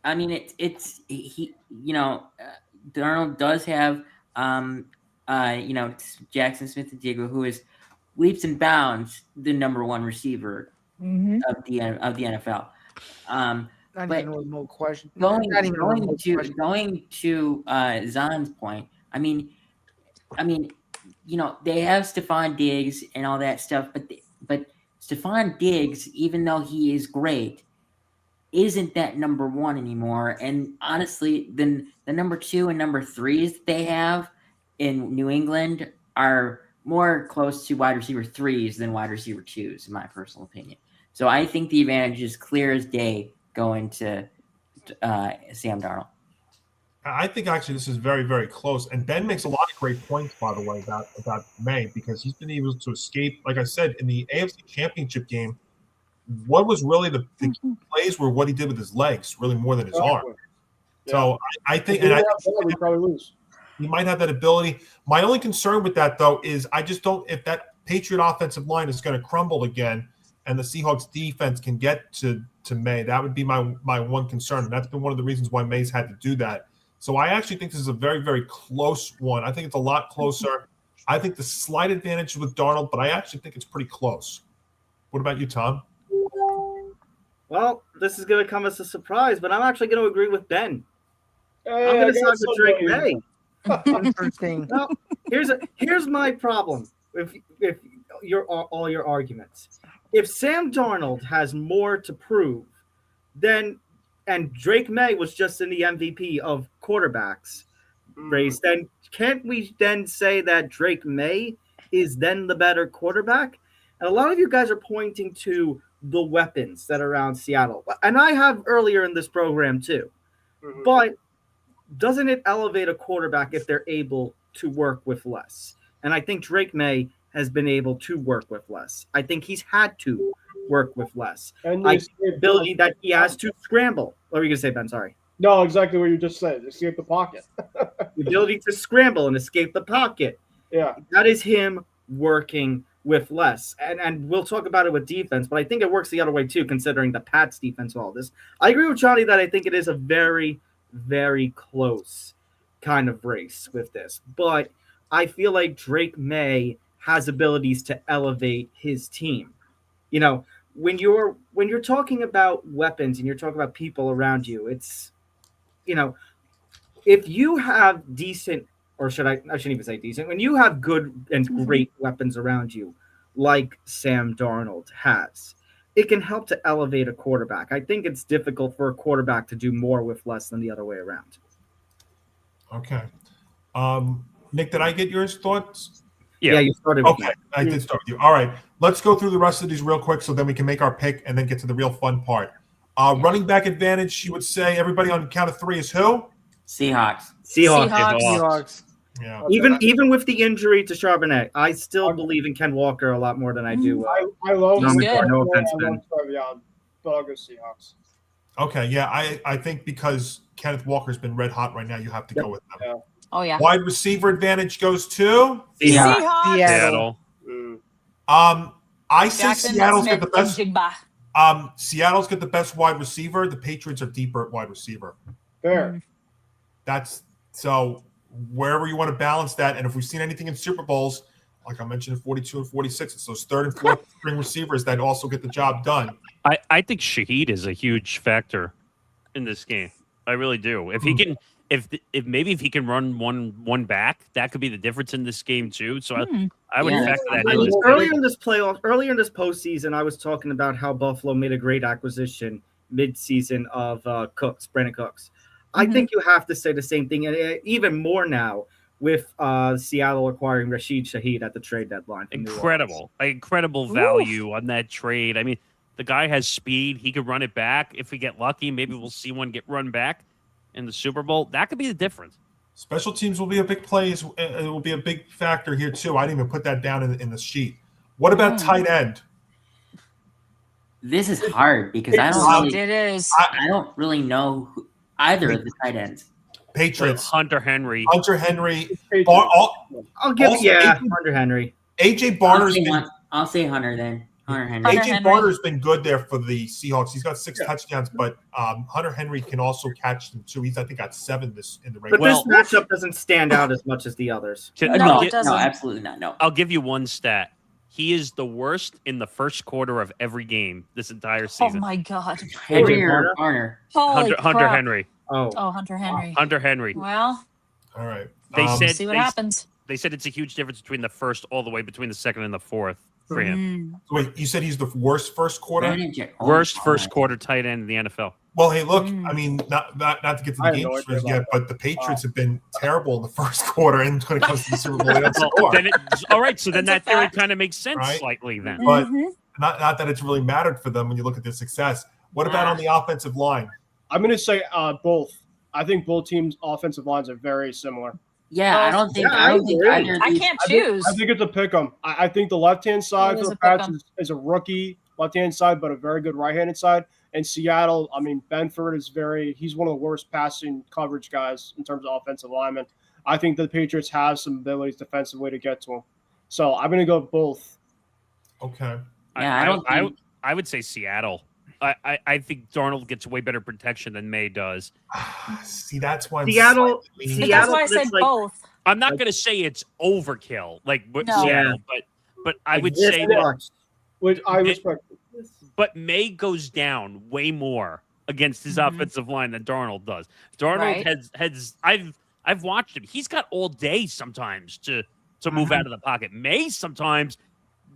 Speaker 5: I mean, Darnold does have Jackson Smith and Diego, who is leaps and bounds the number one receiver of the NFL.
Speaker 7: Not
Speaker 5: But
Speaker 7: even a remote question.
Speaker 5: Going
Speaker 7: Not even a remote question.
Speaker 5: to Zahn's point, I mean, they have Stephon Diggs and all that stuff, but Stephon Diggs, even though he is great, isn't that number one anymore. And honestly, then the number 2 and number 3s that they have in New England are more close to wide receiver 3s than wide receiver 2s, in my personal opinion. So I think the advantage is clear as day going to Sam Darnold.
Speaker 2: I think actually this is very, very close. And Ben makes a lot of great points, by the way, about Maye, because he's been able to escape. Like I said, in the AFC Championship game, what was really the key plays were what he did with his legs, really more than his arm.
Speaker 6: Yeah.
Speaker 2: So I think,
Speaker 6: we probably lose.
Speaker 2: he might have that ability. My only concern with that, though, is I just don't – if that Patriot offensive line is going to crumble again and the Seahawks defense can get to Maye, that would be my one concern. And that's been one of the reasons why Maye's had to do that. So I actually think this is a very, very close one. I think it's a lot closer. I think the slight advantage is with Darnold, but I actually think it's pretty close. What about you, Tom?
Speaker 4: Well, this is going to come as a surprise, but I'm actually going to agree with Ben.
Speaker 6: Hey,
Speaker 4: I'm going
Speaker 6: I
Speaker 4: to
Speaker 6: got
Speaker 4: side with Drake
Speaker 6: somebody.
Speaker 4: May.
Speaker 7: Interesting.
Speaker 4: Well, here's my problem with all your arguments. If Sam Darnold has more to prove, and Drake May was just in the MVP of quarterbacks race, then can't we then say that Drake May is then the better quarterback? And a lot of you guys are pointing to the weapons that are around Seattle. And I have earlier in this program too.
Speaker 6: Mhm.
Speaker 4: But doesn't it elevate a quarterback if they're able to work with less? And I think Drake May has been able to work with less. I think he's had to work with less.
Speaker 6: And
Speaker 4: I
Speaker 6: you
Speaker 4: think the ability that he has to scramble. What were you going to say, Ben? Sorry.
Speaker 6: No, exactly what you just said. Escape the pocket.
Speaker 4: The ability to scramble and escape the pocket.
Speaker 6: Yeah.
Speaker 4: That is him working with less. And we'll talk about it with defense, but I think it works the other way too, considering the Pats defense and all this. I agree with Johnny that I think it is a very, very close kind of race with this. But I feel like Drake May has abilities to elevate his team. You know, when you're talking about weapons and you're talking about people around you, it's, you know, if you have decent, or I shouldn't even say decent, when you have good and great weapons around you, like Sam Darnold has, it can help to elevate a quarterback. I think it's difficult for a quarterback to do more with less than the other way around.
Speaker 2: Okay. Nick, did I get your thoughts?
Speaker 3: Yeah.
Speaker 4: You started with
Speaker 2: Okay, I did start with you. All right, let's go through the rest of these real quick so then we can make our pick and then get to the real fun part. Running back advantage, you would say everybody on count of 3 is who?
Speaker 5: Seahawks.
Speaker 7: Seahawks.
Speaker 2: Yeah.
Speaker 4: Even with the injury to Charbonnet, I still believe in Ken Walker a lot more than I do.
Speaker 6: I love
Speaker 3: He's good.
Speaker 4: No offense,
Speaker 6: I
Speaker 4: Ben.
Speaker 6: love Trevion, but I'll go Seahawks.
Speaker 2: Okay, yeah, I think because Kenneth Walker's been red hot right now, you have to go with them.
Speaker 6: Yeah.
Speaker 3: Oh yeah.
Speaker 2: Wide receiver advantage goes to
Speaker 4: Seahawks.
Speaker 8: Seattle.
Speaker 2: I say
Speaker 3: Jackson
Speaker 2: Seattle's
Speaker 3: Smith
Speaker 2: got the best.
Speaker 3: and Jigba.
Speaker 2: Seattle's got the best wide receiver. The Patriots are deeper at wide receiver.
Speaker 6: Fair.
Speaker 2: That's so wherever you want to balance that. And if we've seen anything in Super Bowls, like I mentioned in 42 and 46, it's those third and fourth string receivers that also get the job done.
Speaker 8: I think Shaheed is a huge factor in this game. I really do. If he can, if he can run one back, that could be the difference in this game too. So I would factor that in.
Speaker 4: Earlier in this postseason, I was talking about how Buffalo made a great acquisition mid-season of Brandon Cooks. I think you have to say the same thing, and even more now with Seattle acquiring Rashid Shaheed at the trade deadline.
Speaker 8: Incredible value on that trade. I mean, the guy has speed. He could run it back. If we get lucky, maybe we'll see one get run back in the Super Bowl. That could be the difference.
Speaker 2: Special teams will be a big play. It will be a big factor here too. I didn't even put that down in the sheet. What about tight end?
Speaker 5: This is hard because I don't really know either of the tight ends.
Speaker 2: Patriots.
Speaker 8: Hunter Henry.
Speaker 2: Hunter Henry. Hunter
Speaker 4: Henry.
Speaker 2: AJ Barner's
Speaker 5: I'll say Hunter then. Hunter Henry.
Speaker 2: AJ Barner's been good there for the Seahawks. He's got 6 touchdowns, but Hunter Henry can also catch them too. He's I think got 7 in the regular.
Speaker 4: But this matchup doesn't stand out as much as the others.
Speaker 5: No, absolutely not. No.
Speaker 8: I'll give you one stat. He is the worst in the first quarter of every game this entire season.
Speaker 3: Oh my God.
Speaker 5: Henry or Barner?
Speaker 8: Hunter Henry.
Speaker 3: Oh, Hunter Henry.
Speaker 8: Hunter Henry.
Speaker 3: Well,
Speaker 2: all right.
Speaker 8: They said
Speaker 3: see what happens.
Speaker 8: They said it's a huge difference between the first all the way between the second and the fourth for him.
Speaker 2: So wait, you said he's the worst first quarter?
Speaker 8: Worst first quarter tight end in the NFL.
Speaker 2: Well, hey, look, I mean, not to get to the game yet, but the Patriots have been terrible in the first quarter, and when it comes to the Super Bowl, they don't score.
Speaker 8: All right, so then that theory kind of makes sense slightly then.
Speaker 2: But not that it's really mattered for them when you look at their success. What about on the offensive line?
Speaker 6: I'm going to say both. I think both teams' offensive lines are very similar.
Speaker 5: Yeah, I don't think either.
Speaker 3: I can't choose.
Speaker 6: I think it's a pick 'em. I think the left-hand side for the Pats is a rookie left-hand side, but a very good right-handed side. And Seattle, I mean, Benford he's one of the worst passing coverage guys in terms of offensive linemen. I think the Patriots have some abilities defensively to get to him. So I'm going to go both.
Speaker 2: Okay.
Speaker 5: Yeah,
Speaker 8: I would say Seattle. I think Darnold gets way better protection than Maye does.
Speaker 2: See, that's why
Speaker 4: Seattle.
Speaker 3: That's why I said both.
Speaker 8: I'm not going to say it's overkill, Seattle, but I would
Speaker 4: this
Speaker 8: say
Speaker 4: much.
Speaker 6: Which I respect.
Speaker 8: But Maye goes down way more against his offensive line than Darnold does. Darnold has I've watched him. He's got all day sometimes to move out of the pocket. Maye sometimes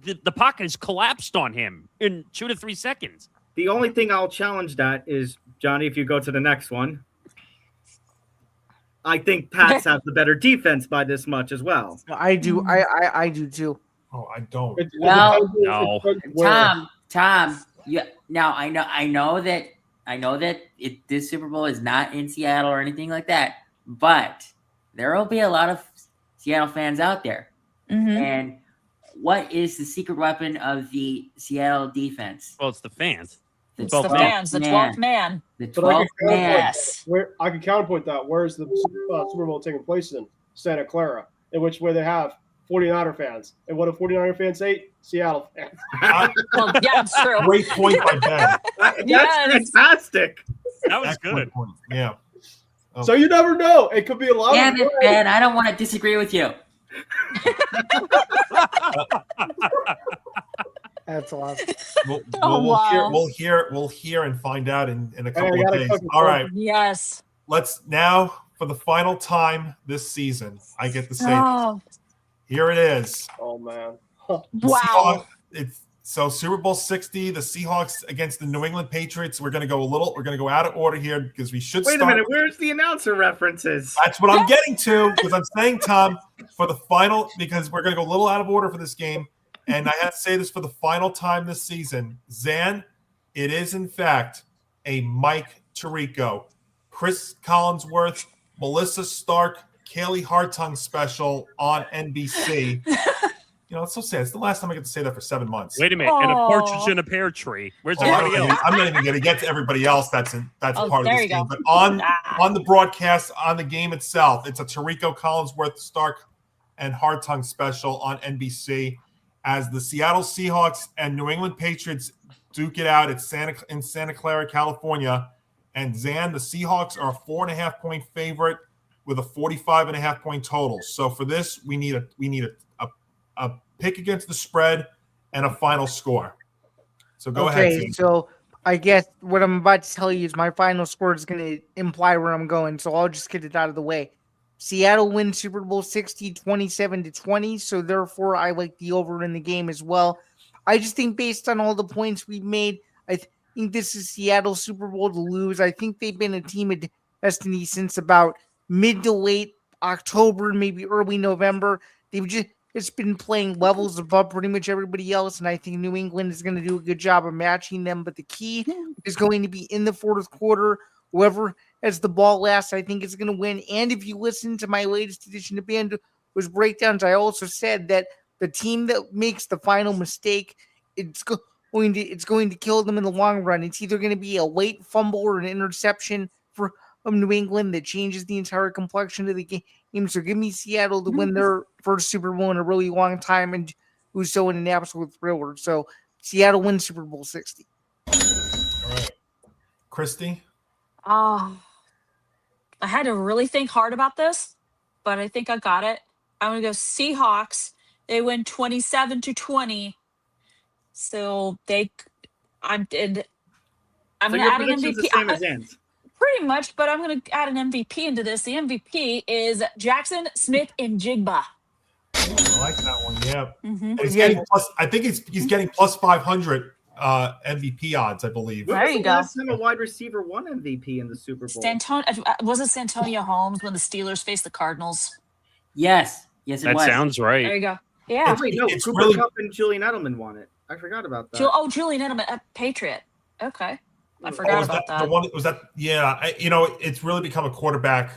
Speaker 8: the pocket is collapsed on him in 2 to 3 seconds.
Speaker 4: The only thing I'll challenge that is, Johnny, if you go to the next one, I think Pats have the better defense by this much as well.
Speaker 7: I do. I do too.
Speaker 2: Oh, I don't.
Speaker 5: Well,
Speaker 8: no.
Speaker 5: Tom. Yeah. Now I know that this Super Bowl is not in Seattle or anything like that, but there will be a lot of Seattle fans out there. And what is the secret weapon of the Seattle defense?
Speaker 8: Well, it's the fans.
Speaker 3: It's the fans, the 12th man.
Speaker 5: The 12th man.
Speaker 3: Yes.
Speaker 6: I can counterpoint that. Where is the Super Bowl taking place in? Santa Clara, in which way they have 49er fans. And what do 49er fans say? Seattle fans.
Speaker 3: Well, yeah, it's true.
Speaker 2: Great point by Ben.
Speaker 4: That's fantastic.
Speaker 8: That was good.
Speaker 2: Point. Yeah.
Speaker 6: So you never know. It could be a lot.
Speaker 5: Damn it, Ben. I don't want to disagree with you.
Speaker 7: That's awesome.
Speaker 2: We'll hear and find out in a couple of days. All right.
Speaker 3: Yes.
Speaker 2: Let's now, for the final time this season, I get to say this. Here it is.
Speaker 6: Oh man.
Speaker 3: Wow.
Speaker 2: So Super Bowl 60, the Seahawks against the New England Patriots. We're gonna go out of order here because we should
Speaker 4: Wait a minute, where's the announcer references?
Speaker 2: That's what I'm getting to, because I'm saying, Tom, for the final, because we're gonna go a little out of order for this game. And I have to say this for the final time this season. Zan, it is in fact a Mike Tirico, Chris Collinsworth, Melissa Stark, Kaylee Hartung special on NBC. It's so sad. It's the last time I get to say that for 7 months.
Speaker 8: Wait a minute. And a partridge in a pear tree. Where's everybody else?
Speaker 2: I'm not even going to get to everybody else that's part of
Speaker 3: there
Speaker 2: this
Speaker 3: you
Speaker 2: game.
Speaker 3: go.
Speaker 2: But on the broadcast, on the game itself, it's a Tirico, Collinsworth, Stark, and Hartung special on NBC as the Seattle Seahawks and New England Patriots duke it out in Santa Clara, California. And Zan, the Seahawks are a 4.5-point favorite with a 45.5-point total. So for this, we need a pick against the spread and a final score. So go ahead.
Speaker 7: Okay, so I guess what I'm about to tell you is my final score is going to imply where I'm going. So I'll just get it out of the way. Seattle wins Super Bowl 60, 27-20. So therefore, I like the over in the game as well. I just think based on all the points we've made, I think this is Seattle's Super Bowl to lose. I think they've been a team of destiny since about mid to late October, maybe early November. It's been playing levels above pretty much everybody else, and I think New England is going to do a good job of matching them. But the key is going to be in the fourth quarter. Whoever has the ball last, I think is going to win. And if you listen to my latest edition of Band was breakdowns, I also said that the team that makes the final mistake, it's going to kill them in the long run. It's either going to be a late fumble or an interception from New England that changes the entire complexion of the game. So give me Seattle to win their first Super Bowl in a really long time and who's so in an absolute thriller. So Seattle wins Super Bowl 60.
Speaker 2: All right. Christy?
Speaker 3: I had to really think hard about this, but I think I got it. I'm going to go Seahawks. They win 27-20. So I'm going to add an MVP.
Speaker 4: The same as ends.
Speaker 3: Pretty much, but I'm going to add an MVP into this. The MVP is Jackson Smith-Njigba.
Speaker 2: I like that one. Yeah,
Speaker 3: Mm-hmm.
Speaker 2: He's getting plus. I think he's getting plus 500 MVP odds. I believe.
Speaker 3: There you go.
Speaker 4: Last time a wide receiver won MVP in the Super Bowl.
Speaker 3: Was it Santonio Holmes when the Steelers faced the Cardinals?
Speaker 5: Yes, it
Speaker 8: that
Speaker 5: was.
Speaker 8: sounds right.
Speaker 3: There you go. Yeah.
Speaker 4: Wait, no, Cooper
Speaker 2: really...
Speaker 4: Kupp and Julian Edelman won it. I forgot about that.
Speaker 3: Julian Edelman, a Patriot. Okay. I forgot about that.
Speaker 2: The one was that? Yeah, it's really become a quarterback.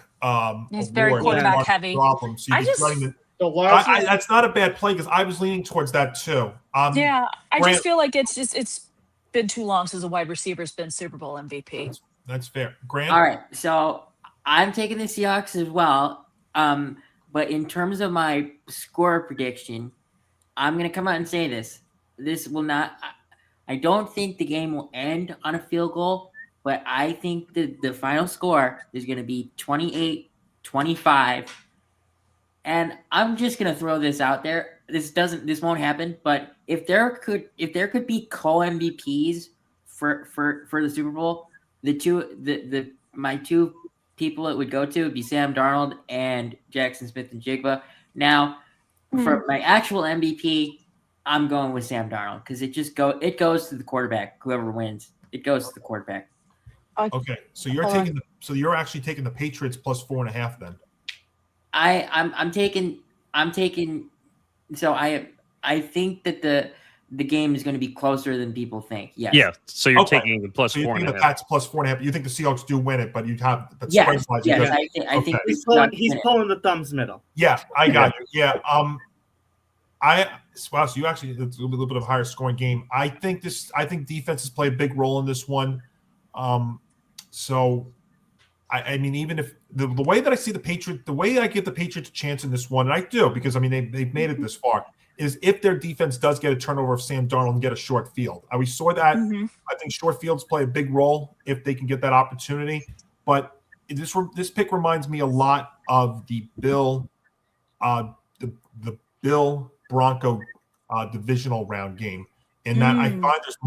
Speaker 3: He's very quarterback heavy.
Speaker 2: Problem. So that's not a bad play because I was leaning towards that too.
Speaker 3: I just feel like it's been too long since a wide receiver's been Super Bowl MVP.
Speaker 2: That's fair. Grant.
Speaker 5: All right, so I'm taking the Seahawks as well. But in terms of my score prediction, I'm going to come out and say this. This will not. I don't think the game will end on a field goal, but I think the final score is going to be 28-25. And I'm just going to throw this out there. This won't happen, but if there could be co-MVPs for the Super Bowl, my two people it would go to would be Sam Darnold and Jackson Smith-Njigba. Now, for my actual MVP, I'm going with Sam Darnold because it goes to the quarterback. Whoever wins, it goes to the quarterback.
Speaker 2: Okay, so you're actually taking the Patriots plus 4.5 then.
Speaker 5: I'm taking. So I think that the game is going to be closer than people think. Yes.
Speaker 8: Yeah. So you're taking the plus 4.5.
Speaker 2: The Pats plus 4.5. You think the Seahawks do win it, but you have the
Speaker 5: yes. I think
Speaker 4: he's pulling the thumbs middle.
Speaker 2: Yeah, I got you. Yeah. So you actually it's a little bit of a higher scoring game. I think defenses play a big role in this one. So I mean, even if the way that I see the Patriots, the way I give the Patriots a chance in this one, and I do because I mean they've made it this far, is if their defense does get a turnover of Sam Darnold and get a short field. We saw that.
Speaker 3: Mm-hmm.
Speaker 2: I think short fields play a big role if they can get that opportunity. But this pick reminds me a lot of the Bill Bronco divisional round game, in that I find there's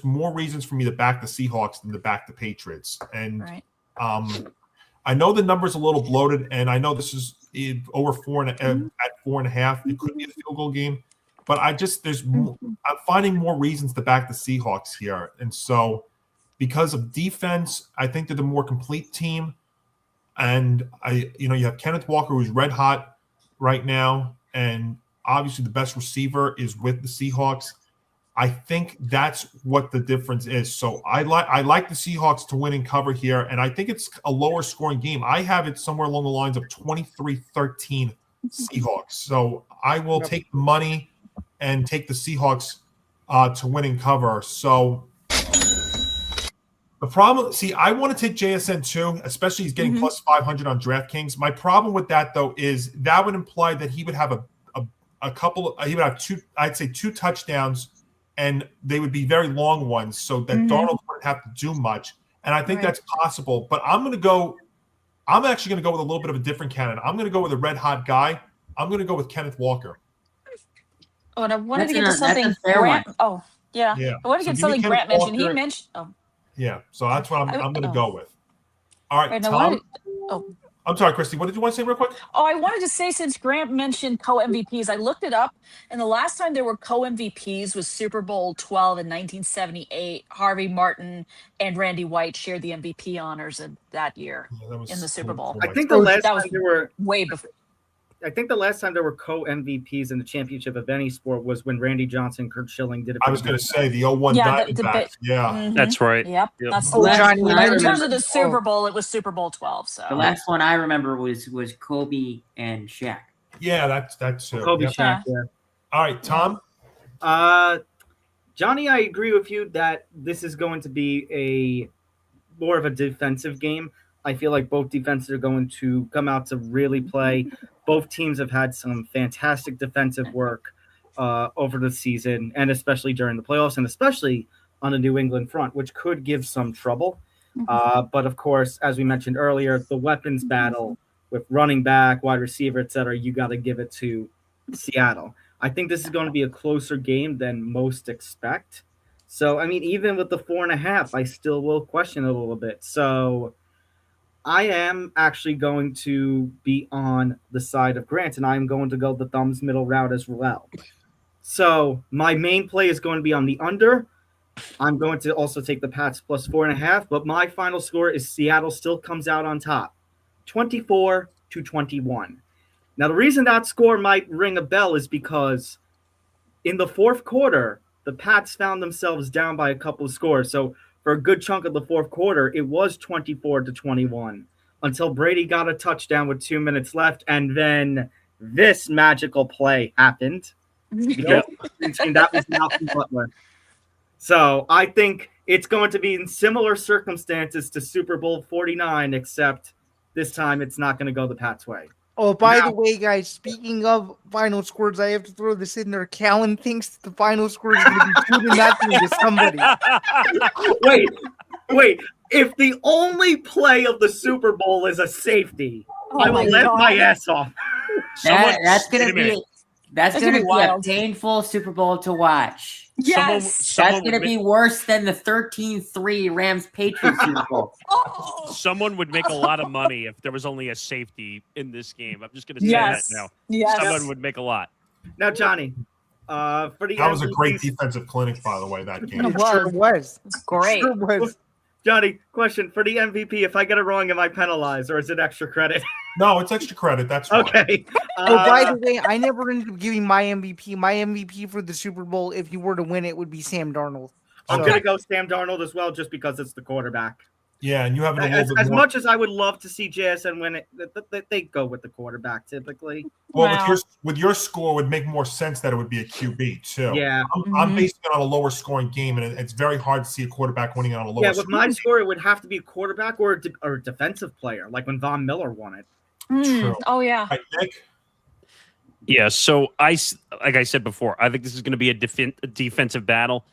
Speaker 2: more reasons for me to back the Seahawks than to back the Patriots. And I know the number's a little bloated, and I know this is over 4.5. It could be a field goal game, but I'm finding more reasons to back the Seahawks here. And so because of defense, I think they're the more complete team. And you have Kenneth Walker, who's red hot right now, and obviously the best receiver is with the Seahawks. I think that's what the difference is. So I like the Seahawks to win and cover here, and I think it's a lower scoring game. I have it somewhere along the lines of 23-13 Seahawks. So I will take the money and take the Seahawks to win and cover. So the problem, I want to take JSN too, especially he's getting plus 500 on DraftKings. My problem with that though is that would imply that he would have a couple. He would have two touchdowns. And they would be very long ones, so that Darnold wouldn't have to do much. And I think that's possible. But I'm actually going to go with a little bit of a different candidate. I'm going to go with a red hot guy. I'm going to go with Kenneth Walker.
Speaker 3: Oh, and I wanted to get to something Grant. Oh, yeah. I wanted to get to something Grant mentioned. He mentioned. Oh.
Speaker 2: Yeah, so that's what I'm going to go with. All right, Tom. I'm sorry, Christy. What did you want to say real quick?
Speaker 3: Oh, I wanted to say, since Grant mentioned co-MVPs, I looked it up, and the last time there were co-MVPs was Super Bowl 12 in 1978. Harvey Martin and Randy White shared the MVP honors in that year in the Super Bowl.
Speaker 4: I think the last time there were
Speaker 3: way before.
Speaker 4: I think the last time there were co-MVPs in the championship of any sport was when Randy Johnson and Kurt Schilling did it.
Speaker 2: I was going to say the 01 Diamondbacks.
Speaker 8: That's right.
Speaker 3: Yep. That's the last one. In terms of the Super Bowl, it was Super Bowl 12. So
Speaker 5: the last one I remember was Kobe and Shaq.
Speaker 2: Yeah, that's
Speaker 4: Kobe, Shaq. Yeah.
Speaker 2: All right, Tom.
Speaker 4: Johnny, I agree with you that this is going to be more of a defensive game. I feel like both defenses are going to come out to really play. Both teams have had some fantastic defensive work over the season, and especially during the playoffs, and especially on the New England front, which could give some trouble. But of course, as we mentioned earlier, the weapons battle with running back, wide receiver, et cetera, you got to give it to Seattle. I think this is going to be a closer game than most expect. So, I mean, even with the 4.5, I still will question it a little bit. So I am actually going to be on the side of Grant, and I'm going to go the thumbs middle route as well. So my main play is going to be on the under. I'm going to also take the Pats plus 4.5, but my final score is Seattle still comes out on top, 24-21. Now, the reason that score might ring a bell is because in the fourth quarter, the Pats found themselves down by a couple of scores. So for a good chunk of the fourth quarter, it was 24-21 until Brady got a touchdown with 2 minutes left, and then this magical play happened. That was Malcolm Butler. So I think it's going to be in similar circumstances to Super Bowl 49, except this time it's not going to go the Pats' way.
Speaker 7: Oh, by the way, guys, speaking of final scores, I have to throw this in there. Callan thinks the final score is going to be 2-0 to somebody.
Speaker 4: Wait. If the only play of the Super Bowl is a safety, I will let my ass off.
Speaker 5: That's going to be a painful Super Bowl to watch.
Speaker 3: Yes.
Speaker 5: That's going to be worse than the 13-3 Rams-Patriots Super Bowl.
Speaker 8: Someone would make a lot of money if there was only a safety in this game. I'm just going to say that now.
Speaker 3: Yes.
Speaker 8: Someone would make a lot.
Speaker 4: Now, Johnny, for the
Speaker 2: that was a great defensive clinic, by the way, that game.
Speaker 7: It sure was.
Speaker 3: It's great.
Speaker 7: Sure was.
Speaker 4: Johnny, question for the MVP. If I get it wrong, am I penalized or is it extra credit?
Speaker 2: No, it's extra credit. That's fine.
Speaker 4: Okay.
Speaker 7: By the way, I never ended up giving my MVP. My MVP for the Super Bowl, if you were to win it, would be Sam Darnold.
Speaker 4: I'm going to go Sam Darnold as well, just because it's the quarterback.
Speaker 2: Yeah, and you have
Speaker 4: as much as I would love to see JSN win it, they go with the quarterback typically.
Speaker 2: Well, with your score, it would make more sense that it would be a QB too.
Speaker 4: Yeah,
Speaker 2: I'm basing it on a lower scoring game, and it's very hard to see a quarterback winning on a lower.
Speaker 4: Yeah, with my score, it would have to be a quarterback or a defensive player, like when Von Miller won it.
Speaker 2: True.
Speaker 3: Oh yeah.
Speaker 2: Right, Nick?
Speaker 8: Yeah. So like I said before, I think this is going to be a defensive battle.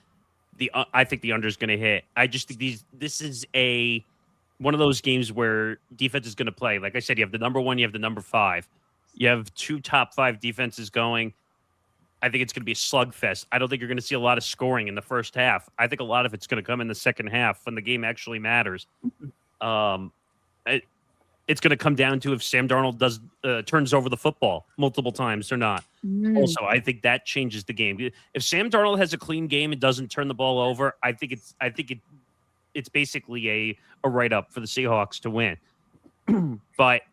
Speaker 8: I think the under is going to hit. I just think this is one of those games where defense is going to play. Like I said, you have the number 1, you have the number 5. You have 2 top 5 defenses going. I think it's going to be a slugfest. I don't think you're going to see a lot of scoring in the first half. I think a lot of it's going to come in the second half when the game actually matters. It's going to come down to if Sam Darnold turns over the football multiple times or not. Also, I think that changes the game. If Sam Darnold has a clean game and doesn't turn the ball over, I think it's basically a write-up for the Seahawks to win. But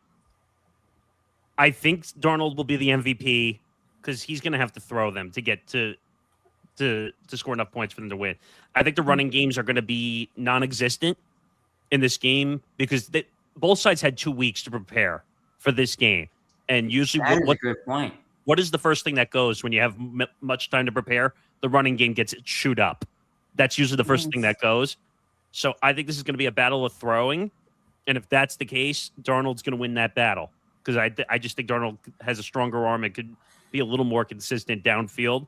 Speaker 8: I think Darnold will be the MVP because he's going to have to throw them to get to to score enough points for them to win. I think the running games are going to be non-existent in this game because both sides had 2 weeks to prepare for this game. And usually,
Speaker 5: That is a good point.
Speaker 8: What is the first thing that goes when you have much time to prepare? The running game gets chewed up. That's usually the first thing that goes. So I think this is going to be a battle of throwing. And if that's the case, Darnold's going to win that battle because I just think Darnold has a stronger arm and could be a little more consistent downfield.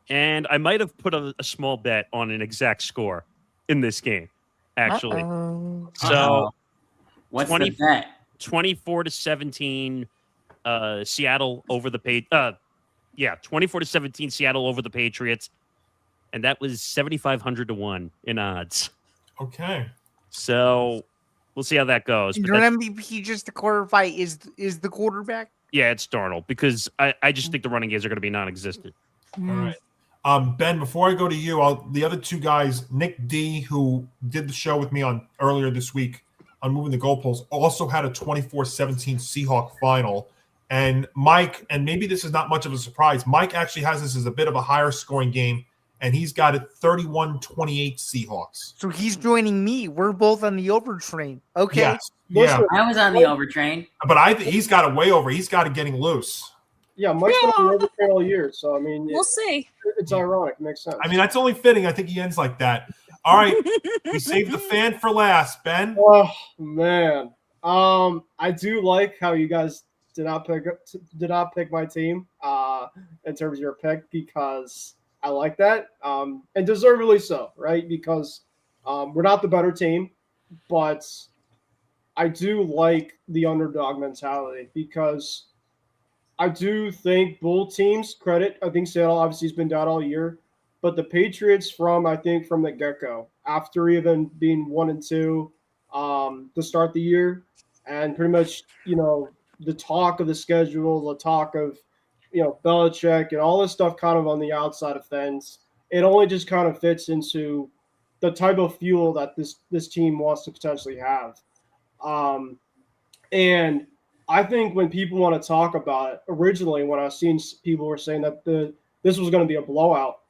Speaker 8: And I might have put a small bet on an exact score in this game, actually. So
Speaker 5: what's the bet?
Speaker 8: 24-17 Seattle over the 24-17 Seattle over the Patriots. And that was 7,500 to 1 in odds.
Speaker 2: Okay.
Speaker 8: So we'll see how that goes.
Speaker 7: Your MVP, just to clarify, is the quarterback?
Speaker 8: Yeah, it's Darnold because I just think the running games are going to be non-existent.
Speaker 2: All right. Ben, before I go to you, the other two guys, Nick D, who did the show with me on earlier this week on Moving the Goalposts, also had a 24-17 Seahawk final. And Mike, and maybe this is not much of a surprise, Mike actually has this as a bit of a higher scoring game, and he's got it 31-28 Seahawks.
Speaker 7: So he's joining me. We're both on the over train. Okay.
Speaker 2: Yes. Yeah.
Speaker 5: I was on the over train.
Speaker 2: But he's got it way over. He's got it getting loose.
Speaker 6: Yeah, Mike's been on the over train all year. So, I mean,
Speaker 3: We'll see.
Speaker 6: it's ironic. It makes sense.
Speaker 2: I mean, that's only fitting. I think he ends like that. All right. We saved the fan for last, Ben.
Speaker 6: Oh, man. I do like how you guys did not pick my team in terms of your pick because I like that, and deservedly so, right? Because we're not the better team, but I do like the underdog mentality because I do think both teams credit. I think Seattle obviously has been down all year, but the Patriots from the get-go, after even being 1-2 to start the year, and pretty much, the talk of the schedule, the talk of, Belichick and all this stuff kind of on the outside of things, it only just kind of fits into the type of fuel that this team wants to potentially have. And I think when people want to talk about it, originally when I was seeing people were saying that this was going to be a blowout,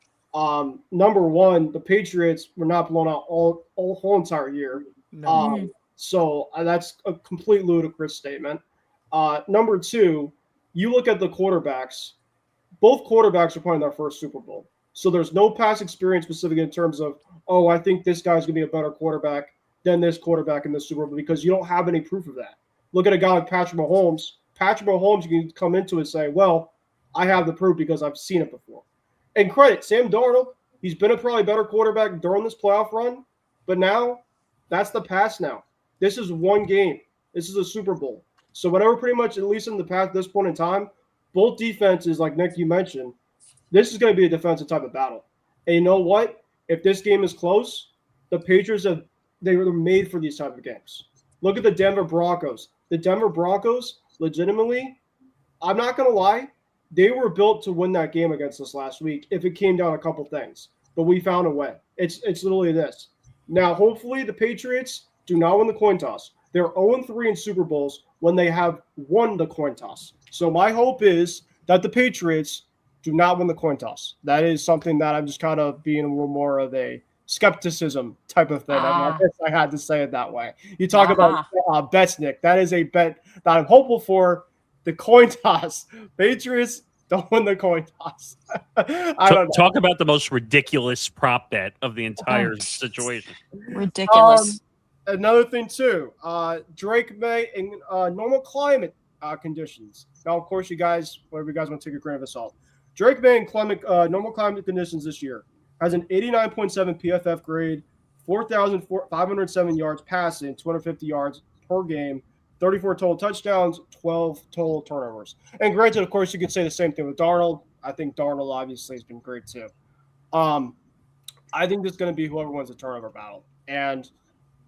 Speaker 6: number one, the Patriots were not blown out all whole entire year.
Speaker 7: No.
Speaker 6: So that's a complete ludicrous statement. Number two, you look at the quarterbacks. Both quarterbacks are playing their first Super Bowl. So there's no past experience specific in terms of, I think this guy's going to be a better quarterback than this quarterback in the Super Bowl because you don't have any proof of that. Look at a guy like Patrick Mahomes. Patrick Mahomes, you can come into it and say, well, I have the proof because I've seen it before. And credit, Sam Darnold, he's been a probably better quarterback during this playoff run, but now that's the past now. This is one game. This is a Super Bowl. So whatever pretty much, at least in the past, this point in time, both defenses, like Nick, you mentioned, this is going to be a defensive type of battle. And you know what? If this game is close, the Patriots they were made for these type of games. Look at the Denver Broncos. The Denver Broncos, legitimately, I'm not going to lie, they were built to win that game against us last week if it came down a couple things. But we found a way. It's literally this. Now, hopefully, the Patriots do not win the coin toss. They're 0-3 in Super Bowls when they have won the coin toss. So my hope is that the Patriots do not win the coin toss. That is something that I'm just kind of being a little more of a skepticism type of thing. I guess I had to say it that way. You talk about bets, Nick. That is a bet that I'm hopeful for. The coin toss. Patriots don't win the coin toss. I don't know.
Speaker 8: Talk about the most ridiculous prop bet of the entire situation.
Speaker 3: Ridiculous.
Speaker 6: Another thing, too, Drake Maye in normal climate conditions. Now, of course, whatever you guys want to take a grain of salt. Drake Maye in normal climate conditions this year has an 89.7 PFF grade, 4,507 yards passing, 250 yards per game, 34 total touchdowns, 12 total turnovers. And granted, of course, you could say the same thing with Darnold. I think Darnold obviously has been great, too. I think this is going to be whoever wins the turnover battle. And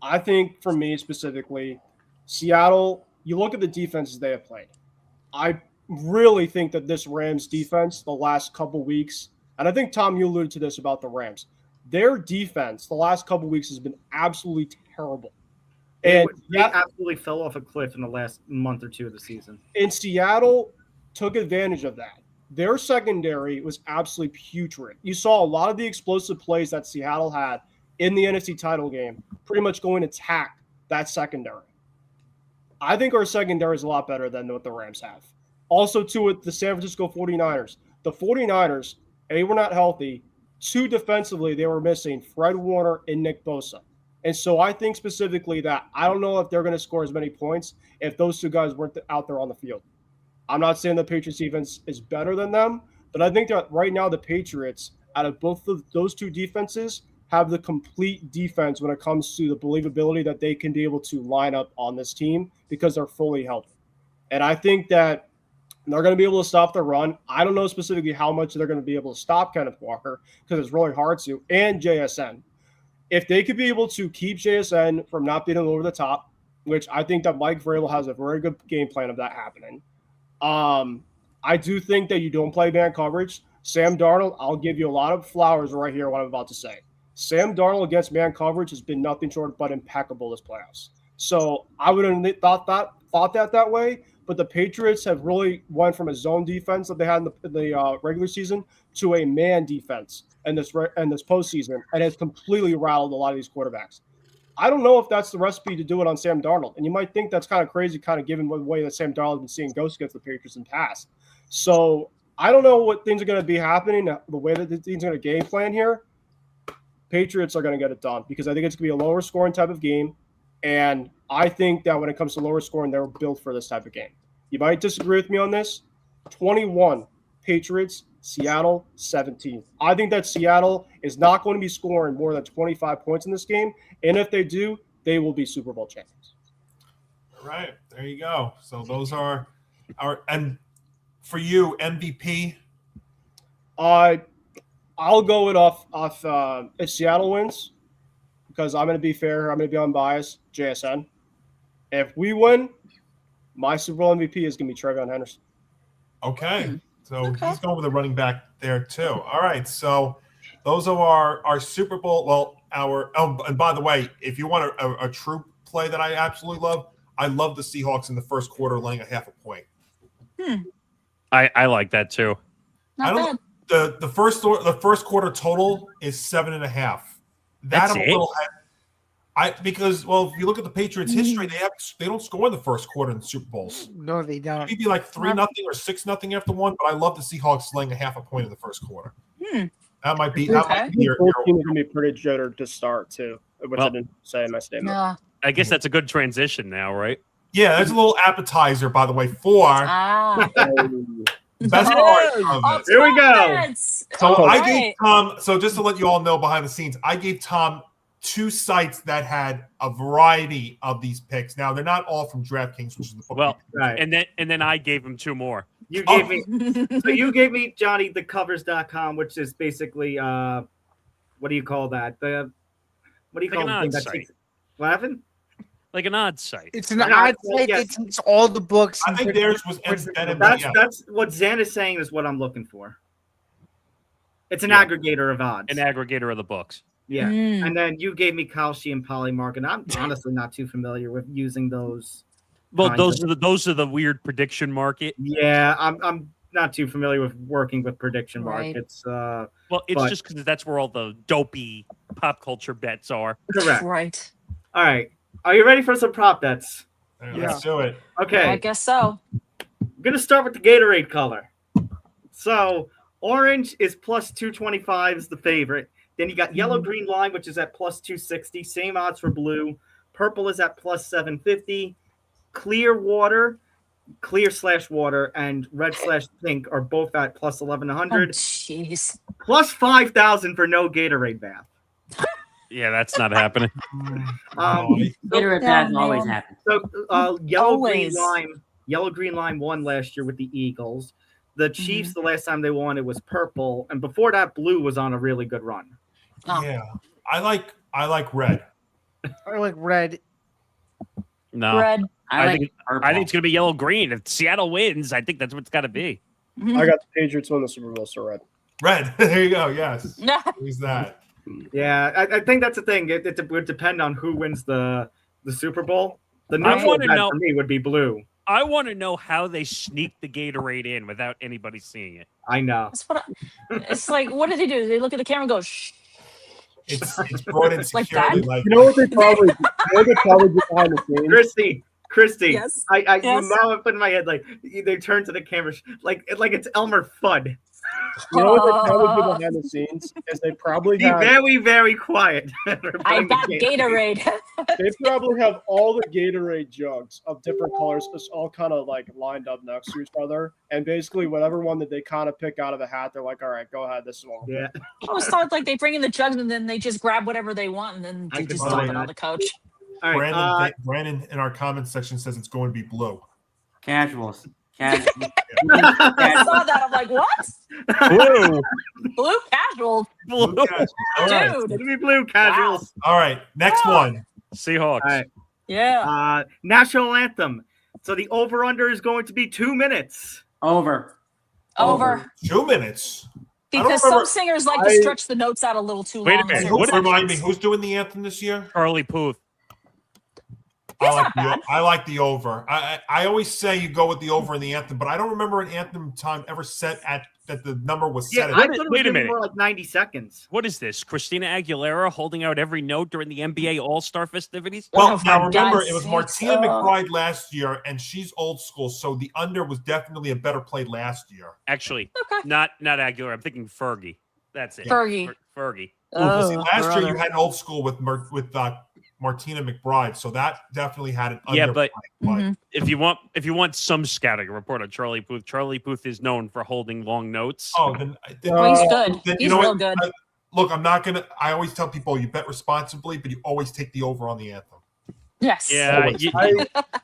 Speaker 6: I think for me specifically, Seattle, you look at the defenses they have played. I really think that this Rams defense the last couple weeks, and I think, Tom, you alluded to this about the Rams, their defense the last couple weeks has been absolutely terrible. And
Speaker 4: they absolutely fell off a cliff in the last month or two of the season.
Speaker 6: And Seattle took advantage of that. their secondary was absolutely putrid. You saw a lot of the explosive plays that Seattle had in the NFC title game pretty much going to attack that secondary. I think our secondary is a lot better than what the Rams have. Also, too, with the San Francisco 49ers. The 49ers, they were not healthy. 2, defensively, they were missing Fred Warner and Nick Bosa. And so I think specifically that I don't know if they're going to score as many points if those 2 guys weren't out there on the field. I'm not saying the Patriots defense is better than them, but I think that right now the Patriots, out of both of those 2 defenses, have the complete defense when it comes to the believability that they can be able to line up on this team because they're fully healthy. And I think that they're going to be able to stop the run. I don't know specifically how much they're going to be able to stop Kenneth Walker because it's really hard to, and JSN. If they could be able to keep JSN from not being over the top, which I think that Mike Vrabel has a very good game plan of that happening. I do think that you don't play man coverage. Sam Darnold, I'll give you a lot of flowers right here, what I'm about to say. Sam Darnold against man coverage has been nothing short but impeccable this playoffs. So I would have thought that way, but the Patriots have really went from a zone defense that they had in the regular season to a man defense in this postseason, and has completely rattled a lot of these quarterbacks. I don't know if that's the recipe to do it on Sam Darnold, and you might think that's kind of crazy, kind of given the way that Sam Darnold has been seeing ghosts against the Patriots in the past. So I don't know what things are going to be happening, the way that the team's going to game plan here. Patriots are going to get it done because I think it's going to be a lower scoring type of game. And I think that when it comes to lower scoring, they're built for this type of game. You might disagree with me on this. 21 Patriots, Seattle 17. I think that Seattle is not going to be scoring more than 25 points in this game. And if they do, they will be Super Bowl champions.
Speaker 2: All right. There you go. So those are our – and for you, MVP?
Speaker 6: I'll go it off if Seattle wins, because I'm going to be fair. I'm going to be unbiased. JSN. If we win, my Super Bowl MVP is going to be Trevion Henderson.
Speaker 2: Okay. So he's going with a running back there too. All right. So those are our Super Bowl. Well, and by the way, if you want a true play that I absolutely love, I love the Seahawks in the first quarter laying a half a point.
Speaker 8: I like that too.
Speaker 3: Not bad.
Speaker 2: The first quarter total is 7.5.
Speaker 8: That's it?
Speaker 2: Because if you look at the Patriots' history, they don't score in the first quarter in the Super Bowls.
Speaker 7: No, they don't.
Speaker 2: Maybe like 3-0 or 6-0 after one. But I love the Seahawks laying a half a point in the first quarter. That might be your
Speaker 6: team is going to be pretty jitter to start too, which I didn't say in my statement.
Speaker 3: Nah.
Speaker 8: I guess that's a good transition now, right?
Speaker 2: Yeah, there's a little appetizer, by the way, for best part of it.
Speaker 4: Here we go.
Speaker 2: So I gave Tom. So just to let you all know behind the scenes, I gave Tom 2 sites that had a variety of these picks. Now they're not all from DraftKings, which is the book.
Speaker 8: Well,
Speaker 4: Right.
Speaker 8: and then I gave him 2 more.
Speaker 4: You gave me Johnny thecovers.com, which is basically what do you call that? What do you call
Speaker 8: an
Speaker 4: the
Speaker 8: odds
Speaker 4: thing that
Speaker 8: site.
Speaker 4: takes what happened?
Speaker 8: Like an odds site.
Speaker 7: It's an odd site that takes all the books.
Speaker 2: I think theirs was embedded.
Speaker 4: That's what Zan is saying is what I'm looking for. It's an aggregator of odds.
Speaker 8: An aggregator of the books.
Speaker 4: Yeah. And then you gave me Kalshi and Polymark, and I'm honestly not too familiar with using those.
Speaker 8: Well, those are the weird prediction market.
Speaker 4: Yeah, I'm not too familiar with working with prediction markets.
Speaker 8: Well, it's just because that's where all the dopey pop culture bets are.
Speaker 4: Correct.
Speaker 3: Right.
Speaker 4: All right. Are you ready for some prop bets?
Speaker 2: Let's do it.
Speaker 4: Okay.
Speaker 3: I guess so.
Speaker 4: I'm going to start with the Gatorade color. So orange is plus 225 is the favorite. Then you got yellow green lime, which is at plus 260. Same odds for blue. Purple is at plus 750. Clear water, clear/water, and red/pink are both at plus 1100.
Speaker 3: Jeez.
Speaker 4: Plus 5,000 for no Gatorade bath.
Speaker 8: Yeah, that's not happening.
Speaker 5: Gatorade bath always happens.
Speaker 4: So yellow green lime won last year with the Eagles. The Chiefs, the last time they won, it was purple, and before that, blue was on a really good run.
Speaker 2: Yeah, I like red.
Speaker 7: I like red.
Speaker 8: No,
Speaker 3: Red.
Speaker 8: I think it's gonna be yellow green. If Seattle wins, I think that's what it's got to be.
Speaker 6: I got the Patriots win the Super Bowl, so red.
Speaker 2: Red. There you go. Yes. Who's that?
Speaker 4: Yeah, I think that's the thing. It would depend on who wins the Super Bowl. The
Speaker 8: I
Speaker 4: neutral
Speaker 8: wanna
Speaker 4: bet
Speaker 8: know-
Speaker 4: for me would be blue.
Speaker 8: I want to know how they sneak the Gatorade in without anybody seeing it.
Speaker 4: I know.
Speaker 3: It's like, what do? They look at the camera and go, shh.
Speaker 2: It's brought in
Speaker 3: Like
Speaker 2: securely.
Speaker 3: that?
Speaker 2: Like,
Speaker 6: You know what they probably do behind the scenes?
Speaker 4: Christy,
Speaker 3: Yes.
Speaker 4: I
Speaker 3: Yes.
Speaker 4: now I put in my head like they turn to the camera like it's Elmer Fudd.
Speaker 6: You know what they probably do behind the scenes is they probably
Speaker 4: Be
Speaker 6: have
Speaker 4: very, very quiet.
Speaker 3: I got Gatorade.
Speaker 6: they probably have all the Gatorade jugs of different colors just all kind of like lined up next to each other, and basically whatever one that they kind of pick out of the hat, they're like, all right, go ahead, this one.
Speaker 4: Yeah.
Speaker 3: I always thought like they bring in the jugs and then they just grab whatever they want and then
Speaker 4: I
Speaker 3: they
Speaker 4: could
Speaker 3: just
Speaker 4: buy
Speaker 3: dump it
Speaker 4: that.
Speaker 3: on the couch.
Speaker 4: All right.
Speaker 2: Brandon in our comments section says it's going to be blue.
Speaker 5: Casuals.
Speaker 3: I saw that. I'm like, what?
Speaker 8: Blue.
Speaker 3: Blue casual.
Speaker 2: Blue casuals. All right.
Speaker 3: Dude.
Speaker 4: It'll be blue casuals.
Speaker 2: All right. Next one.
Speaker 8: Seahawks.
Speaker 4: All right.
Speaker 3: Yeah.
Speaker 4: National anthem. So the over/under is going to be 2 minutes.
Speaker 5: Over.
Speaker 3: Over.
Speaker 2: 2 minutes.
Speaker 3: Because some singers like to stretch the notes out a little too
Speaker 8: Wait a
Speaker 3: long.
Speaker 8: minute.
Speaker 3: so
Speaker 8: What
Speaker 2: Remind me, who's doing the anthem this year?
Speaker 8: Charlie Puth.
Speaker 2: I like the over. I always say you go with the over in the anthem, but I don't remember an anthem time ever set at that the number was set.
Speaker 4: I thought it was
Speaker 8: Wait a
Speaker 4: gonna be
Speaker 8: minute.
Speaker 4: more like 90 seconds.
Speaker 8: What is this? Christina Aguilera holding out every note during the NBA All-Star festivities?
Speaker 2: Well,
Speaker 3: for
Speaker 2: now remember,
Speaker 3: God's
Speaker 2: it was
Speaker 3: sakes.
Speaker 2: Martina McBride last year, and she's old school, so the under was definitely a better play last year.
Speaker 8: Actually,
Speaker 3: Okay.
Speaker 8: not Aguilera. I'm thinking Fergie. That's it.
Speaker 3: Fergie.
Speaker 8: Fergie.
Speaker 2: Well, see, last year you had an old school with Martina McBride, so that definitely had an under.
Speaker 8: Yeah, but
Speaker 3: Mhm.
Speaker 8: if you want some scouting report on Charlie Puth is known for holding long notes.
Speaker 2: then
Speaker 3: Well, he's good.
Speaker 2: then
Speaker 3: He's real good.
Speaker 2: Look, I'm not gonna. I always tell people you bet responsibly, but you always take the over on the anthem.
Speaker 3: Yes.
Speaker 8: Yeah,
Speaker 2: Always.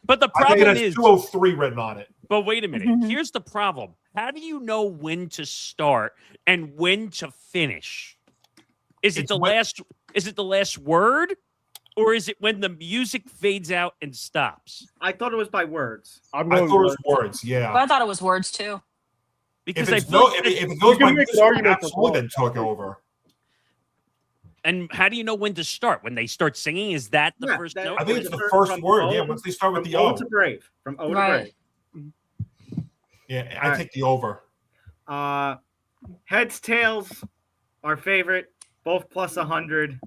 Speaker 8: but the
Speaker 2: I think it
Speaker 8: problem
Speaker 2: has
Speaker 8: is
Speaker 2: 203 written on it.
Speaker 8: But wait a minute.
Speaker 3: Mhm.
Speaker 8: Here's the problem. How do you know when to start and when to finish? Is it
Speaker 2: It's
Speaker 8: the
Speaker 2: when-
Speaker 8: last word? Or is it when the music fades out and stops?
Speaker 4: I thought it was by words.
Speaker 2: I thought it was words. Yeah.
Speaker 3: But I thought it was words too.
Speaker 8: Because
Speaker 2: if,
Speaker 8: I
Speaker 2: it's
Speaker 8: feel
Speaker 2: no,
Speaker 8: like
Speaker 2: if it goes
Speaker 6: can
Speaker 2: by
Speaker 6: make an
Speaker 2: music,
Speaker 6: argument for
Speaker 2: absolutely then
Speaker 6: both.
Speaker 2: took over.
Speaker 8: and how do you know when to start? When they start singing? Is that the
Speaker 4: Yeah,
Speaker 8: first
Speaker 4: that-
Speaker 8: note?
Speaker 2: I think it's the
Speaker 4: From
Speaker 2: first
Speaker 4: O-
Speaker 2: word. Yeah, once they start with
Speaker 4: From
Speaker 2: the
Speaker 4: O
Speaker 2: O.
Speaker 4: to Brave. From O to
Speaker 3: Right.
Speaker 4: Brave.
Speaker 2: Yeah, I
Speaker 4: All right.
Speaker 2: take the over.
Speaker 4: Heads, tails, our favorite, both plus 100.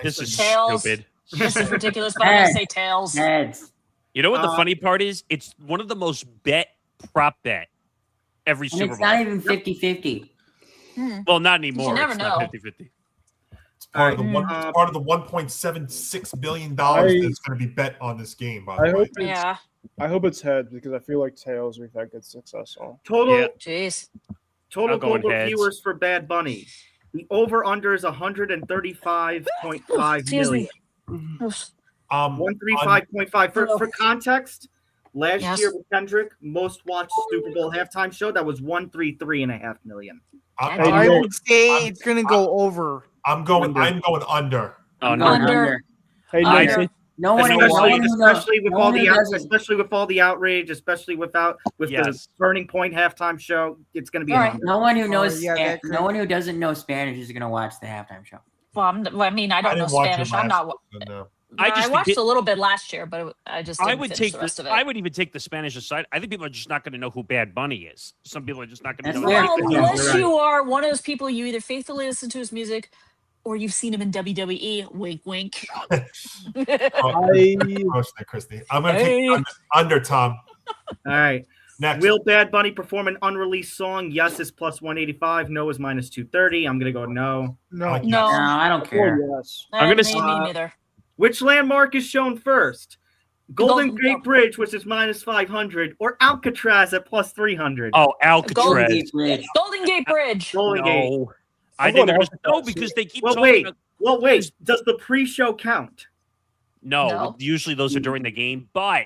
Speaker 8: This is
Speaker 3: Tails.
Speaker 8: stupid.
Speaker 3: This is ridiculous, but I'm going to say tails.
Speaker 5: Heads.
Speaker 8: You know what the
Speaker 4: Uh,
Speaker 8: funny part is? It's one of the most prop bet every
Speaker 5: And
Speaker 8: Super
Speaker 5: it's
Speaker 8: Bowl.
Speaker 5: not even 50-50.
Speaker 8: Well, not anymore.
Speaker 3: never
Speaker 8: It's not
Speaker 3: know.
Speaker 8: 50-50.
Speaker 2: It's part of the
Speaker 3: Alright.
Speaker 2: it's part of the $1.76 billion
Speaker 6: I-
Speaker 2: that's going to be bet on this game. By
Speaker 6: I
Speaker 2: the way,
Speaker 6: hope it's
Speaker 3: Yeah.
Speaker 6: I hope it's heads because I feel like tails we've had good success on.
Speaker 4: Total
Speaker 8: Yeah.
Speaker 3: Jeez.
Speaker 4: total
Speaker 8: I'm going
Speaker 4: global
Speaker 8: heads.
Speaker 4: viewers for Bad Bunny. The over/under is 135.5
Speaker 3: Excuse
Speaker 4: million.
Speaker 3: me.
Speaker 4: 135.5. For context, last
Speaker 3: Yes.
Speaker 4: year with Kendrick, most watched Super Bowl halftime show that was 133.5 million.
Speaker 2: I'm,
Speaker 3: Hey,
Speaker 7: I
Speaker 2: going,
Speaker 7: would say it's going to go over.
Speaker 2: I'm going
Speaker 4: Under.
Speaker 2: under.
Speaker 8: Oh,
Speaker 5: I'm
Speaker 8: no.
Speaker 5: going
Speaker 3: Under.
Speaker 6: Hey,
Speaker 5: Under.
Speaker 6: Nancy,
Speaker 5: No one, no
Speaker 4: Especially,
Speaker 5: one who knows.
Speaker 4: especially with
Speaker 5: no
Speaker 4: all
Speaker 5: one
Speaker 4: the
Speaker 5: who doesn't.
Speaker 4: especially with all the outrage, especially with
Speaker 8: Yes.
Speaker 4: the Burning Point halftime show, it's going to be
Speaker 3: All
Speaker 4: an
Speaker 3: right.
Speaker 4: under.
Speaker 5: No one who knows
Speaker 7: yeah, that
Speaker 5: no one who doesn't know Spanish is going to watch the halftime show.
Speaker 3: Well, I mean, I don't know
Speaker 2: didn't watch it
Speaker 3: Spanish. I'm
Speaker 2: last
Speaker 3: not.
Speaker 2: season, no.
Speaker 3: I watched a little bit last year, but I just didn't finish the rest of it.
Speaker 8: I would even take the Spanish aside. I think people are just not going to know who Bad Bunny is. Some people are just not going to
Speaker 5: That's
Speaker 8: know.
Speaker 5: fair.
Speaker 3: Well,
Speaker 8: anything.
Speaker 3: unless
Speaker 4: You're right.
Speaker 3: you are one of those people you either faithfully listen to his music or you've seen him in WWE. Wink, wink.
Speaker 6: I
Speaker 2: Gross there, Christy. I'm going to
Speaker 3: Hey.
Speaker 2: take under, Tom.
Speaker 4: All right.
Speaker 2: Next.
Speaker 4: Will Bad Bunny perform an unreleased song? Yes is plus 185. No is minus 230. I'm going to go no.
Speaker 7: No.
Speaker 2: Like-
Speaker 3: No,
Speaker 5: No, I don't care.
Speaker 6: yes.
Speaker 8: I'm gonna
Speaker 3: me neither.
Speaker 4: Which landmark is shown first? Golden
Speaker 3: Golden-
Speaker 4: Gate Bridge, which is minus 500, or Alcatraz at plus 300?
Speaker 8: Oh,
Speaker 5: Golden
Speaker 8: Alcatraz.
Speaker 5: Gate Bridge.
Speaker 3: Golden Gate Bridge.
Speaker 4: Golden Gate.
Speaker 8: No. I
Speaker 6: I'm
Speaker 8: think
Speaker 6: going
Speaker 8: there was no
Speaker 6: Alcatraz.
Speaker 8: because they keep
Speaker 4: Well,
Speaker 8: talking
Speaker 4: wait.
Speaker 8: about
Speaker 4: Well, wait. Does the pre-show count?
Speaker 8: no,
Speaker 3: No.
Speaker 8: usually those are during the game. But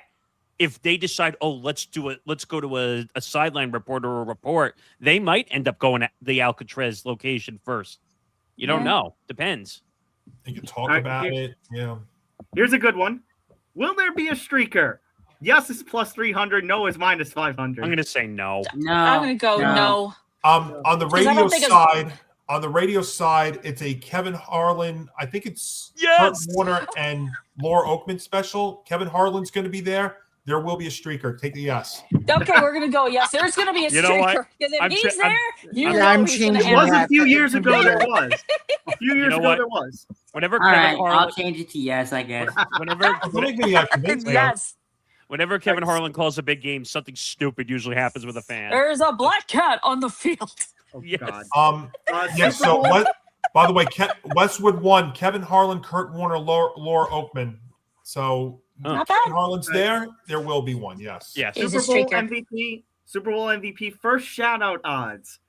Speaker 8: if they decide, oh, let's go to a sideline report or a report, they might end up going at the Alcatraz location first. You don't
Speaker 3: Yeah.
Speaker 8: know. Depends.
Speaker 2: You can talk
Speaker 4: All right,
Speaker 2: about
Speaker 4: here-
Speaker 2: it. Yeah.
Speaker 4: Here's a good one. Will there be a streaker? Yes is plus 300. No is minus 500.
Speaker 8: I'm gonna say no.
Speaker 5: No.
Speaker 3: I'm gonna go no.
Speaker 2: On the
Speaker 3: 'Cause I don't
Speaker 2: radio
Speaker 3: think
Speaker 2: side, it's a Kevin Harlan. I think it's
Speaker 8: Yes!
Speaker 2: Kurt Warner and Laura Oakman special. Kevin Harlan's going to be there. There will be a streaker. Take the yes.
Speaker 3: Okay, we're gonna go. Yes, there's gonna be a
Speaker 8: You know what?
Speaker 3: streaker. Because if he's there,
Speaker 7: I'm
Speaker 3: he's gonna
Speaker 7: changing
Speaker 4: It was
Speaker 3: have
Speaker 4: a few years ago. There was. A few years
Speaker 8: know
Speaker 4: ago
Speaker 8: what?
Speaker 4: there was.
Speaker 8: Whenever
Speaker 5: All right,
Speaker 8: Kevin
Speaker 5: I'll
Speaker 8: Harlan,
Speaker 5: change it to yes, I guess.
Speaker 8: whenever
Speaker 2: Convince me.
Speaker 3: Yes,
Speaker 8: whenever Kevin Harlan calls a big game, something stupid usually happens with a fan.
Speaker 3: there's a black cat on the field.
Speaker 4: Oh
Speaker 8: Yes.
Speaker 4: God.
Speaker 2: Yes.
Speaker 4: Super
Speaker 2: So
Speaker 4: Bowl-
Speaker 2: what? By the way, Westwood won. Kevin Harlan, Kurt Warner, Laura Oakman. So
Speaker 3: Not
Speaker 2: Kevin
Speaker 3: bad.
Speaker 2: Harlan's there. There will be one. Yes.
Speaker 8: Yes.
Speaker 3: He's a
Speaker 4: Super Bowl
Speaker 3: streaker.
Speaker 4: MVP. Super Bowl MVP. First shout out odds.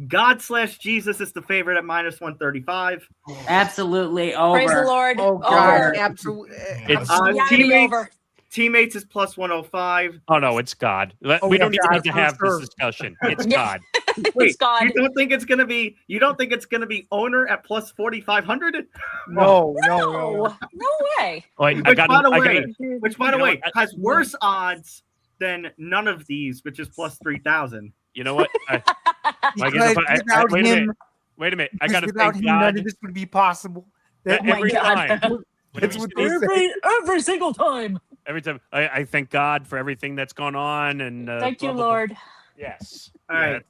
Speaker 4: God/Jesus is the favorite at -135.
Speaker 5: Absolutely
Speaker 3: Praise the
Speaker 5: over.
Speaker 3: Lord.
Speaker 7: Oh
Speaker 3: Over.
Speaker 7: God, absolutely.
Speaker 8: It's-
Speaker 3: Gotta be
Speaker 4: Teammates,
Speaker 3: over.
Speaker 4: teammates is +105.
Speaker 8: Oh no, it's God.
Speaker 7: Oh,
Speaker 8: We
Speaker 7: yeah,
Speaker 8: don't even
Speaker 7: God,
Speaker 8: need to
Speaker 7: for
Speaker 8: have
Speaker 7: sure.
Speaker 8: this discussion. It's
Speaker 3: Yeah.
Speaker 8: God.
Speaker 3: It's God.
Speaker 4: You don't think it's gonna be? You don't think it's gonna be owner at +4,500?
Speaker 7: No.
Speaker 3: No way.
Speaker 8: Wait,
Speaker 4: Which, by the way,
Speaker 8: You know what?
Speaker 4: has worse odds than none of these, which is +3,000.
Speaker 8: You know what?
Speaker 7: Because without
Speaker 8: wait a
Speaker 7: him,
Speaker 8: minute. Wait a minute. I
Speaker 7: because
Speaker 8: got to
Speaker 7: without
Speaker 8: thank
Speaker 7: him, none
Speaker 8: God.
Speaker 7: of this would be possible. That-
Speaker 3: Oh my
Speaker 8: Every
Speaker 3: God.
Speaker 8: time.
Speaker 7: That's what they say.
Speaker 3: Every single time.
Speaker 8: Every time. I thank God for everything that's gone on. And
Speaker 3: Thank you,
Speaker 8: blah, blah, blah.
Speaker 3: Lord.
Speaker 8: Yes.
Speaker 4: All right.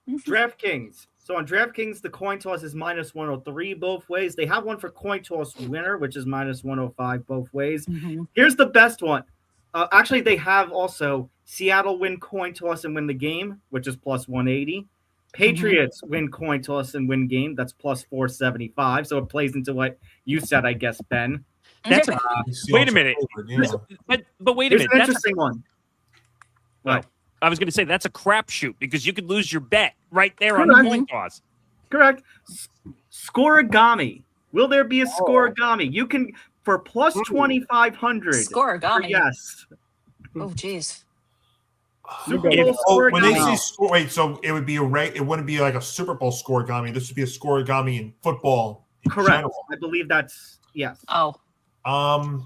Speaker 4: DraftKings. So on DraftKings, the coin toss is -103 both ways. They have one for coin toss winner, which is -105 both ways. Here's the best one. Actually, they have also Seattle win coin toss and win the game, which is +180. Patriots win coin toss and win game. That's +475. So it plays into what you said, I guess, Ben.
Speaker 8: That's a, wait a minute. But wait a
Speaker 4: Here's
Speaker 8: minute.
Speaker 4: an
Speaker 8: That's
Speaker 4: interesting one. What?
Speaker 8: I was going to say that's a crapshoot because you could lose your bet right there on
Speaker 4: Correct.
Speaker 8: the coin toss.
Speaker 4: Correct. Scoregami. Will there be a scoregami? You can for +2,500.
Speaker 3: Scoregami.
Speaker 4: Yes.
Speaker 3: Oh, jeez.
Speaker 4: Super
Speaker 6: If-
Speaker 4: Bowl
Speaker 2: When they
Speaker 4: scoregami.
Speaker 2: say score, wait, so it would be it wouldn't be like a Super Bowl scoregami. This would be a scoregami in football. In
Speaker 4: Correct.
Speaker 2: general.
Speaker 4: I believe that's yes.
Speaker 3: Oh,
Speaker 2: I'm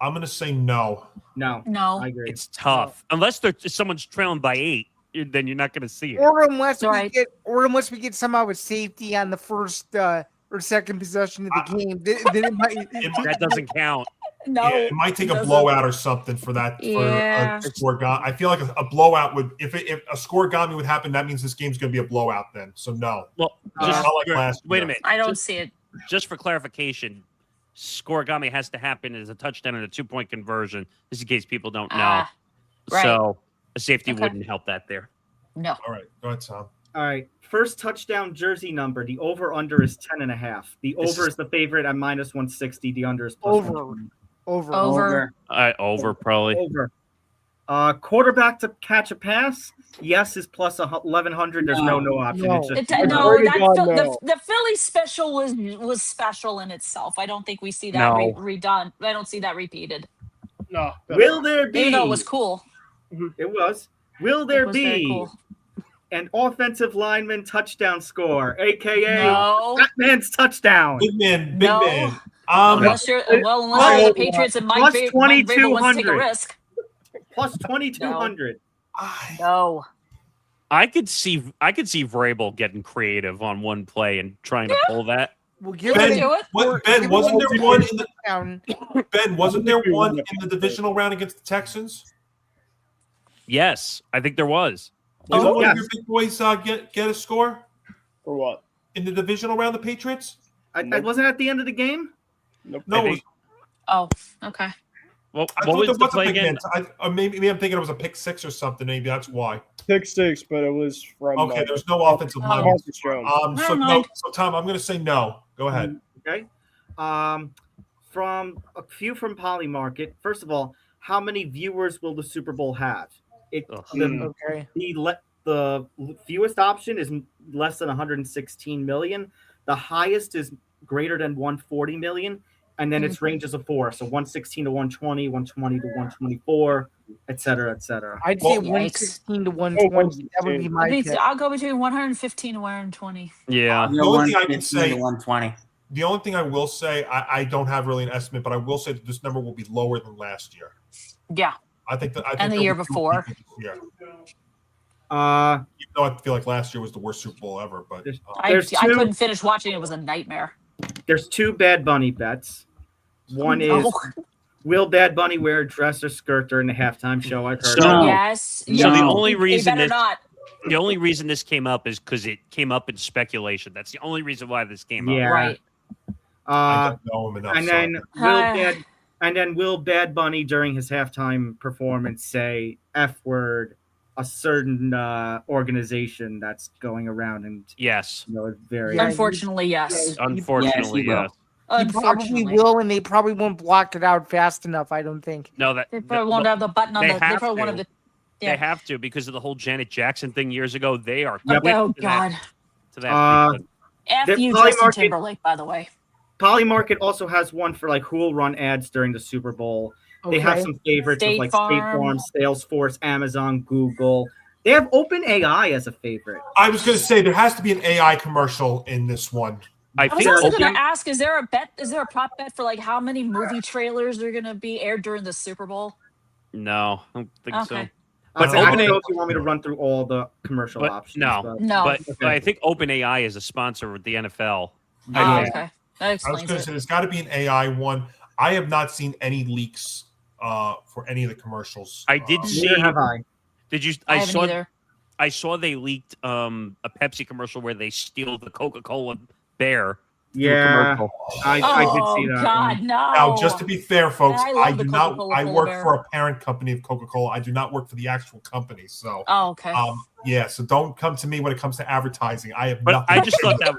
Speaker 2: gonna say no.
Speaker 4: No.
Speaker 3: no.
Speaker 4: I agree.
Speaker 8: It's tough unless someone's trailing by 8. Then you're not going to see it.
Speaker 7: Or unless
Speaker 3: Right.
Speaker 7: we get somehow a safety on the first or second possession of the game, then it might.
Speaker 8: That doesn't count.
Speaker 3: No.
Speaker 2: Yeah, it might take a
Speaker 3: doesn't.
Speaker 2: blowout or something for that. For
Speaker 3: Yeah.
Speaker 2: a scoregami. I feel like a blowout would. If a scoregami would happen, that means this game's gonna be a blowout. Then so no.
Speaker 8: Well,
Speaker 2: Just not like last
Speaker 8: wait
Speaker 2: year.
Speaker 8: a minute.
Speaker 3: I don't see it.
Speaker 8: Just for clarification, scoregami has to happen as a touchdown and a 2-point conversion. This is in case people don't know.
Speaker 3: Right.
Speaker 8: So a safety
Speaker 3: Okay.
Speaker 8: wouldn't help that there.
Speaker 3: No.
Speaker 2: All right, go ahead, Tom.
Speaker 4: All right. First touchdown jersey number. The over under is 10.5. The over is the favorite at -160. The under is
Speaker 7: Over.
Speaker 4: +120.
Speaker 7: Over.
Speaker 3: Over.
Speaker 8: Over probably.
Speaker 4: Over. Quarterback to catch a pass. Yes is +1,100. There's no option.
Speaker 7: No.
Speaker 4: It's just
Speaker 7: It's
Speaker 3: No,
Speaker 7: already
Speaker 3: that
Speaker 7: gone
Speaker 3: the,
Speaker 7: now.
Speaker 3: the Philly special was special in itself. I don't think we see that
Speaker 8: No.
Speaker 3: redone. I don't see that repeated.
Speaker 6: No.
Speaker 4: Will there be?
Speaker 3: Even though it was cool.
Speaker 4: It was. Will there
Speaker 3: It was very
Speaker 4: be
Speaker 3: cool.
Speaker 4: an offensive lineman touchdown score, aka
Speaker 3: No.
Speaker 4: Batman's touchdown?
Speaker 2: Big man,
Speaker 3: No. Unless you're the
Speaker 4: Oh,
Speaker 3: Patriots and Mike
Speaker 4: plus
Speaker 3: Vrabel wants to take a
Speaker 4: 2,200.
Speaker 3: risk.
Speaker 4: +2,200.
Speaker 3: No.
Speaker 8: I could see Vrabel getting creative on one play and trying to pull that.
Speaker 7: We'll give
Speaker 2: Ben,
Speaker 7: it.
Speaker 3: Do it.
Speaker 2: Ben, wasn't there one in the
Speaker 7: Down.
Speaker 2: Ben? Wasn't there one in the divisional round against the Texans?
Speaker 8: Yes, I think there was.
Speaker 2: Didn't
Speaker 3: Oh,
Speaker 2: one of
Speaker 4: yes.
Speaker 2: your big boys get a score
Speaker 6: For what?
Speaker 2: in the divisional round? The Patriots?
Speaker 4: I wasn't at the end of the game.
Speaker 6: Nope.
Speaker 2: No,
Speaker 8: I
Speaker 2: it was,
Speaker 8: think-
Speaker 3: Oh, okay.
Speaker 8: Well,
Speaker 2: I
Speaker 8: what
Speaker 2: thought
Speaker 8: was
Speaker 2: there
Speaker 8: the
Speaker 2: was a
Speaker 8: play
Speaker 2: big
Speaker 8: again?
Speaker 2: man. Or maybe I'm thinking it was a pick six or something. Maybe that's why.
Speaker 6: Pick six, but it was from.
Speaker 2: Okay, there's no offensive line.
Speaker 6: Marcus Jones.
Speaker 2: So
Speaker 3: Never
Speaker 2: no.
Speaker 3: mind.
Speaker 2: So Tom, I'm going to say no. Go ahead.
Speaker 4: Okay. From a few from Polymarket. First of all, how many viewers will the Super Bowl have?
Speaker 8: Ugh.
Speaker 7: Okay.
Speaker 4: The fewest option is less than 116 million. The highest is greater than 140 million, and then its ranges of 4. So 116 to 120, 120 to 124, et cetera, et cetera.
Speaker 7: I'd say
Speaker 3: Yikes.
Speaker 7: 116 to 120. That would be my pick.
Speaker 3: I'll go between 115 and 120.
Speaker 8: Yeah.
Speaker 2: The only thing I can
Speaker 5: 115
Speaker 2: say,
Speaker 5: to 120.
Speaker 2: the only thing I will say, I don't have really an estimate, but I will say that this number will be lower than last year.
Speaker 3: Yeah.
Speaker 2: I think that.
Speaker 3: And the year before.
Speaker 2: Yeah.
Speaker 4: Uh,
Speaker 2: Even though I feel like last year was the worst Super Bowl ever, but
Speaker 3: I
Speaker 4: There's
Speaker 3: I
Speaker 4: two-
Speaker 3: couldn't finish watching. It was a nightmare.
Speaker 4: there's 2 Bad Bunny bets. One is
Speaker 3: No.
Speaker 4: Will Bad Bunny wear a dress or skirt during the halftime show? I've heard.
Speaker 5: No.
Speaker 3: Yes.
Speaker 5: So
Speaker 8: So the
Speaker 5: No.
Speaker 8: only
Speaker 3: He
Speaker 8: reason
Speaker 3: better
Speaker 8: this,
Speaker 3: not.
Speaker 8: the only reason this came up is because it came up in speculation. That's the only reason why this came
Speaker 4: Yeah.
Speaker 8: up.
Speaker 3: Right.
Speaker 2: I don't know him enough.
Speaker 4: And then Will Bad Bunny during his halftime performance say F word a certain organization that's going around and
Speaker 8: Yes.
Speaker 4: very
Speaker 7: Yeah.
Speaker 3: Unfortunately, yes.
Speaker 8: Unfortunately,
Speaker 5: Yes, he will.
Speaker 8: yes.
Speaker 7: He probably
Speaker 3: Unfortunately.
Speaker 7: will, and they probably won't block it out fast enough. I don't think.
Speaker 8: No, that
Speaker 3: They probably won't have the button on
Speaker 8: they
Speaker 3: the. They
Speaker 8: have
Speaker 3: probably
Speaker 8: to.
Speaker 3: won't have the.
Speaker 8: they
Speaker 3: Yeah.
Speaker 8: have to because of the whole Janet Jackson thing years ago. They are
Speaker 4: Yep.
Speaker 8: quick
Speaker 3: Oh
Speaker 8: to
Speaker 3: God.
Speaker 8: that.
Speaker 3: F
Speaker 4: The
Speaker 3: you,
Speaker 4: Poly
Speaker 3: Justin
Speaker 4: Market-
Speaker 3: Timberlake. By the way.
Speaker 4: Polymarket also has one for like who will run ads during the Super Bowl. They have some favorites
Speaker 3: State
Speaker 4: of like State
Speaker 3: Farm.
Speaker 4: Farm, Salesforce, Amazon, Google. They have OpenAI as a favorite.
Speaker 2: I was going to say there has to be an AI commercial in this one.
Speaker 8: I
Speaker 3: I was
Speaker 8: think
Speaker 3: also
Speaker 4: Open-
Speaker 3: going to ask: Is there a bet? Is there a prop bet for like how many movie trailers are going to be aired during the Super Bowl?
Speaker 8: No, I don't think so.
Speaker 3: Okay.
Speaker 8: But
Speaker 4: I don't
Speaker 8: OpenAI
Speaker 4: know if you want me to run through all the commercial
Speaker 8: But
Speaker 4: options.
Speaker 8: no.
Speaker 3: No.
Speaker 8: But I think OpenAI is a sponsor with the NFL.
Speaker 3: Oh,
Speaker 4: Yeah.
Speaker 3: okay. That
Speaker 2: I was
Speaker 3: explains
Speaker 2: going to
Speaker 3: it.
Speaker 2: say there's got to be an AI one. I have not seen any leaks for any of the commercials.
Speaker 8: I did see.
Speaker 4: Neither have I.
Speaker 8: Did you?
Speaker 3: I
Speaker 8: I
Speaker 3: haven't
Speaker 8: saw.
Speaker 3: either.
Speaker 8: I saw they leaked a Pepsi commercial where they steal the Coca-Cola bear. through a
Speaker 4: Yeah,
Speaker 8: commercial.
Speaker 4: I
Speaker 3: Oh
Speaker 4: did see that.
Speaker 3: God,
Speaker 4: one.
Speaker 3: no!
Speaker 2: Now, just to be fair, folks,
Speaker 3: I love
Speaker 2: I
Speaker 3: the
Speaker 2: do not.
Speaker 3: Coca-Cola
Speaker 2: I
Speaker 3: Polar
Speaker 2: work
Speaker 3: Bear.
Speaker 2: for a parent company of Coca-Cola. I do not work for the actual company. So,
Speaker 3: Oh, okay.
Speaker 2: yeah. So don't come to me when it comes to advertising. I have
Speaker 8: But
Speaker 2: nothing.
Speaker 8: I just thought that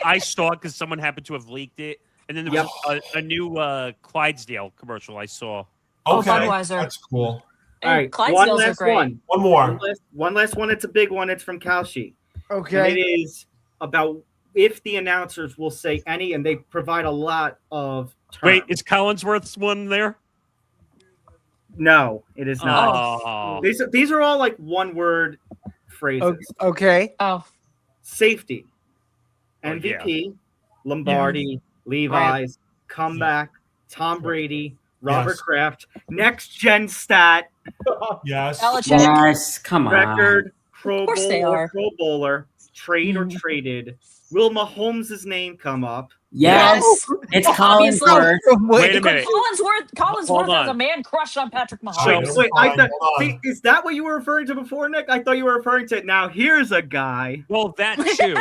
Speaker 8: I saw it because someone happened to have leaked it, and then there was a new Clydesdale commercial I saw.
Speaker 2: Okay,
Speaker 3: Budweiser.
Speaker 2: that's cool.
Speaker 3: Hey,
Speaker 4: All right, one
Speaker 3: Clydesdales are
Speaker 4: last
Speaker 3: great.
Speaker 4: one.
Speaker 2: One more.
Speaker 4: One last one. It's a big one. It's from Kalshi. And
Speaker 7: Okay.
Speaker 4: it is about if the announcers will say any, and they provide a lot of terms.
Speaker 8: Wait, is Collinsworth's one there?
Speaker 4: No, it is not.
Speaker 8: Oh,
Speaker 4: These are all like one word phrases.
Speaker 7: Okay.
Speaker 3: Oh,
Speaker 4: Safety,
Speaker 8: Oh, yeah.
Speaker 4: MVP, Lombardi, Levi's, comeback, Tom Brady, Robert
Speaker 2: Yes.
Speaker 4: Kraft, next gen stat,
Speaker 2: Yes.
Speaker 3: Belichick.
Speaker 5: Yes, come on.
Speaker 4: record, Pro
Speaker 3: Of course they
Speaker 4: Bowler,
Speaker 3: are.
Speaker 4: Pro Bowler, trade or traded. Will Mahomes' name come up?
Speaker 5: Yes, it's
Speaker 3: Obviously.
Speaker 5: Collinsworth.
Speaker 8: wait a minute.
Speaker 3: Collinsworth
Speaker 8: Hold
Speaker 3: has
Speaker 8: on.
Speaker 3: a man crush on Patrick Mahomes.
Speaker 2: All right,
Speaker 4: Wait, I
Speaker 2: fine,
Speaker 4: thought,
Speaker 2: hold on.
Speaker 4: see, is that what you were referring to before, Nick? I thought you were referring to now. Here's a guy.
Speaker 8: Well, that too.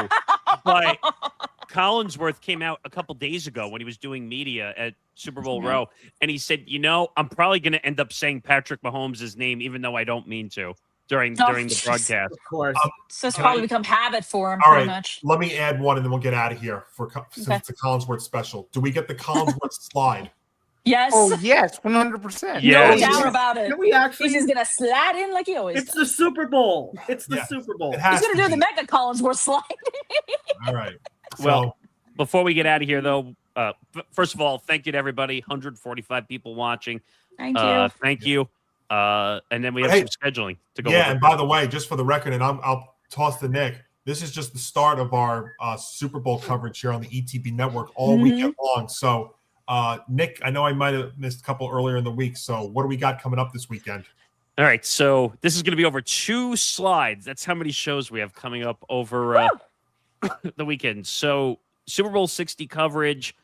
Speaker 8: But Collinsworth came out a couple days ago when he was doing media at Super Bowl Row, and he said, I'm probably going to end up saying Patrick Mahomes' name, even though I don't mean to during the broadcast.
Speaker 4: Of course.
Speaker 3: So it's
Speaker 2: Can
Speaker 3: probably
Speaker 2: I-
Speaker 3: become habit for him,
Speaker 2: All
Speaker 3: pretty
Speaker 2: right,
Speaker 3: much.
Speaker 2: let me add one, and then we'll get out of here since
Speaker 3: Okay.
Speaker 2: it's a Collinsworth special. Do we get the Collinsworth slide?
Speaker 3: Yes.
Speaker 7: Oh yes, 100%.
Speaker 8: Yeah.
Speaker 3: No
Speaker 8: Yes.
Speaker 3: doubt about it.
Speaker 4: Can we actually?
Speaker 3: He's just gonna slide in like he always
Speaker 4: It's
Speaker 3: does.
Speaker 4: the Super Bowl. It's the
Speaker 2: Yeah.
Speaker 4: Super Bowl.
Speaker 2: It has
Speaker 3: He's gonna
Speaker 2: to
Speaker 3: do the
Speaker 2: be.
Speaker 3: Mega Collinsworth slide.
Speaker 2: All right. So,
Speaker 8: Well, before we get out of here, though, first of all, thank you to everybody. 145 people watching.
Speaker 3: Thank you.
Speaker 8: Thank you. And then we have
Speaker 2: Hey,
Speaker 8: some scheduling to go
Speaker 2: yeah,
Speaker 8: over.
Speaker 2: and by the way, just for the record, and I'll toss to Nick. This is just the start of our Super Bowl coverage here on the ETB Network all weekend long. So, Nick, I know I might have missed a couple earlier in the week. So, what do we got coming up this weekend?
Speaker 8: All right, so this is going to be over 2 slides. That's how many shows we have coming up over the weekend. So Super Bowl 60 coverage,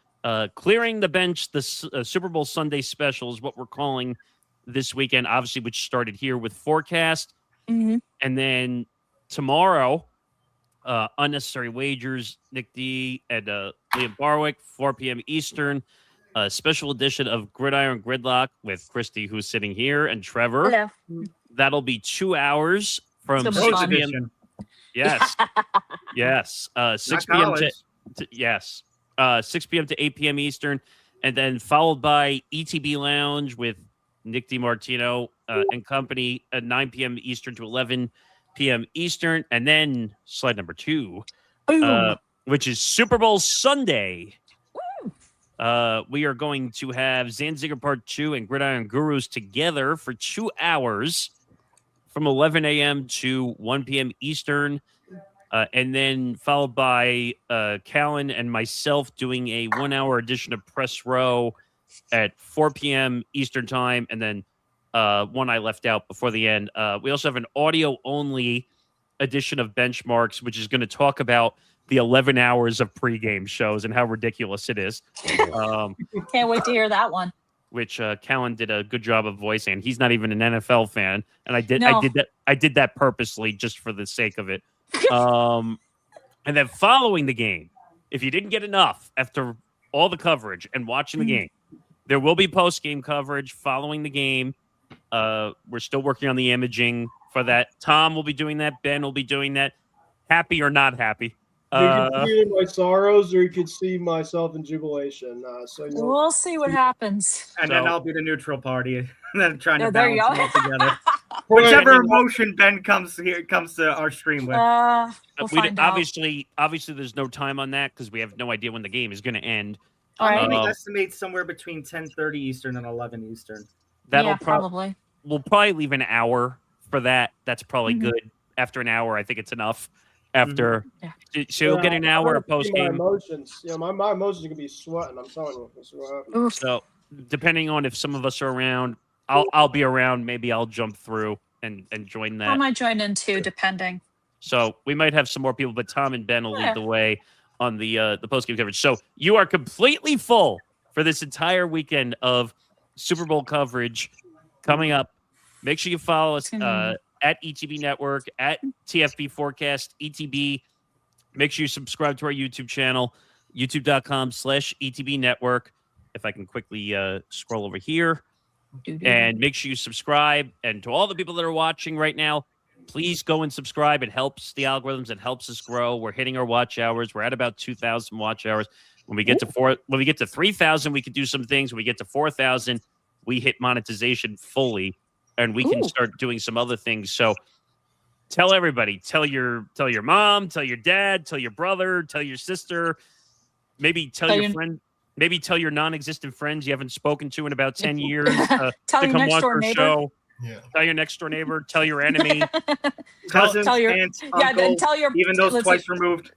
Speaker 8: clearing the bench, the Super Bowl Sunday special is what we're calling this weekend, obviously, which started here with Forecast.
Speaker 3: Mhm.
Speaker 8: And then tomorrow, Unnecessary Wagers, Nick D and Liam Barwick, 4 p.m. Eastern. A special edition of Gridiron Gridlock with Christy, who's sitting here, and Trevor.
Speaker 3: Hello.
Speaker 8: That'll be 2 hours from
Speaker 3: It's gonna be
Speaker 8: 6
Speaker 3: fun.
Speaker 8: p.m.
Speaker 4: Edition.
Speaker 8: Yes. Yes. 6
Speaker 4: Not
Speaker 8: p.m.
Speaker 4: college.
Speaker 8: Yes. 6 p.m. to 8 p.m. Eastern. And then followed by ETB Lounge with Nick DiMartino and company at 9 p.m. Eastern to 11 p.m. Eastern. And then slide number 2,
Speaker 3: Boom.
Speaker 8: which is Super Bowl Sunday. We are going to have Zanziger Part 2 and Gridiron Gurus together for 2 hours from 11 a.m. to 1 p.m. Eastern. And then followed by Callan and myself doing a 1-hour edition of Press Row at 4 p.m. Eastern Time. And then one I left out before the end. We also have an audio-only edition of Benchmarks, which is going to talk about the 11 hours of pregame shows and how ridiculous it is.
Speaker 3: Can't wait to hear that one.
Speaker 8: which Callan did a good job of voicing. He's not even an NFL fan, and I did
Speaker 3: No.
Speaker 8: that purposely just for the sake of it. And then following the game, if you didn't get enough after all the coverage and watching the game, there will be post-game coverage following the game. We're still working on the imaging for that. Tom will be doing that. Ben will be doing that. Happy or not happy.
Speaker 6: You can see my sorrows, or you could see myself in jubilation.
Speaker 3: We'll see what happens.
Speaker 4: And then I'll be the neutral party, and then trying to
Speaker 3: there you
Speaker 4: balance
Speaker 3: go.
Speaker 4: them all together. Whichever emotion Ben comes to our stream with.
Speaker 3: We'll find out.
Speaker 8: Obviously, there's no time on that because we have no idea when the game is going to end.
Speaker 4: I'm going to estimate somewhere between 10:30 Eastern and 11 Eastern.
Speaker 3: Probably.
Speaker 8: We'll probably leave an hour for that. That's probably good. After an hour, I think it's enough. After, so you'll get an hour of post game.
Speaker 6: My emotions, my emotions are gonna be sweating. I'm telling you. This is what happens.
Speaker 8: So, depending on if some of us are around, I'll be around. Maybe I'll jump through and join that.
Speaker 3: I might join in too, depending.
Speaker 8: So we might have some more people, but Tom and Ben will lead the way on the post game coverage. So you are completely full for this entire weekend of Super Bowl coverage coming up. Make sure you follow us at ETB Network, at TFB Forecast, ETB. Make sure you subscribe to our YouTube channel, youtube.com/ETB Network. If I can quickly scroll over here. And make sure you subscribe. And to all the people that are watching right now, please go and subscribe. It helps the algorithms. It helps us grow. We're hitting our watch hours. We're at about 2,000 watch hours. When we get to 3,000, we can do some things. When we get to 4,000, we hit monetization fully. And we can start doing some other things. So tell everybody, tell your mom, tell your dad, tell your brother, tell your sister, maybe tell your friend, maybe tell your non-existent friends you haven't spoken to in about 10 years
Speaker 3: tell
Speaker 8: to
Speaker 3: your
Speaker 8: come
Speaker 3: next
Speaker 8: watch
Speaker 3: door
Speaker 8: our
Speaker 3: neighbor.
Speaker 8: show.
Speaker 2: Yeah.
Speaker 8: Tell your next door neighbor, tell your enemy.
Speaker 4: Cousins,
Speaker 3: tell your
Speaker 4: aunts,
Speaker 3: then
Speaker 4: uncles,
Speaker 3: tell your
Speaker 4: even those twice removed.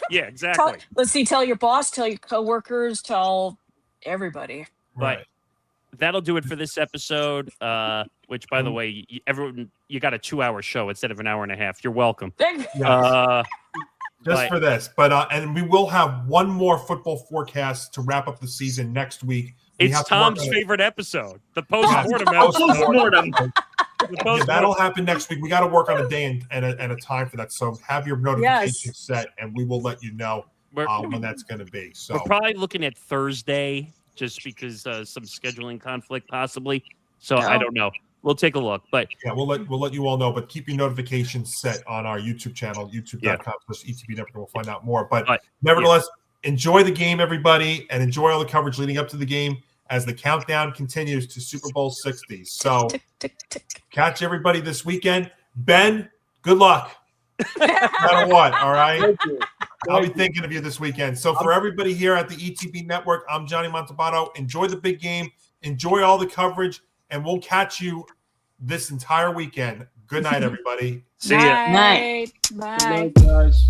Speaker 8: Yeah, exactly.
Speaker 3: Tell your boss, tell your coworkers, tell everybody.
Speaker 8: But that'll do it for this episode. Which, by the way, everyone, you got a 2-hour show instead of an hour and a half. You're welcome.
Speaker 2: Just for this, and we will have one more football forecast to wrap up the season next week.
Speaker 8: It's Tom's favorite episode, the post-mortem episode.
Speaker 2: That'll happen next week. We got to work on a day and a time for that. So have your notifications set, and we will let you know when that's going to be. So
Speaker 8: we're probably looking at Thursday, just because some scheduling conflict possibly. So I don't know. We'll take a look, but
Speaker 2: we'll let you all know. But keep your notifications set on our YouTube channel, youtube.com/ETB Network. We'll find out more. But nevertheless, enjoy the game, everybody, and enjoy all the coverage leading up to the game as the countdown continues to Super Bowl 60. So catch everybody this weekend. Ben, good luck. No matter what, all right?
Speaker 6: Thank you.
Speaker 2: I'll be thinking of you this weekend. So for everybody here at the ETB Network, I'm Johnny Montalbano. Enjoy the big game. Enjoy all the coverage. And we'll catch you this entire weekend. Good night, everybody.
Speaker 8: See ya.
Speaker 3: Night.
Speaker 6: Good night, guys.